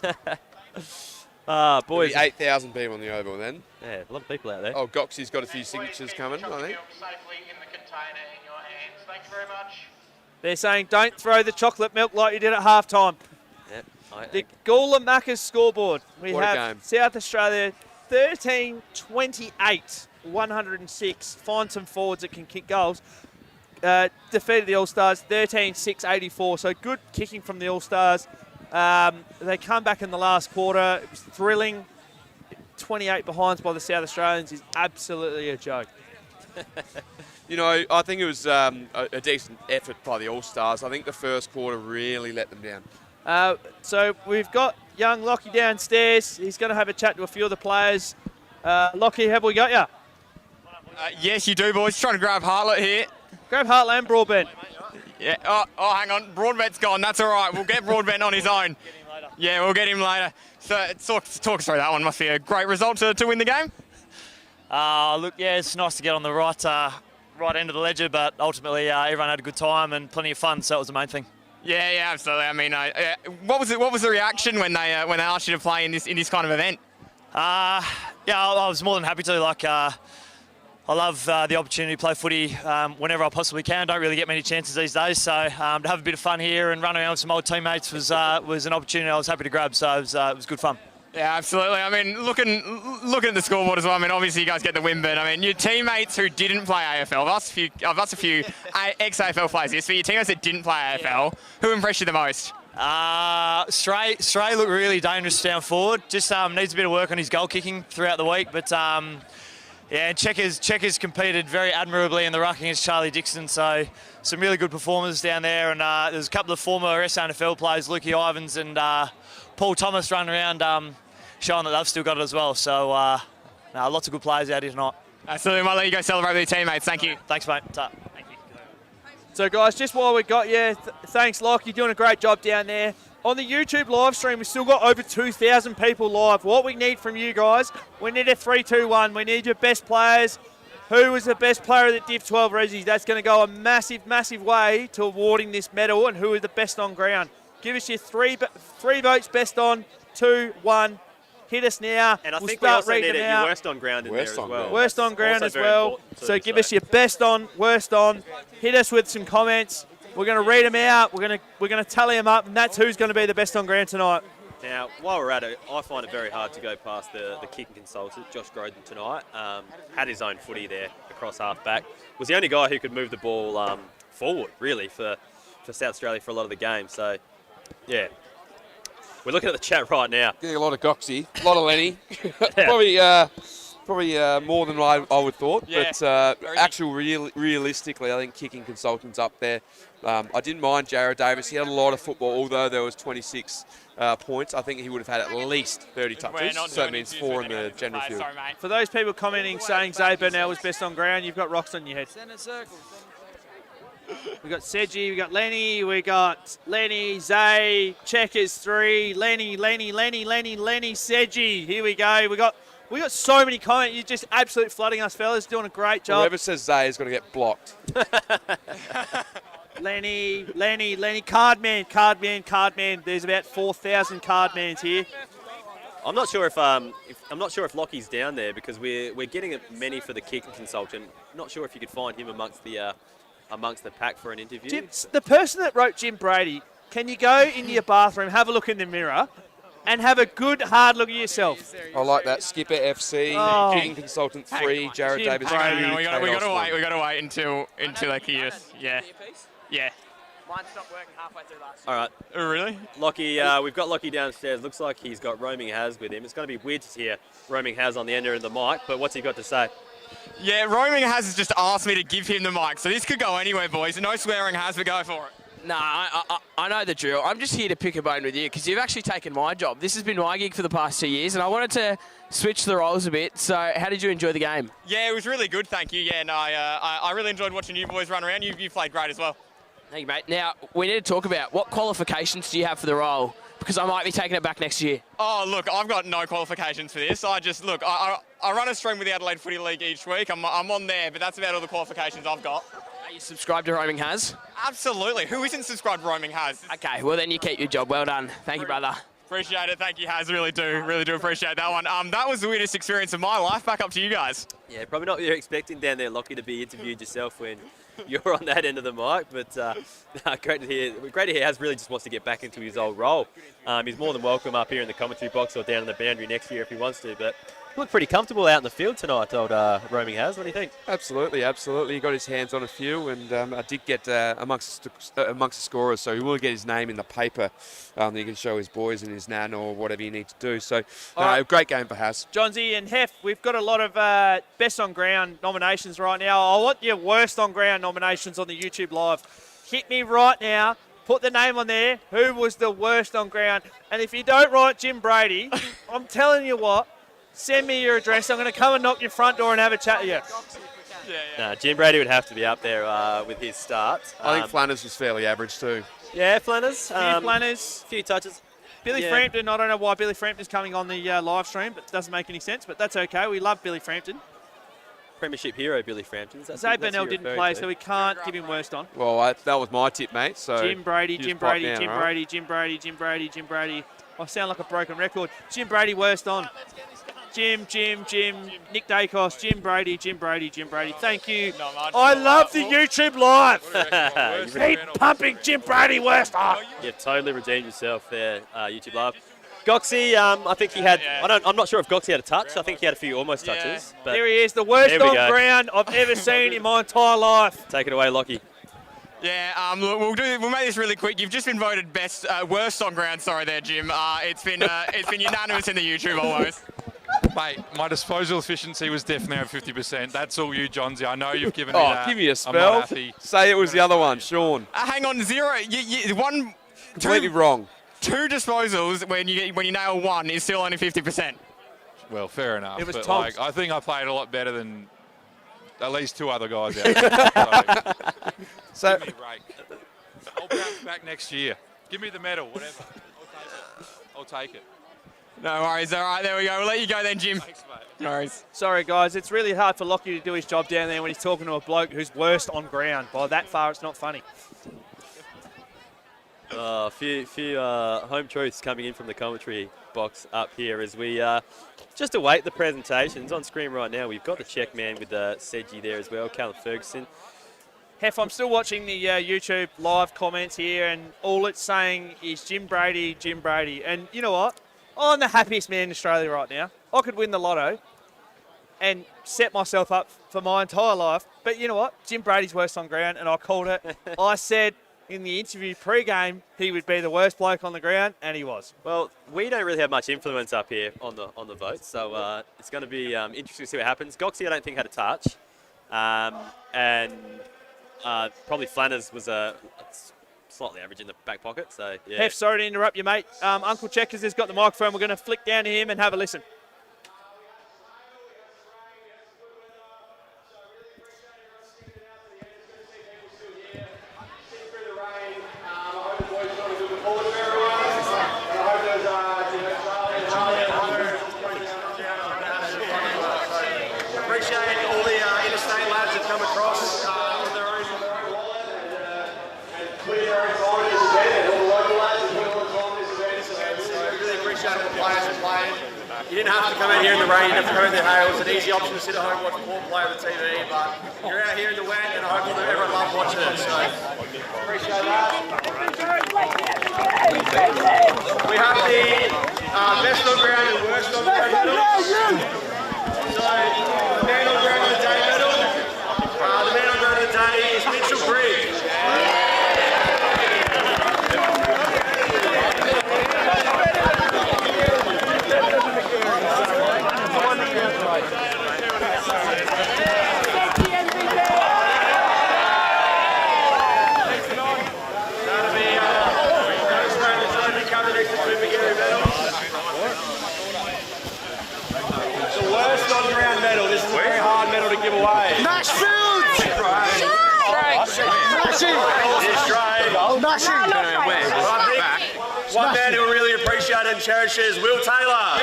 Speaker 18: Boys.
Speaker 4: 8,000 people on the Oval then.
Speaker 18: Yeah, a lot of people out there.
Speaker 4: Oh, Goxie's got a few signatures coming, I think.
Speaker 2: They're saying, don't throw the chocolate milk like you did at halftime.
Speaker 18: Yep.
Speaker 2: The Gula Macca's scoreboard. We
Speaker 4: What a
Speaker 2: have
Speaker 4: game.
Speaker 2: South Australia 13-28, 106. Find some forwards that can kick goals. Defeated the All-Stars 13-6, 84. So good kicking from the All-Stars. They come back in the last quarter. It was thrilling. 28 behinds by the South Australians is absolutely a joke.
Speaker 4: You know, I think it was a decent effort by the All-Stars. I think the first quarter really let them down.
Speaker 2: So we've got young Lockie downstairs. He's going to have a chat to a few of the players. Lockie, have we got you?
Speaker 14: Yes, you do, boys. Trying to grab Hartlett here.
Speaker 2: Grab Hartlett and Broadbent.
Speaker 14: Yeah. Oh, hang on. Broadbent's gone. That's all right. We'll get Broadbent on his own. Yeah, we'll get him later. So talk us through that one. Must be a great result to win the game.
Speaker 5: Look, yeah, it's nice to get on the right end of the ledger, but ultimately everyone had a good time and plenty of fun, so it was the main thing.
Speaker 14: Yeah, absolutely. I mean, what was the reaction when they asked you to play in this kind of event?
Speaker 5: I was more than happy to. I love the opportunity to play footy whenever I possibly can. Don't really get many chances these days, so to have a bit of fun here and run around with some old teammates was an opportunity I was happy to grab. So it was good fun.
Speaker 14: Yeah, absolutely. I mean, looking at the scoreboard as well. I mean, obviously you guys get the win, but I mean, your teammates who didn't play AFL. I've asked a few ex-AFL players here. So your teammates that didn't play AFL, who impressed you the most?
Speaker 5: Stray looked really dangerous down forward. Just needs a bit of work on his goal kicking throughout the week, but Checkers competed very admirably in the ruck against Charlie Dixon. So some really good performers down there, and there's a couple of former SNFL players, Lukey Ivans and Paul Thomas, running around showing that they've still got it as well. So lots of good players out here tonight.
Speaker 14: Absolutely. Might let you go celebrate with your teammates. Thank you.
Speaker 5: Thanks, mate. Thank you.
Speaker 2: So, guys, just while we got you, thanks, Locke. You're doing a great job down there. On the YouTube live stream, we've still got over 2,000 people live. What we need from you guys, we need a 3-2-1. We need your best players. Who was the best player of the Div 12 Ressies? That's going to go a massive, massive way to awarding this medal, and who is the best on ground. Give us your three votes, best on, 2, 1. Hit us now.
Speaker 12: And I
Speaker 2: we'll
Speaker 12: think we
Speaker 2: start
Speaker 12: also
Speaker 2: reading
Speaker 12: need
Speaker 2: them
Speaker 12: your
Speaker 2: out.
Speaker 12: worst on ground in there as well.
Speaker 2: Worst on ground
Speaker 12: Also
Speaker 2: as
Speaker 12: very
Speaker 2: well.
Speaker 12: important too,
Speaker 2: So give us your best on, worst on. Hit us with some comments. We're going to read them out. We're going to tally them up, and that's who's going to be the best on ground tonight.
Speaker 12: Now, while we're at it, I find it very hard to go past the kicking consultant, Josh Groden, tonight. Had his own footy there across half-back. Was the only guy who could move the ball forward, really, for South Australia for a lot of the game. So, yeah. We're looking at the chat right now.
Speaker 9: Getting a lot of Goxie, a lot of Lenny. Probably more than I would have thought.
Speaker 12: Yeah.
Speaker 9: But realistically, I think kicking consultants up there. I didn't mind Jared Davis. He had a lot of football, although there was 26 points. I think he would have had at least 30 touches. So that means 4 in the general field.
Speaker 2: For those people commenting saying Zay Burnell was best on ground, you've got rocks on your head. We got Seji, we got Lenny, Zay, Checkers 3, Lenny, Seji. Here we go. We got so many comments. You're just absolutely flooding us, fellas. Doing a great job.
Speaker 9: Whoever says Zay is going to get blocked.
Speaker 2: Lenny, Cardman. There's about 4,000 Cardmans here.
Speaker 12: I'm not sure if Lockie's down there because we're getting many for the kicking consultant. Not sure if you could find him amongst the pack for an interview.
Speaker 2: Jim, the person that wrote Jim Brady, can you go into your bathroom, have a look in the mirror, and have a good hard look at yourself?
Speaker 9: I like that. Skipper FC, kicking consultant 3, Jared
Speaker 2: Jim
Speaker 9: Davis.
Speaker 2: Brady.
Speaker 9: 2,
Speaker 14: We got
Speaker 9: Chaos
Speaker 14: to
Speaker 9: 1.
Speaker 14: wait. We got to wait until they can use. Yeah.
Speaker 2: Mine stopped working halfway through last
Speaker 12: All right.
Speaker 14: Oh, really?
Speaker 12: Lockie, we've got Lockie downstairs. Looks like he's got Roaming Has with him. It's going to be weird to hear Roaming Has on the end of the mic, but what's he got to say?
Speaker 14: Yeah, Roaming has just asked me to give him the mic, so this could go anywhere, boys. No swearing has, but go for it.
Speaker 20: Nah, I know the drill. I'm just here to pick a bone with you because you've actually taken my job. This has been my gig for the past 2 years, and I wanted to switch the roles a bit. So how did you enjoy the game?
Speaker 14: Yeah, it was really good, thank you. Yeah, no, I really enjoyed watching you boys run around. You played great as well.
Speaker 20: Thank you, mate. Now, we need to talk about what qualifications do you have for the role? Because I might be taking it back next year.
Speaker 14: Oh, look, I've got no qualifications for this. I run a stream with the Adelaide Footy League each week. I'm on there, but that's about all the qualifications I've got.
Speaker 20: Are you subscribed to Roaming Has?
Speaker 14: Absolutely. Who isn't subscribed to Roaming Has?
Speaker 20: Okay, well then you keep your job. Well done. Thank you, brother.
Speaker 14: Appreciate it. Thank you, Has. Really do appreciate that one. That was the weirdest experience of my life. Back up to you guys.
Speaker 12: Yeah, probably not what you're expecting down there, Lockie, to be interviewed yourself when you're on that end of the mic. But great to hear. Has really just wants to get back into his old role. He's more than welcome up here in the commentary box or down in the boundary next year if he wants to. But looked pretty comfortable out in the field tonight, old Roaming Has. What do you think?
Speaker 9: Absolutely. He got his hands on a few, and I did get amongst the scorers, so he will get his name in the paper that he can show his boys and his nan or whatever you need to do. So, great game for Has.
Speaker 2: Johnsy and Hef, we've got a lot of best on ground nominations right now. I want your worst on ground nominations on the YouTube Live. Hit me right now. Put the name on there. Who was the worst on ground? And if you don't write Jim Brady, I'm telling you what, send me your address. I'm going to come and knock your front door and have a chat with you.
Speaker 12: No, Jim Brady would have to be up there with his starts.
Speaker 9: I think Flanners was fairly average too.
Speaker 12: Yeah, Flanners.
Speaker 2: Flanners.
Speaker 12: Few touches.
Speaker 2: Billy Frampton, I don't know why Billy Frampton's coming on the live stream, but it doesn't make any sense, but that's okay. We love Billy Frampton.
Speaker 12: Premiership hero Billy Frampton.
Speaker 2: Zay Burnell didn't play, so we can't give him worst on.
Speaker 9: Well, that was my tip, mate. So
Speaker 2: Jim Brady. I sound like a broken record. Jim Brady worst on. Jim, Nick Dacos, Jim Brady. Thank you. I love the YouTube Live. Keep pumping Jim Brady worst on.
Speaker 12: You've totally redeemed yourself there, YouTube Live. Goxie, I think he had. I'm not sure if Goxie had a touch. I think he had a few almost touches. But
Speaker 2: there he is, the worst on ground I've ever seen in my entire life.
Speaker 12: Take it away, Lockie.
Speaker 14: Yeah, look, we'll make this really quick. You've just been voted worst on ground. Sorry, there, Jim. It's been unanimous in the YouTube almost.
Speaker 1: Mate, my disposal efficiency was definitely over 50%. That's all you, Johnsy. I know you've given me that.
Speaker 9: Give me a
Speaker 1: I'm
Speaker 9: spell.
Speaker 1: not happy.
Speaker 9: Say it was the other one, Sean.
Speaker 14: Hang on, 0.
Speaker 9: Completely wrong.
Speaker 14: 2 disposals when you nail 1 is still only 50%.
Speaker 1: Well, fair enough.
Speaker 2: It was
Speaker 1: but
Speaker 2: Tom's.
Speaker 1: I think I played a lot better than at least 2 other guys out.
Speaker 9: So
Speaker 1: give me a break. I'll bounce back next year. Give me the medal, whatever. I'll take it.
Speaker 14: No worries. All right, there we go. We'll let you go then, Jim.
Speaker 1: Thanks, mate.
Speaker 14: No worries.
Speaker 2: Sorry, guys. It's really hard for Lockie to do his job down there when he's talking to a bloke who's worst on ground. By that far, it's not funny.
Speaker 18: A few home truths coming in from the commentary box up here as we just await the presentations. On screen right now, we've got the check man with Sedgy there as well, Callum Ferguson.
Speaker 2: Hef, I'm still watching the YouTube live comments here, and all it's saying is Jim Brady, Jim Brady. And you know what? I'm the happiest man in Australia right now. I could win the lotto and set myself up for my entire life. But you know what? Jim Brady's worst on ground, and I called it. I said in the interview pre-game he would be the worst bloke on the ground, and he was.
Speaker 18: Well, we don't really have much influence up here on the vote, so it's going to be interesting to see what happens. Goxie, I don't think, had a touch. And probably Flanners was slightly average in the back pocket. So yeah.
Speaker 2: Hef, sorry to interrupt you, mate. Uncle Checkers has got the microphone. We're going to flick down to him and have a listen.
Speaker 24: Appreciate all the interstate lads that come across on their own. Really appreciate all the players who played. You didn't have to come out here in the rain, you didn't have to come in the hail. It was an easy option to sit at home and watch Port play on the TV, but you're out here in the wet and I hope that everyone loves watching it. So appreciate that. We have the best on ground and worst on ground medals. So the man on ground of the day medal, the man on ground of the day is Mitchell Bridge. Give away. Nashville! One man who will really appreciate it and cherish it is Will Taylor.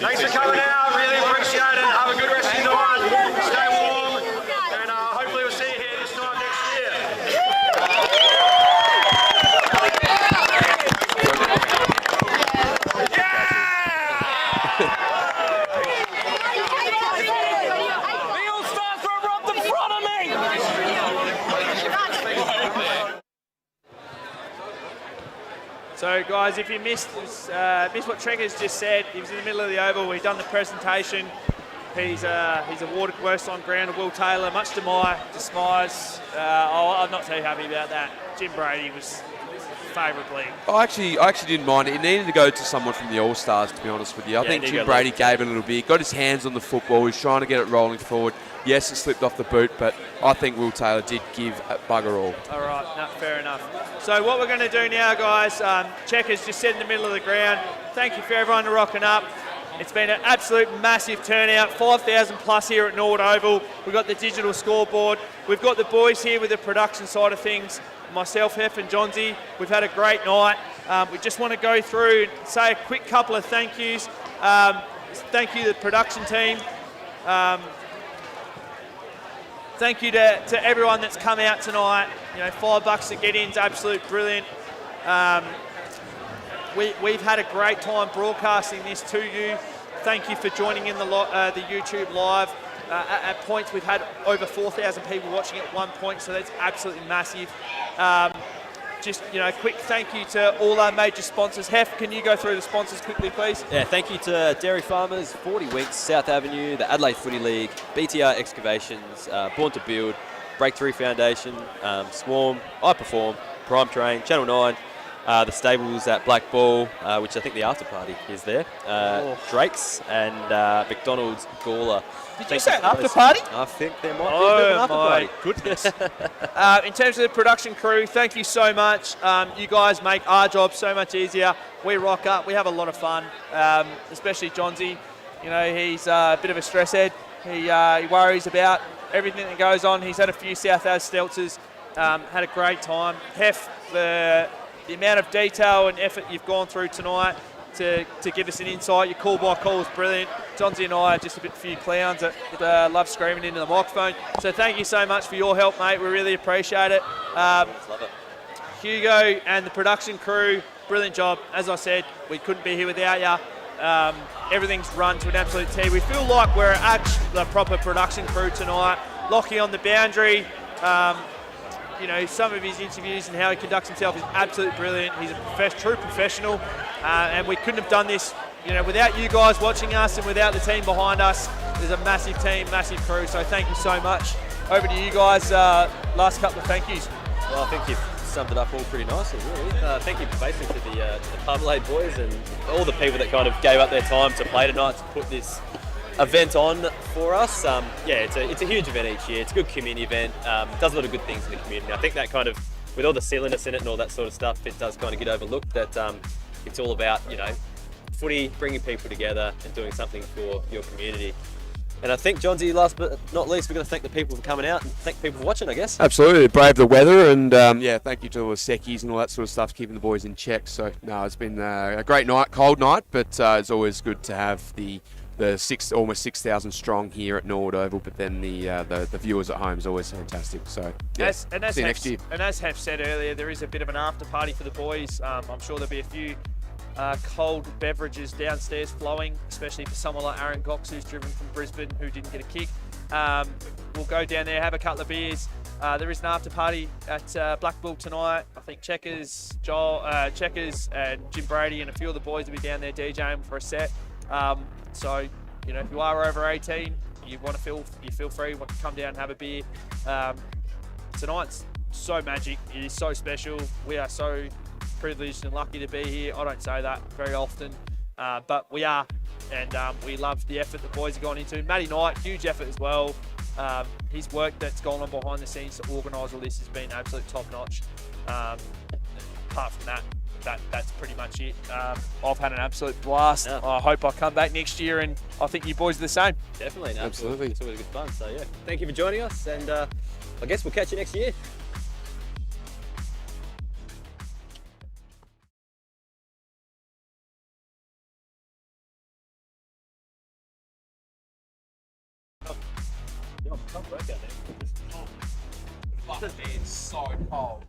Speaker 24: Thanks for coming out. Really appreciate it. Have a good rest of your night. Stay warm. And hopefully we'll see you here this time next year.
Speaker 2: So, guys, if you missed what Trekkers just said, he was in the middle of the oval. We've done the presentation. He's awarded worst on ground to Will Taylor, much to my dismiss. I'm not too happy about that. Jim Brady was favourably.
Speaker 9: I actually didn't mind it. It needed to go to someone from the All-Stars, to be honest with you. I think Jim Brady gave it a little bit. Got his hands on the football. He's trying to get it rolling forward. Yes, it slipped off the boot, but I think Will Taylor did give a bugger all.
Speaker 2: All right, no, fair enough. So what we're going to do now, guys, Checkers just set in the middle of the ground. Thank you for everyone rocking up. It's been an absolute massive turnout, 5,000 plus here at Norwood Oval. We've got the digital scoreboard. We've got the boys here with the production side of things. Myself, Hef and Johnsy. We've had a great night. We just want to go through and say a quick couple of thank yous. Thank you to the production team. Thank you to everyone that's come out tonight. You know, $5 to get in is absolute brilliant. We've had a great time broadcasting this to you. Thank you for joining in the YouTube live. At points, we've had over 4,000 people watching at one point, so that's absolutely massive. Just, you know, a quick thank you to all our major sponsors. Hef, can you go through the sponsors quickly, please?
Speaker 18: Yeah, thank you to Dairy Farmers, 40 Winks, South Avenue, the Adelaide Footy League, BTR Excavations, Born to Build, Breakthrough Foundation, Swarm, I Perform, Prime Train, Channel 9, the stables at Black Ball, which I think the after party is there. Drake's and McDonald's Gawler.
Speaker 2: Did you say after party?
Speaker 18: I think there might be a bit of an after party.
Speaker 2: Goodness. In terms of the production crew, thank you so much. You guys make our job so much easier. We rock up. We have a lot of fun, especially Johnsy. You know, he's a bit of a stress head. He worries about everything that goes on. He's had a few South As stelzers. Had a great time. Hef, the amount of detail and effort you've gone through tonight to give us an insight. Your call by call was brilliant. Johnsy and I are just a few clowns that love screaming into the microphone. So thank you so much for your help, mate. We really appreciate it.
Speaker 18: Love it.
Speaker 2: Hugo and the production crew, brilliant job. As I said, we couldn't be here without you. Everything's run to an absolute T. We feel like we're actually the proper production crew tonight. Lockie on the boundary. You know, some of his interviews and how he conducts himself is absolutely brilliant. He's a true professional, and we couldn't have done this, you know, without you guys watching us and without the team behind us. There's a massive team, massive crew, so thank you so much. Over to you guys, last couple of thank yous.
Speaker 18: Well, I think you've summed it up all pretty nicely, really. Thank you basically to the Parmalee boys and all the people that kind of gave up their time to play tonight to put this event on for us. Yeah, it's a huge event each year. It's a good community event. Does a lot of good things in the community. I think that kind of, with all the silliness in it and all that sort of stuff, it does kind of get overlooked. That it's all about, you know, footy, bringing people together and doing something for your community. And I think, Johnsy, last but not least, we're going to thank the people for coming out and thank people for watching, I guess.
Speaker 9: Absolutely, brave the weather, and yeah, thank you to all the seckies and all that sort of stuff, keeping the boys in check. So, no, it's been a great night, cold night, but it's always good to have the almost 6,000 strong here at Norwood Oval, but then the viewers at home is always fantastic. So, yeah, see you next year.
Speaker 2: And as Hef said earlier, there is a bit of an after party for the boys. I'm sure there'll be a few cold beverages downstairs flowing, especially for someone like Aaron Cox, who's driven from Brisbane, who didn't get a kick. We'll go down there, have a couple of beers. There is an after party at Black Bull tonight. I think Checkers and Jim Brady and a few of the boys will be down there DJing for a set. So, you know, if you are over 18, you feel free, want to come down and have a beer. Tonight's so magic. It is so special. We are so privileged and lucky to be here. I don't say that very often, but we are, and we love the effort the boys have gone into. Matty Knight, huge effort as well. His work that's gone on behind the scenes to organise all this has been absolute top notch. Apart from that's pretty much it. I've had an absolute blast.
Speaker 18: Yeah.
Speaker 2: I hope I come back next year, and I think you boys are the same.
Speaker 18: Definitely, no,
Speaker 9: absolutely.
Speaker 18: It's always good fun. So yeah, thank you for joining us, and I guess we'll catch you next year.
Speaker 13: It's so cold.